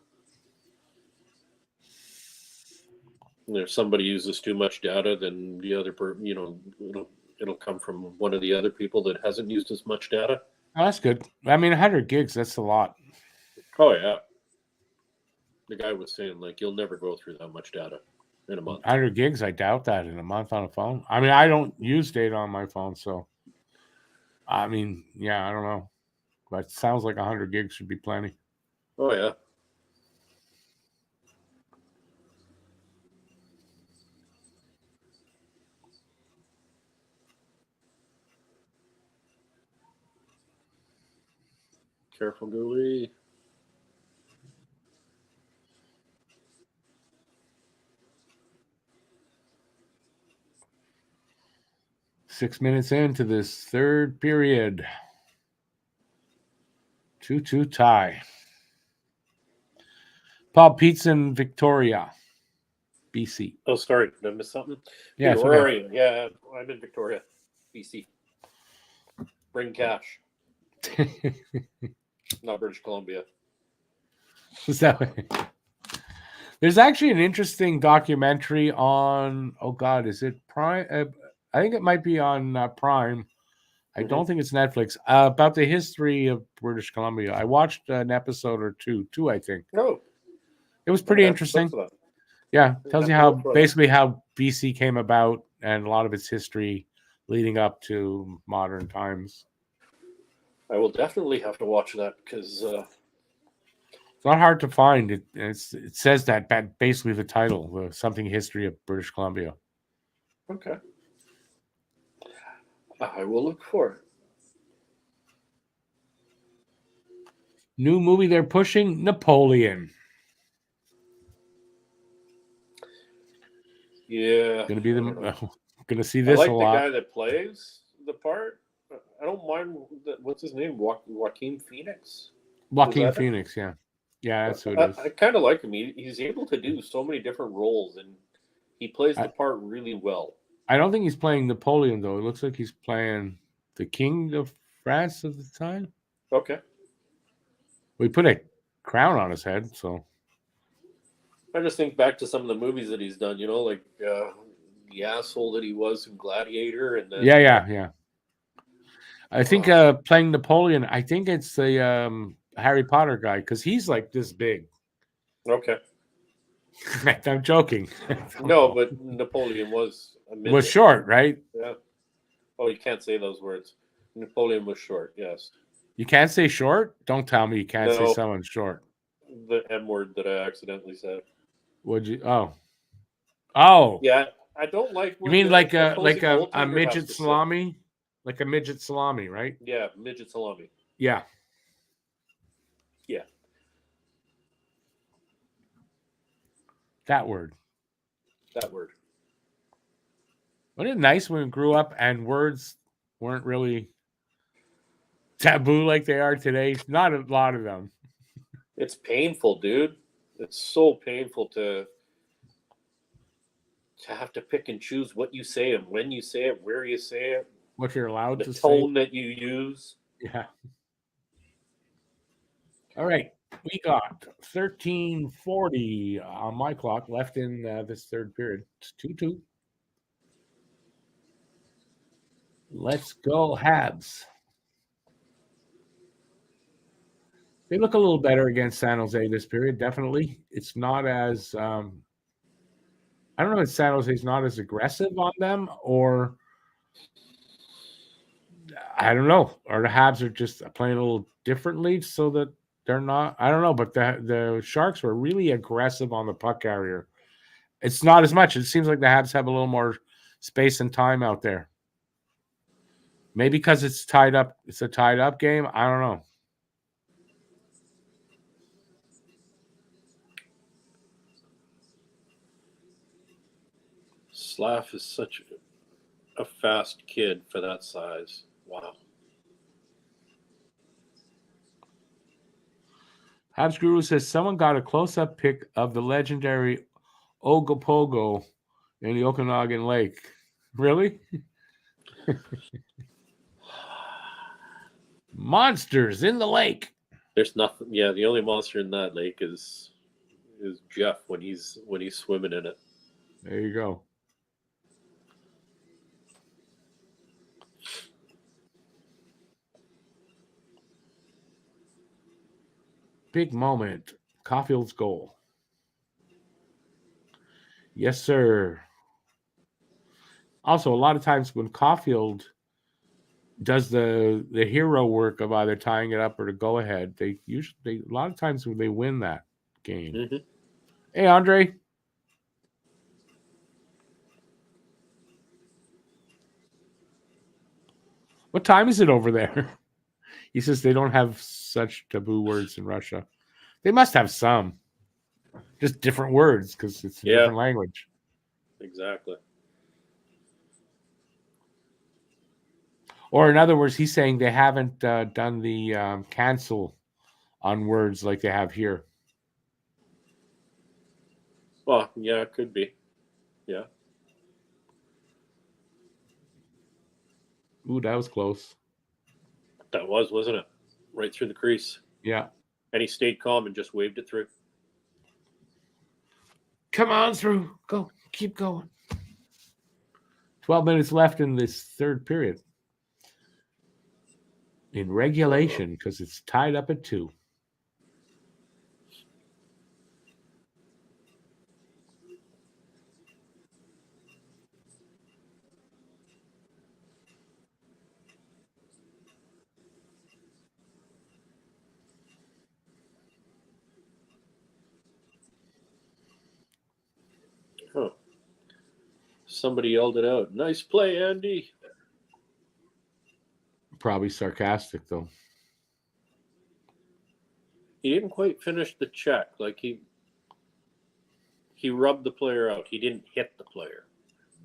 And if somebody uses too much data, then the other it'll come from one of the other people that hasn't used as much data. Oh, that's good. I mean, 100 gigs, that's a lot. Oh, yeah. The guy was saying, like, you'll never go through that much data in a month. 100 gigs, I doubt that in a month on a phone. I mean, I don't use data on my phone, so. I mean, yeah, I don't know. But it sounds like 100 gigs should be plenty. Oh, yeah. Careful, goalie. 6 minutes into this third period. 2-2 tie. Paul Pete's in Victoria, BC. Oh, sorry. Did I miss something? Yeah, Peter, where are you? Yeah, I'm in Victoria, BC. Bring cash. Not British Columbia. So, there's actually an interesting documentary on, oh God, is it Prime? I think it might be on Prime. I don't think it's Netflix, about the history of British Columbia. I watched an episode or two, I think. Oh. It was pretty interesting. Yeah, tells you how basically how BC came about and a lot of its history leading up to modern times. I will definitely have to watch that because it's not hard to find. It says that basically the title, something history of British Columbia. Okay, I will look for it. New movie they're pushing, Napoleon. Yeah, gonna see this a lot. I like the guy that plays the part. I don't mind. What's his name? Joaquin Phoenix. Joaquin Phoenix, yeah, that's who it is. I kind of like him. He's able to do so many different roles, and he plays the part really well. I don't think he's playing Napoleon though. It looks like he's playing the King of France at the time. Okay. We put a crown on his head, so. I just think back to some of the movies that he's done, like the asshole that he was in Gladiator, and then yeah. I think playing Napoleon. I think it's the Harry Potter guy because he's like this big. Okay. I'm joking. No, but Napoleon was short, right? Yeah. Oh, you can't say those words. Napoleon was short. Yes. You can't say short. Don't tell me you can't say someone's short. The M word that I accidentally said. Would you? Oh. Yeah, I don't like. You mean like a midget salami, like a midget salami, right? Yeah, midget salami. Yeah. Yeah. That word. Wasn't it nice when we grew up and words weren't really taboo like they are today? Not a lot of them. It's painful, dude. It's so painful to have to pick and choose what you say and when you say it, where you say it, what you're allowed to say, the tone that you use. Yeah. All right. We got 13:40 on my clock left in this third period. It's 2-2. Let's go Habs. They look a little better against San Jose this period, definitely. It's not as I don't know if San Jose's not as aggressive on them, or I don't know, or the Habs are just playing a little differently so that they're not. I don't know, but the Sharks were really aggressive on the puck carrier. It's not as much. It seems like the Habs have a little more space and time out there. Maybe because it's tied up. It's a tied up game. I don't know. Slav is such a fast kid for that size. Wow. Habs Guru says someone got a close-up pic of the legendary Ogopogo in the Okanagan Lake. Really? Monsters in the lake. There's nothing. Yeah, the only monster in that lake is Jeff when he's swimming in it. There you go. Big moment. Caulfield's goal. Yes, sir. Also, a lot of times when Caulfield does the hero work of either tying it up or the go ahead, they a lot of times when they win that game. Mm-hmm. Hey, Andre. What time is it over there? He says they don't have such taboo words in Russia. They must have some. Just different words because it's a different language. Exactly. Or in other words, he's saying they haven't done the cancel on words like they have here. Well, yeah, it could be. Yeah. Ooh, that was close. That was, wasn't it? Right through the crease. Yeah. And he stayed calm and just waved it through. Come on through. Go. Keep going. 12 minutes left in this third period. In regulation, because it's tied up at 2. Huh. Somebody yelled it out. Nice play, Andy. Probably sarcastic, though. He didn't quite finish the check. Like he rubbed the player out. He didn't hit the player.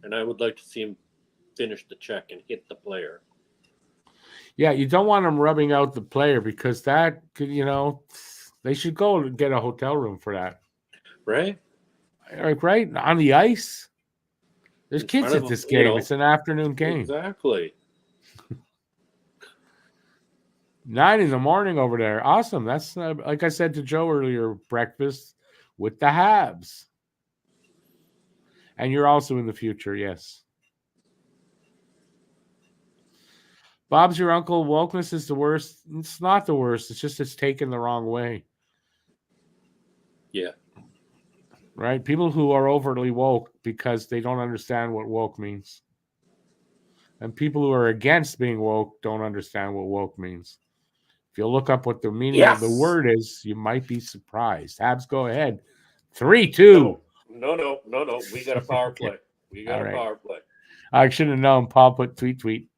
And I would like to see him finish the check and hit the player. Yeah, you don't want him rubbing out the player because that could, they should go and get a hotel room for that. Right? Like, right? On the ice? There's In kids front at of this them, game. It's an afternoon game. Exactly. 9 a.m. over there. Awesome. That's, like I said to Joe earlier, breakfast with the Habs. And you're also in the future, yes. Bob's your uncle. Wokeness is the worst. It's not the worst. It's just it's taken the wrong way. Yeah. Right? People who are overly woke because they don't understand what woke means. And people who are against being woke don't understand what woke means. If you look up what the meaning of the word is, you might be surprised. Habs, go ahead. 3-2. No. We got a power play. We got power play. I should have known. Paul put tweet.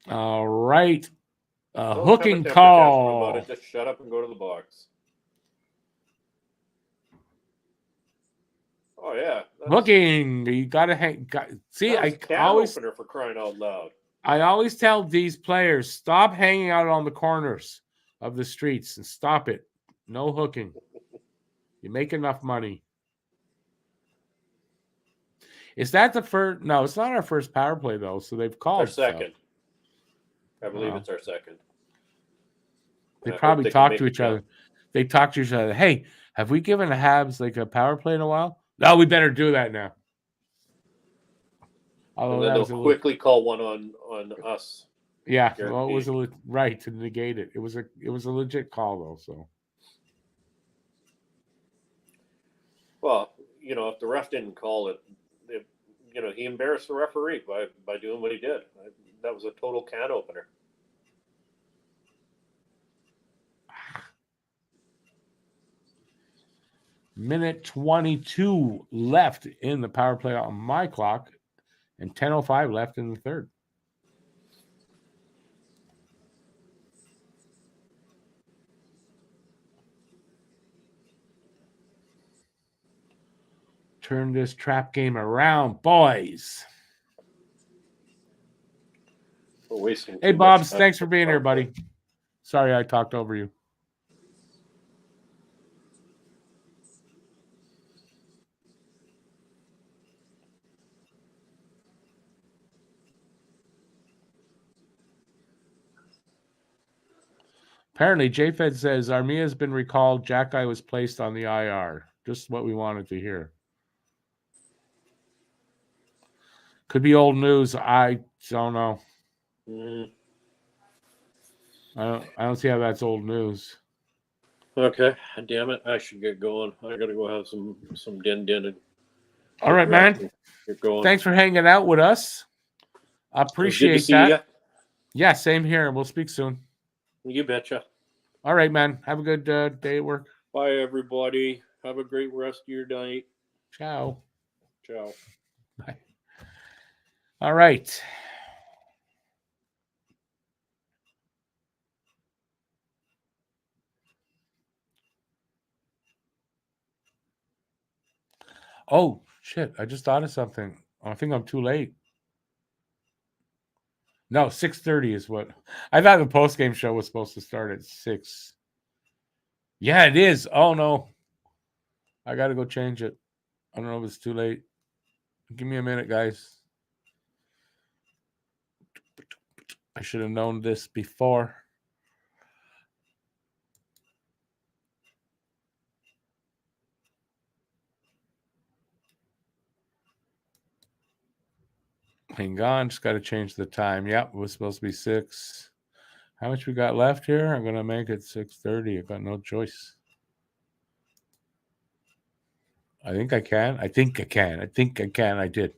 All right. Hooking call. About it. Just shut up and go to the box. Oh yeah. Hooking. You gotta hang. See, I always opener for crying out loud. I always tell these players, stop hanging out on the corners of the streets and stop it. No hooking. You make enough money. Is that the first? No, it's not our first power play though. So they've called. Our second. I believe it's our second. They probably talk to each other. They talk to each other. Hey, have we given the Habs like a power play in a while? No, we better do that now. And then they'll quickly call one on us. Yeah, well, it was right to negate it. It was a legit call though. So, well, if the ref didn't call it, he embarrassed the referee by doing what he did. That was a total can opener. Minute 22 left in the power play on my clock, and 10:05 left in the third. Turn this trap game around, boys. Hey, Bobs, thanks for being here, buddy. Sorry I talked over you. Apparently, JFed says Armia has been recalled. Jack Guy was placed on the IR. Just what we wanted to hear. Could be old news. I don't know. I don't see how that's old news. Okay, damn it! I should get going. I gotta go have some din. All right, man. Thanks for hanging out with us. I appreciate that. You. Yeah, same here. We'll speak soon. You betcha. All right, man. Have a good day at work. Bye, everybody. Have a great rest of your night. Ciao. Bye. All right. Oh, shit. I just thought of something. I think I'm too late. No, 6:30 is what I thought the post-game show was supposed to start at 6. Yeah, it is. Oh no. I gotta go change it. I don't know if it's too late. Give me a minute, guys. I should have known this before. Hang on, just got to change the time. Yep, it was supposed to be 6. How much we got left here? I'm gonna make it 6:30. I got no choice. I think I can. I think I can. I think I can. I did.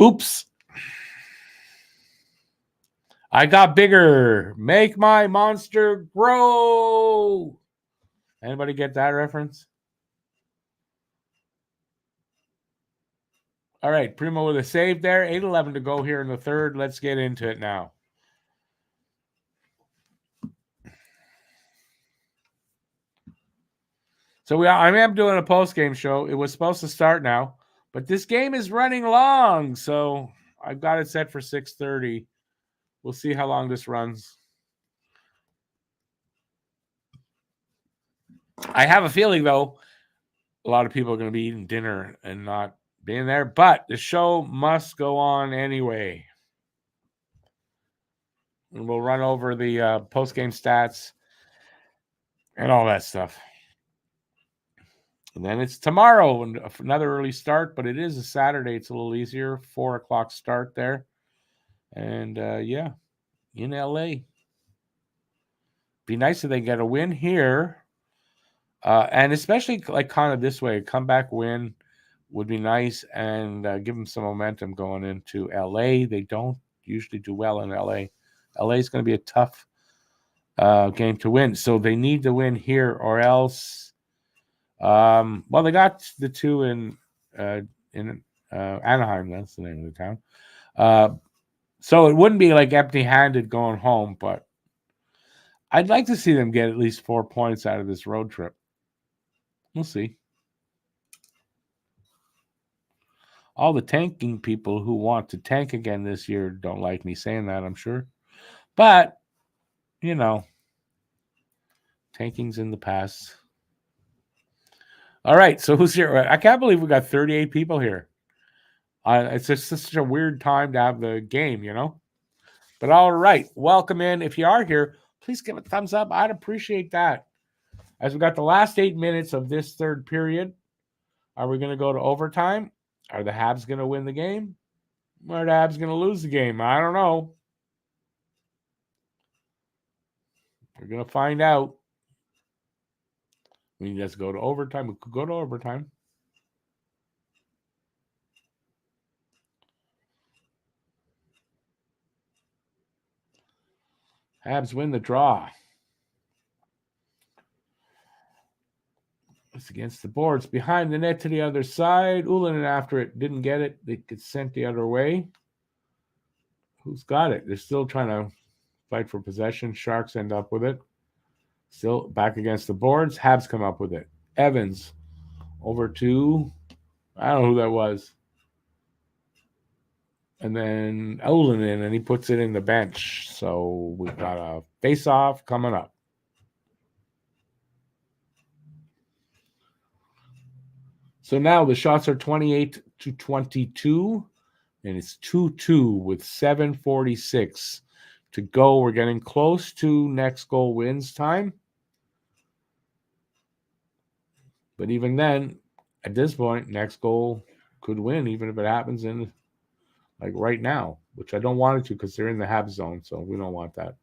Oops. I got bigger. Make my monster grow. Anybody get that reference? All right, Primo with a save there. 8:11 to go here in the third. Let's get into it now. So I am doing a post-game show. It was supposed to start now, but this game is running long, so I've got it set for 6:30. We'll see how long this runs. I have a feeling, though, a lot of people are going to be eating dinner and not being there, but the show must go on anyway. And we'll run over the post-game stats and all that stuff. And then it's tomorrow, and another early start, but it is a Saturday. It's a little easier. 4 o'clock start there. And, yeah, in LA. Be nice if they get a win here. And especially like kind of this way, comeback win would be nice and give them some momentum going into LA. They don't usually do well in LA. LA is going to be a tough game to win. So they need to win here or else. Well, they got the 2 in Anaheim. That's the name of the town. So it wouldn't be like empty-handed going home, but I'd like to see them get at least 4 points out of this road trip. We'll see. All the tanking people who want to tank again this year don't like me saying that, I'm sure. But, you know, tanking's in the past. All right, so who's here? I can't believe we got 38 people here. It's just such a weird time to have the game, you know? But all right, welcome in. If you are here, please give a thumbs up. I'd appreciate that. As we got the last 8 minutes of this third period, are we going to go to overtime? Are the Habs going to win the game? Or are the Habs going to lose the game? I don't know. We're going to find out. We can just go to overtime. We could go to overtime. Habs win the draw. It's against the boards. Behind the net to the other side. Ullinen after it. Didn't get it. They get sent the other way. Who's got it? They're still trying to fight for possession. Sharks end up with it. Still back against the boards. Habs come up with it. Evans over to, I don't know who that was. And then Ullinen, and he puts it in the bench. So we've got a face-off coming up. So now the shots are 28-22, and it's 2-2 with 7:46 to go. We're getting close to next goal wins time. But even then, at this point, next goal could win, even if it happens in like right now, which I don't want it to because they're in the Habs zone, so we don't want that.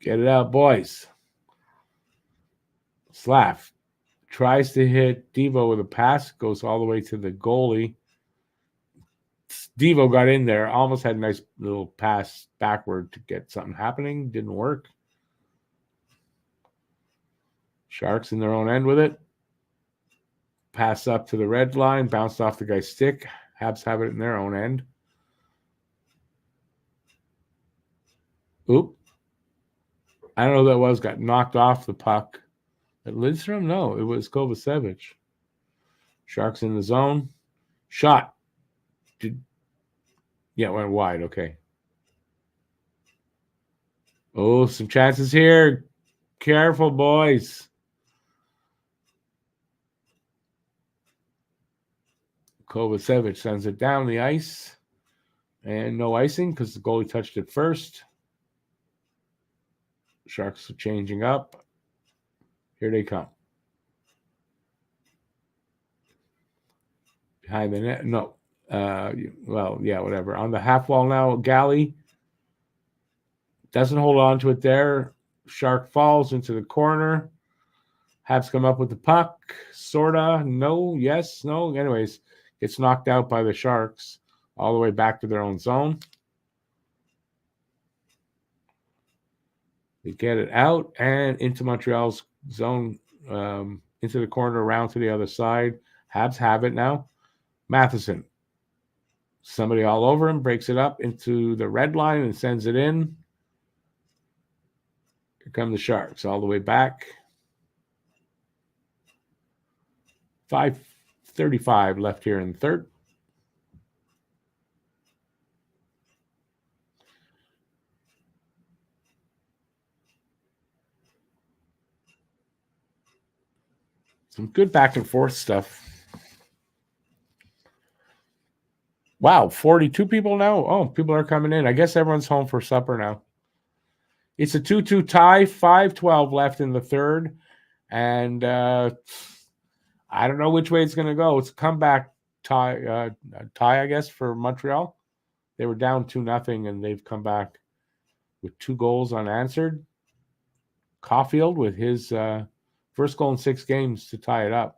Get it out, boys. Slav tries to hit Devo with a pass, goes all the way to the goalie. Devo got in there, almost had a nice little pass backward to get something happening. Didn't work. Sharks in their own end with it. Pass up to the red line, bounced off the guy's stick. Habs have it in their own end. Oop. I don't know who that was. Got knocked off the puck. Lidstrom? No, it was Kovacevic. Sharks in the zone. Shot. Yeah, went wide. Okay. Oh, some chances here. Careful, boys. Kovacevic sends it down the ice. And no icing because the goalie touched it first. Sharks are changing up. Here they come. Behind the net. No. Well, yeah, whatever. On the half wall now, Galley doesn't hold on to it there. Shark falls into the corner. Habs come up with the puck. Sorta. No. Yes. No. Anyways, gets knocked out by the Sharks all the way back to their own zone. They get it out and into Montreal's zone, into the corner, around to the other side. Habs have it now. Matheson. Somebody all over him, breaks it up into the red line and sends it in. Here come the Sharks all the way back. 5:35 left here in the third. Some good back and forth stuff. Wow, 42 people now? Oh, people are coming in. I guess everyone's home for supper now. It's a 2-2 tie, 5:12 left in the third. And I don't know which way it's going to go. It's a comeback tie, I guess, for Montreal. They were down 2-0, and they've come back with 2 goals unanswered. Caulfield with his first goal in 6 games to tie it up.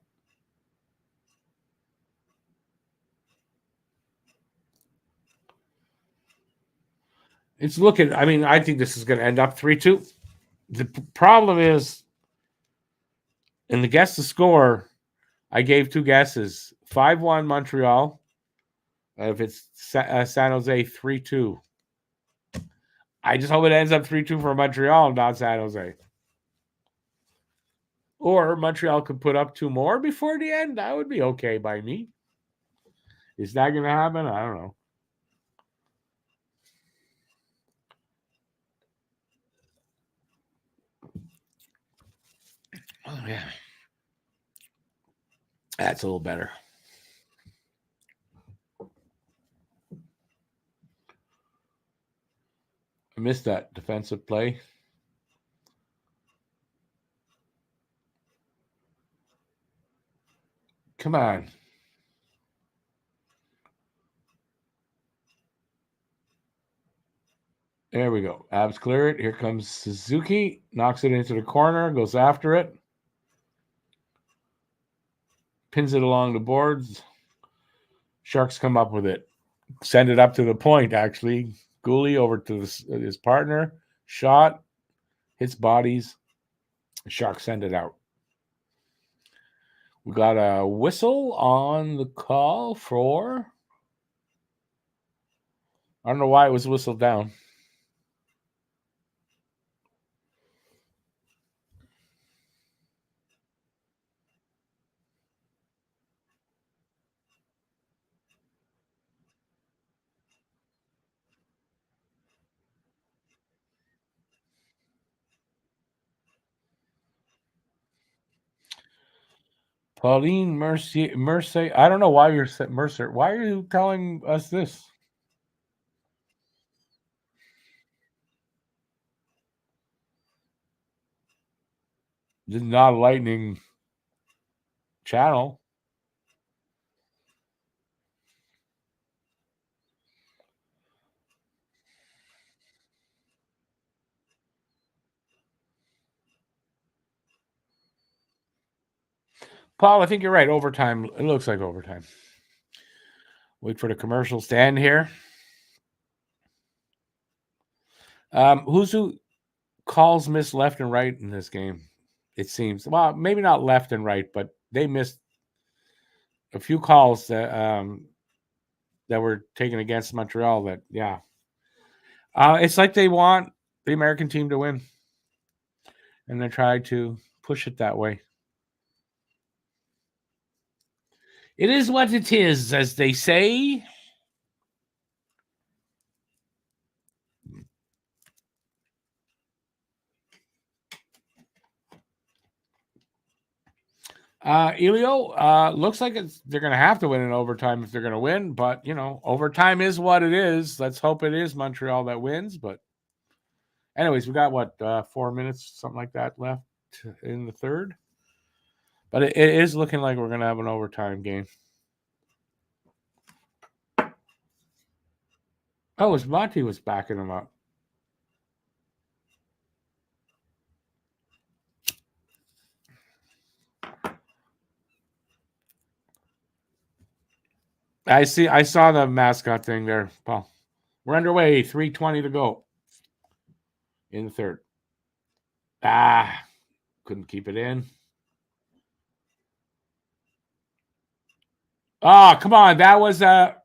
It's looking, I mean, I think this is going to end up 3-2. The problem is, in the guess to score, I gave 2 guesses. 5-1 Montreal. If it's San Jose, 3-2. I just hope it ends up 3-2 for Montreal, not San Jose. Or Montreal could put up 2 more before the end. That would be okay by me. Is that going to happen? I don't know. Oh, yeah. That's a little better. I missed that defensive play. Come on. There we go. Habs clear it. Here comes Suzuki. Knocks it into the corner. Goes after it. Pins it along the boards. Sharks come up with it. Send it up to the point, actually. Gooley over to his partner. Shot. Hits bodies. Sharks send it out. We got a whistle on the call for... I don't know why it was whistled down. Pauline Mercier. I don't know why you're Mercer. Why are you telling us this? This is not a Lightning channel. Paul, I think you're right. Overtime. It looks like overtime. Wait for the commercials to end here. Who calls missed left and right in this game? It seems. Well, maybe not left and right, but they missed a few calls that were taken against Montreal. That it's like they want the American team to win, and they try to push it that way. It is what it is, as they say. Elio, looks like they're going to have to win in overtime if they're going to win. But, overtime is what it is. Let's hope it is Montreal that wins. But anyways, we got, 4 minutes, something like that left in the third. But it is looking like we're going to have an overtime game. Oh, it was Monty was backing him up. I saw the mascot thing there, Paul. We're underway. 3:20 to go in the third. Couldn't keep it in. Come on. That was a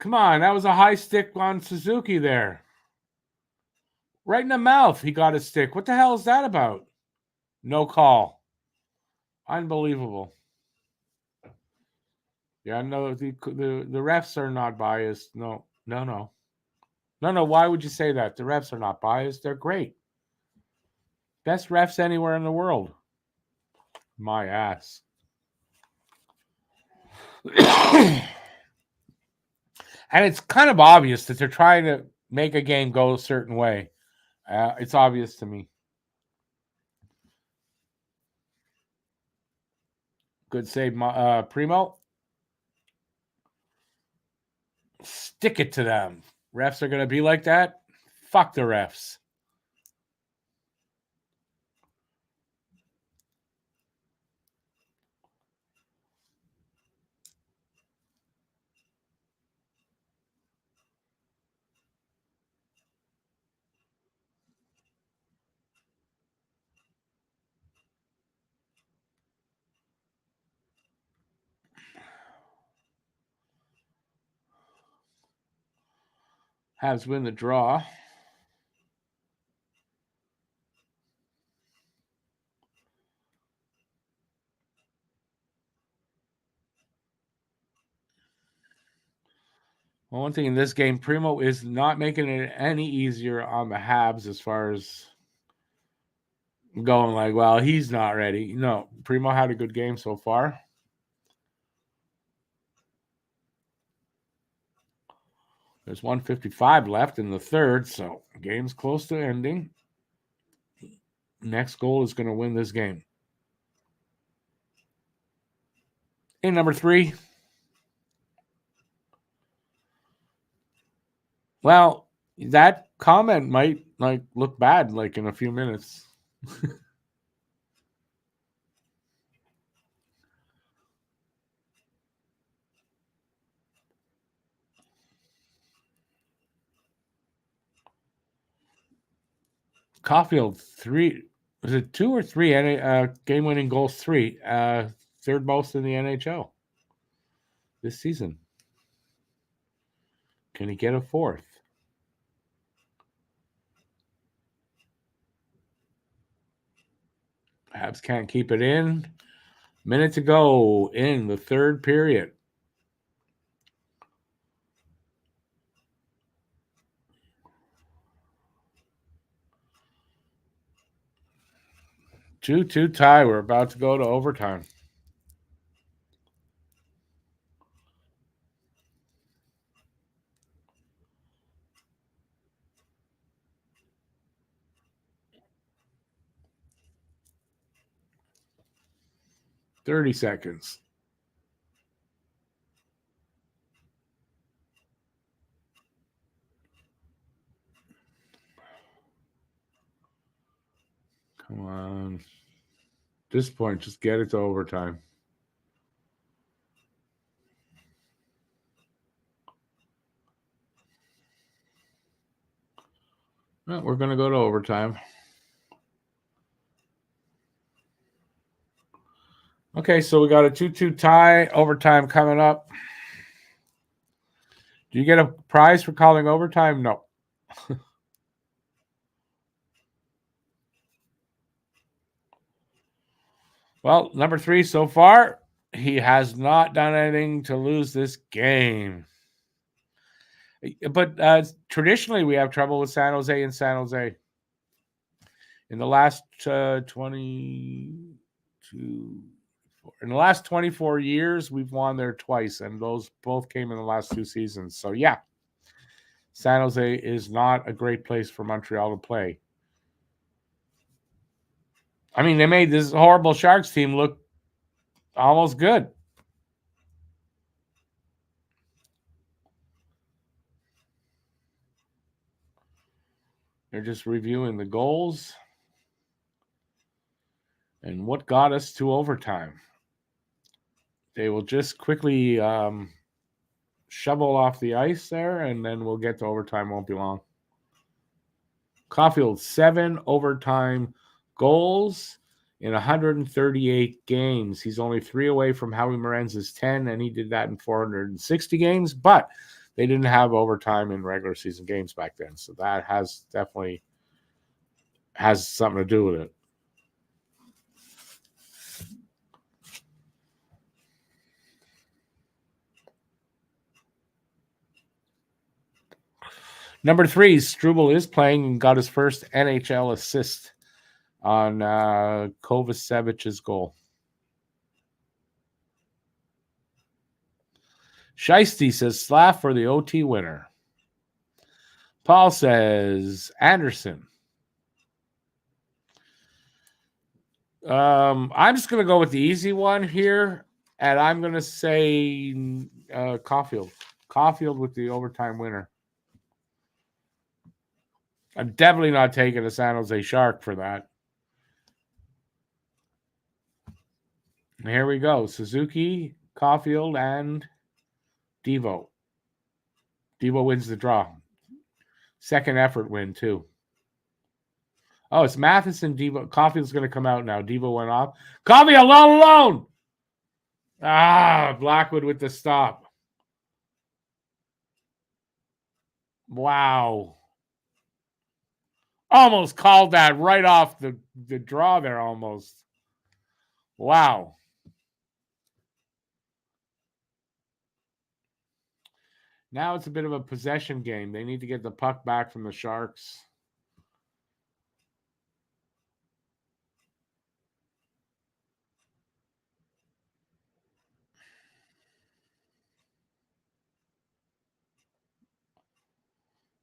high stick on Suzuki there. Right in the mouth, he got a stick. What the hell is that about? No call. Unbelievable. Yeah, no, the refs are not biased. No. Why would you say that? The refs are not biased. They're great. Best refs anywhere in the world. My ass. And it's kind of obvious that they're trying to make a game go a certain way. It's obvious to me. Good save, Primo. Stick it to them. Refs are going to be like that? Fuck the refs. Habs win the draw. Well, one thing in this game, Primo is not making it any easier on the Habs as far as going like, well, he's not ready. No, Primo had a good game so far. There's 1:55 left in the third, so game's close to ending. Next goal is going to win this game. In number 3. Well, that comment might look bad in a few minutes. Caulfield 3. Was it 2 or 3 game-winning goals? 3. Third most in the NHL this season. Can he get a fourth? Habs can't keep it in. Minute to go in the third period. Two tie. We're about to go to overtime. $30 seconds. Come on. At this point, just get it to overtime. Well, we're going to go to overtime. Okay, so we got a 2-2 tie. Overtime coming up. Do you get a prize for calling overtime? No. Well, number 3 so far, he has not done anything to lose this game. But traditionally, we have trouble with San Jose and San Jose. In the last 24 years, we've won there twice, and those both came in the last 2 seasons. So, yeah, San Jose is not a great place for Montreal to play. I mean, they made this horrible Sharks team look almost good. They're just reviewing the goals and what got us to overtime. They will just quickly shovel off the ice there, and then we'll get to overtime. Won't be long. Caulfield, 7 overtime goals in 138 games. He's only 3 away from Howie Morenza's 10, and he did that in 460 games, but they didn't have overtime in regular season games back then, so that has definitely has something to do with it. Number 3, Struble is playing and got his first NHL assist on Kovacevic's goal. Shiesty says Slav for the OT winner. Paul says Anderson. I'm just going to go with the easy one here, and I'm going to say Caulfield. Caulfield with the overtime winner. I'm definitely not taking a San Jose Shark for that. And here we go. Suzuki, Caulfield, and Devo. Devo wins the draw. Second effort win, too. Oh, it's Matheson, Devo. Caulfield's going to come out now. Devo went off. Caulfield alone. Blackwood with the stop. Wow. Almost called that right off the draw there, almost. Wow. Now it's a bit of a possession game. They need to get the puck back from the Sharks.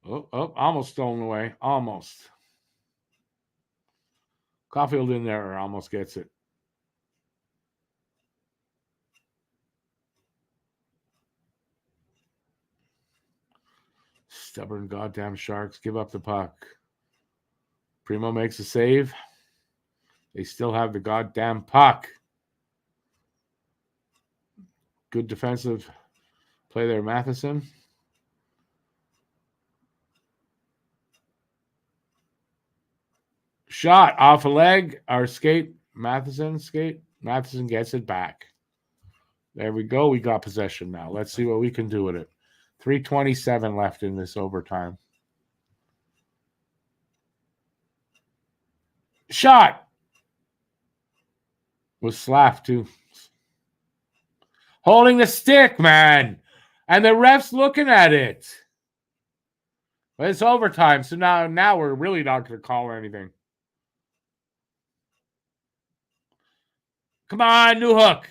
Oh, almost stolen away. Almost. Caulfield in there almost gets it. Stubborn goddamn Sharks. Give up the puck. Primo makes a save. They still have the goddamn puck. Good defensive play there, Matheson. Shot off a leg. Our skate. Matheson skate. Matheson gets it back. There we go. We got possession now. Let's see what we can do with it. 3:27 left in this overtime. Shot. Was Slav too. Holding the stick, man. And the ref's looking at it. But it's overtime, so now we're really not going to call anything. Come on, New Hook.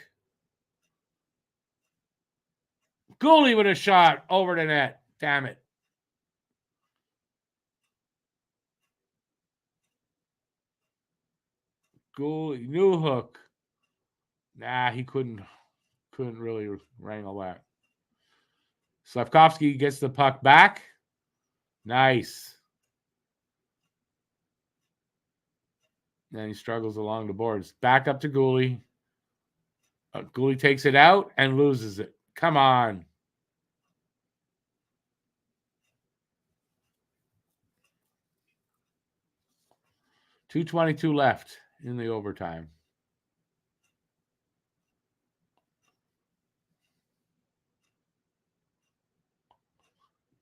Goalie with a shot over the net. Damn it. Goalie, New Hook. Nah, he couldn't really wrangle that. Slavkovsky gets the puck back. Nice. Then he struggles along the boards. Back up to Goalie. Goalie takes it out and loses it. Come on. $2:22 left in the overtime.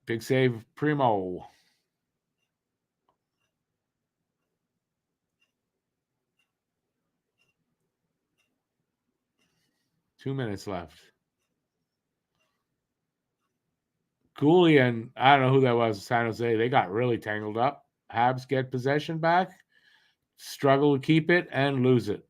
Big save, Primo. 2 minutes left. Cooley and I don't know who that was, San Jose, they got really tangled up. Habs get possession back, struggle to keep it, and lose it.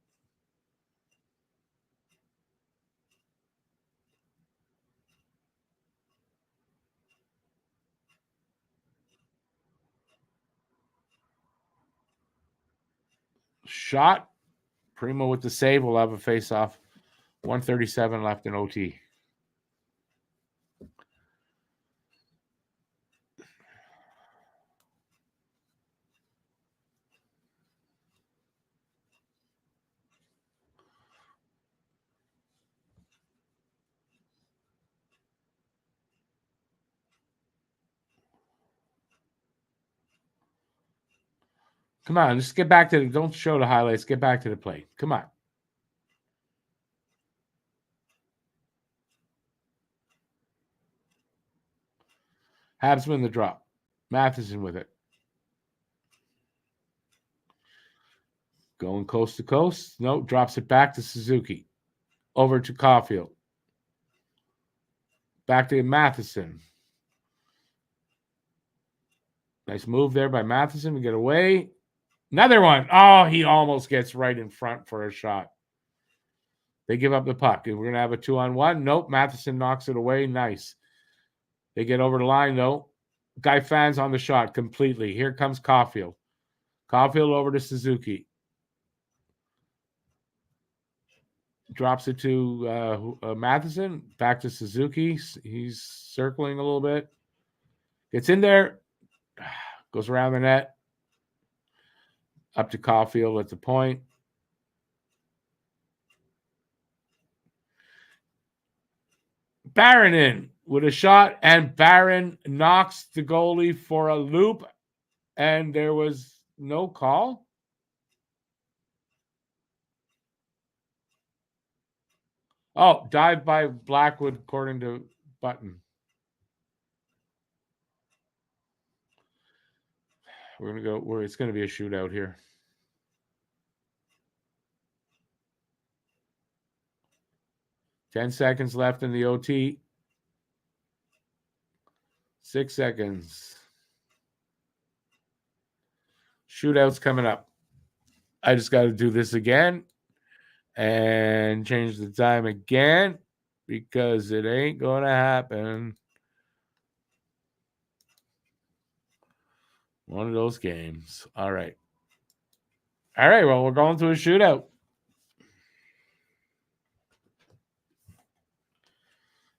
Shot. Primo with the save will have a face-off. 1:37 left in OT. Come on, just get back to the, don't show the highlights. Get back to the play. Come on. Habs win the drop. Matheson with it. Going coast to coast. No, drops it back to Suzuki. Over to Caulfield. Back to Matheson. Nice move there by Matheson to get away. Another one. Oh, he almost gets right in front for a shot. They give up the puck. We're going to have a 2-on-1. Nope. Matheson knocks it away. Nice. They get over the line, though. Guy fans on the shot completely. Here comes Caulfield. Caulfield over to Suzuki. Drops it to Matheson. Back to Suzuki. He's circling a little bit. Gets in there. Goes around the net. Up to Caulfield at the point. Barron in with a shot, and Barron knocks the goalie for a loop, and there was no call. Oh, dive by Blackwood, according to Button. We're going to go where it's going to be a shootout here. Ten seconds left in the OT. 6 seconds. Shootout's coming up. I just got to do this again and change the time again because it ain't going to happen. One of those games. All right. All right. Well, we're going to a shootout.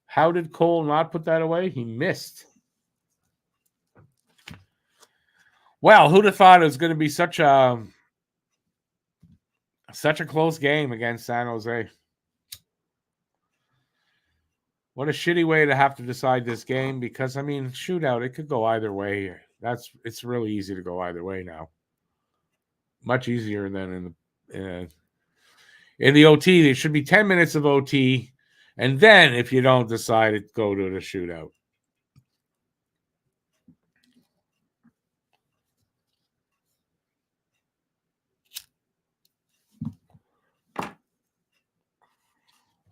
How did Cole not put that away? He missed. Well, who'd have thought it was going to be such a close game against San Jose? What a shitty way to have to decide this game because, I mean, shootout, it could go either way. It's really easy to go either way now. Much easier than in the OT. There should be 10 minutes of OT, and then if you don't decide it, go to the shootout.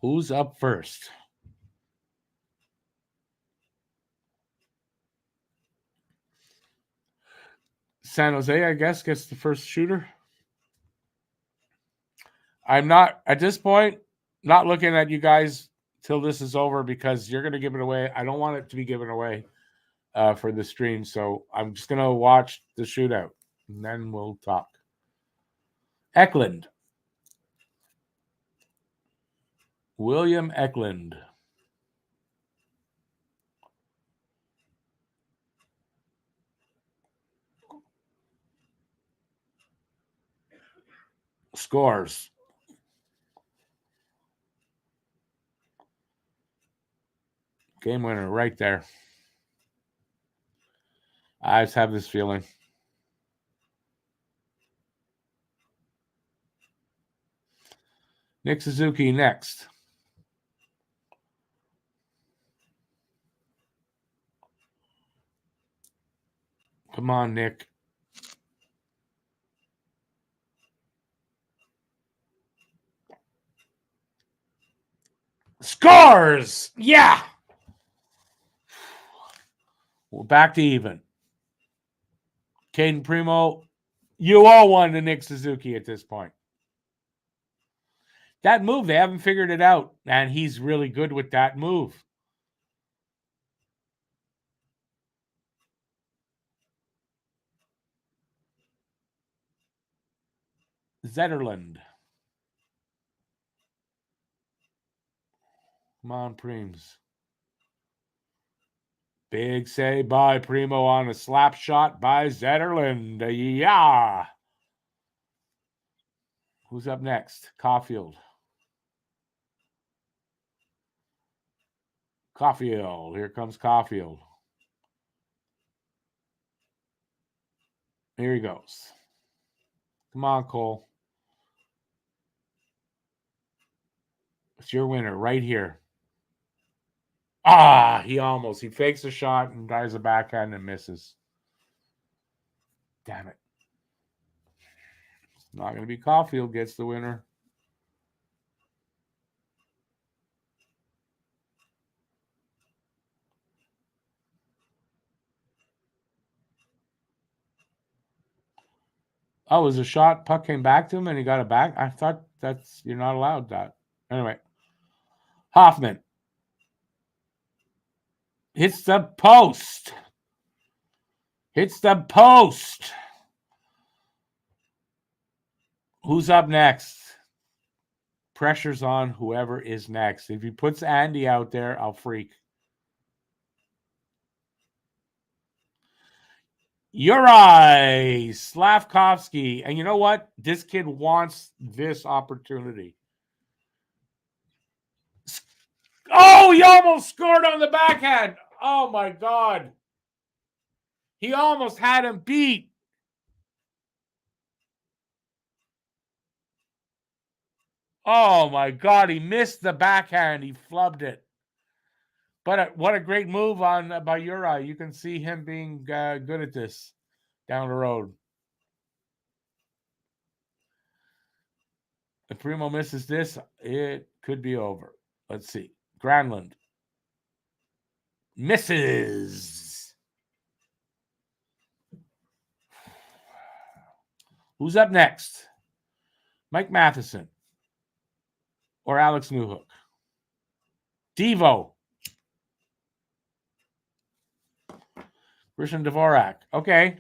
Who's up first? San Jose, I guess, gets the first shooter. I'm not, at this point, not looking at you guys till this is over because you're going to give it away. I don't want it to be given away for the stream, so I'm just going to watch the shootout, and then we'll talk. Eklund. William Eklund. Scores. Game winner right there. I just have this feeling. Nick Suzuki next. Come on, Nick. Scores! Yeah! We're back to even. Caden Primo, you all won to Nick Suzuki at this point. That move, they haven't figured it out, and he's really good with that move. Zetterlund. Come on, Preems. Big save by Primo on a slap shot by Zetterlund. Yeah. Who's up next? Caulfield. Caulfield. Here comes Caulfield. Here he goes. Come on, Cole. It's your winner right here. He fakes a shot and dives a backhand and misses. Damn it. It's not going to be Caulfield gets the winner. Oh, it was a shot. Puck came back to him and he got it back. I thought you're not allowed that. Anyway. Hoffman. Hits the post. Hits the post. Who's up next? Pressure's on whoever is next. If he puts Andy out there, I'll freak. Uri Slavkovsky. And you know what? This kid wants this opportunity. Oh, he almost scored on the backhand. Oh, my God. He almost had him beat. Oh, my God. He missed the backhand. He flubbed it. But what a great move by Uri. You can see him being good at this down the road. If Primo misses this, it could be over. Let's see. Granlund. Misses. Who's up next? Mike Matheson or Alex Newhook? Devo. Christian Dvorak. Okay.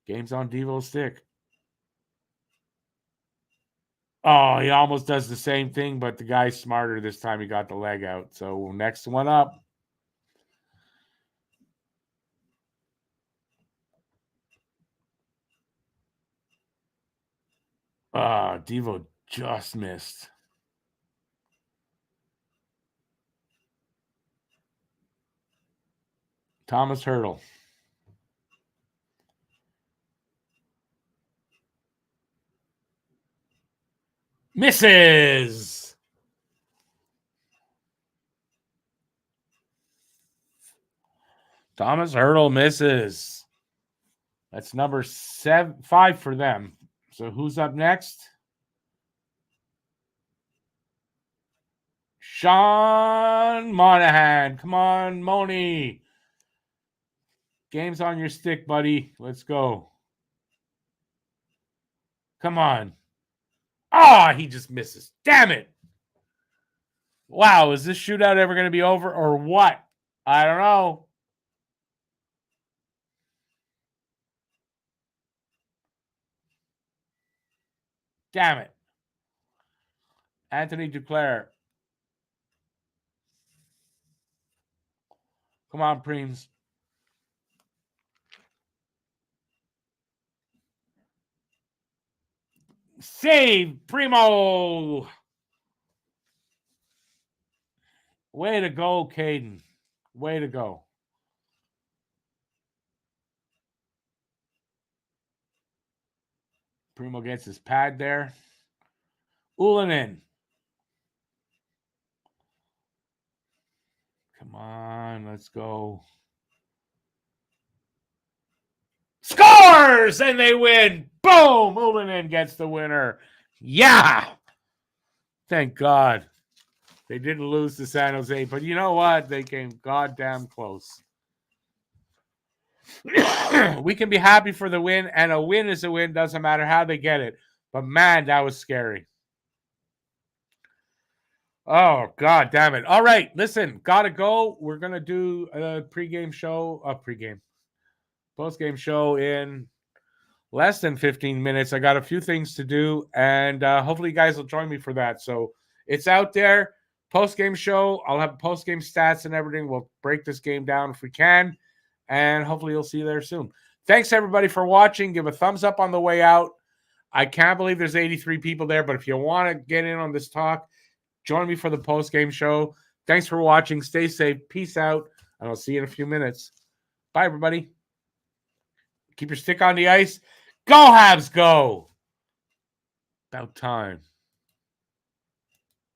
Game's on Devo's stick. Oh, he almost does the same thing, but the guy's smarter this time. He got the leg out. So next one up. Devo just missed. Thomas Hurdle. Misses. Thomas Hurdle misses. That's number 5 for them. So who's up next? Sean Monahan. Come on, Moni. Game's on your stick, buddy. Let's go. Come on. He just misses. Damn it. Wow, is this shootout ever going to be over or what? I don't know. Damn it. Anthony Duclair. Come on, Preems. Save, Primo. Way to go, Caden. Way to go. Primo gets his pad there. Ullinen. Come on, let's go. Scores! And they win. Boom! Ulinen gets the winner. Yeah! Thank God. They didn't lose to San Jose, but you know what? They came goddamn close. We can be happy for the win, and a win is a win. Doesn't matter how they get it. But man, that was scary. Oh, God damn it. All right, listen, gotta go. We're going to do a postgame show in less than 15 minutes. I got a few things to do, and hopefully you guys will join me for that. So it's out there. Post-game show. I'll have post-game stats and everything. We'll break this game down if we can, and hopefully you'll see you there soon. Thanks, everybody, for watching. Give a thumbs up on the way out. I can't believe there's 83 people there, but if you want to get in on this talk, join me for the post-game show. Thanks for watching. Stay safe. Peace out, and I'll see you in a few minutes. Bye, everybody. Keep your stick on the ice. Go, Habs, go! About time.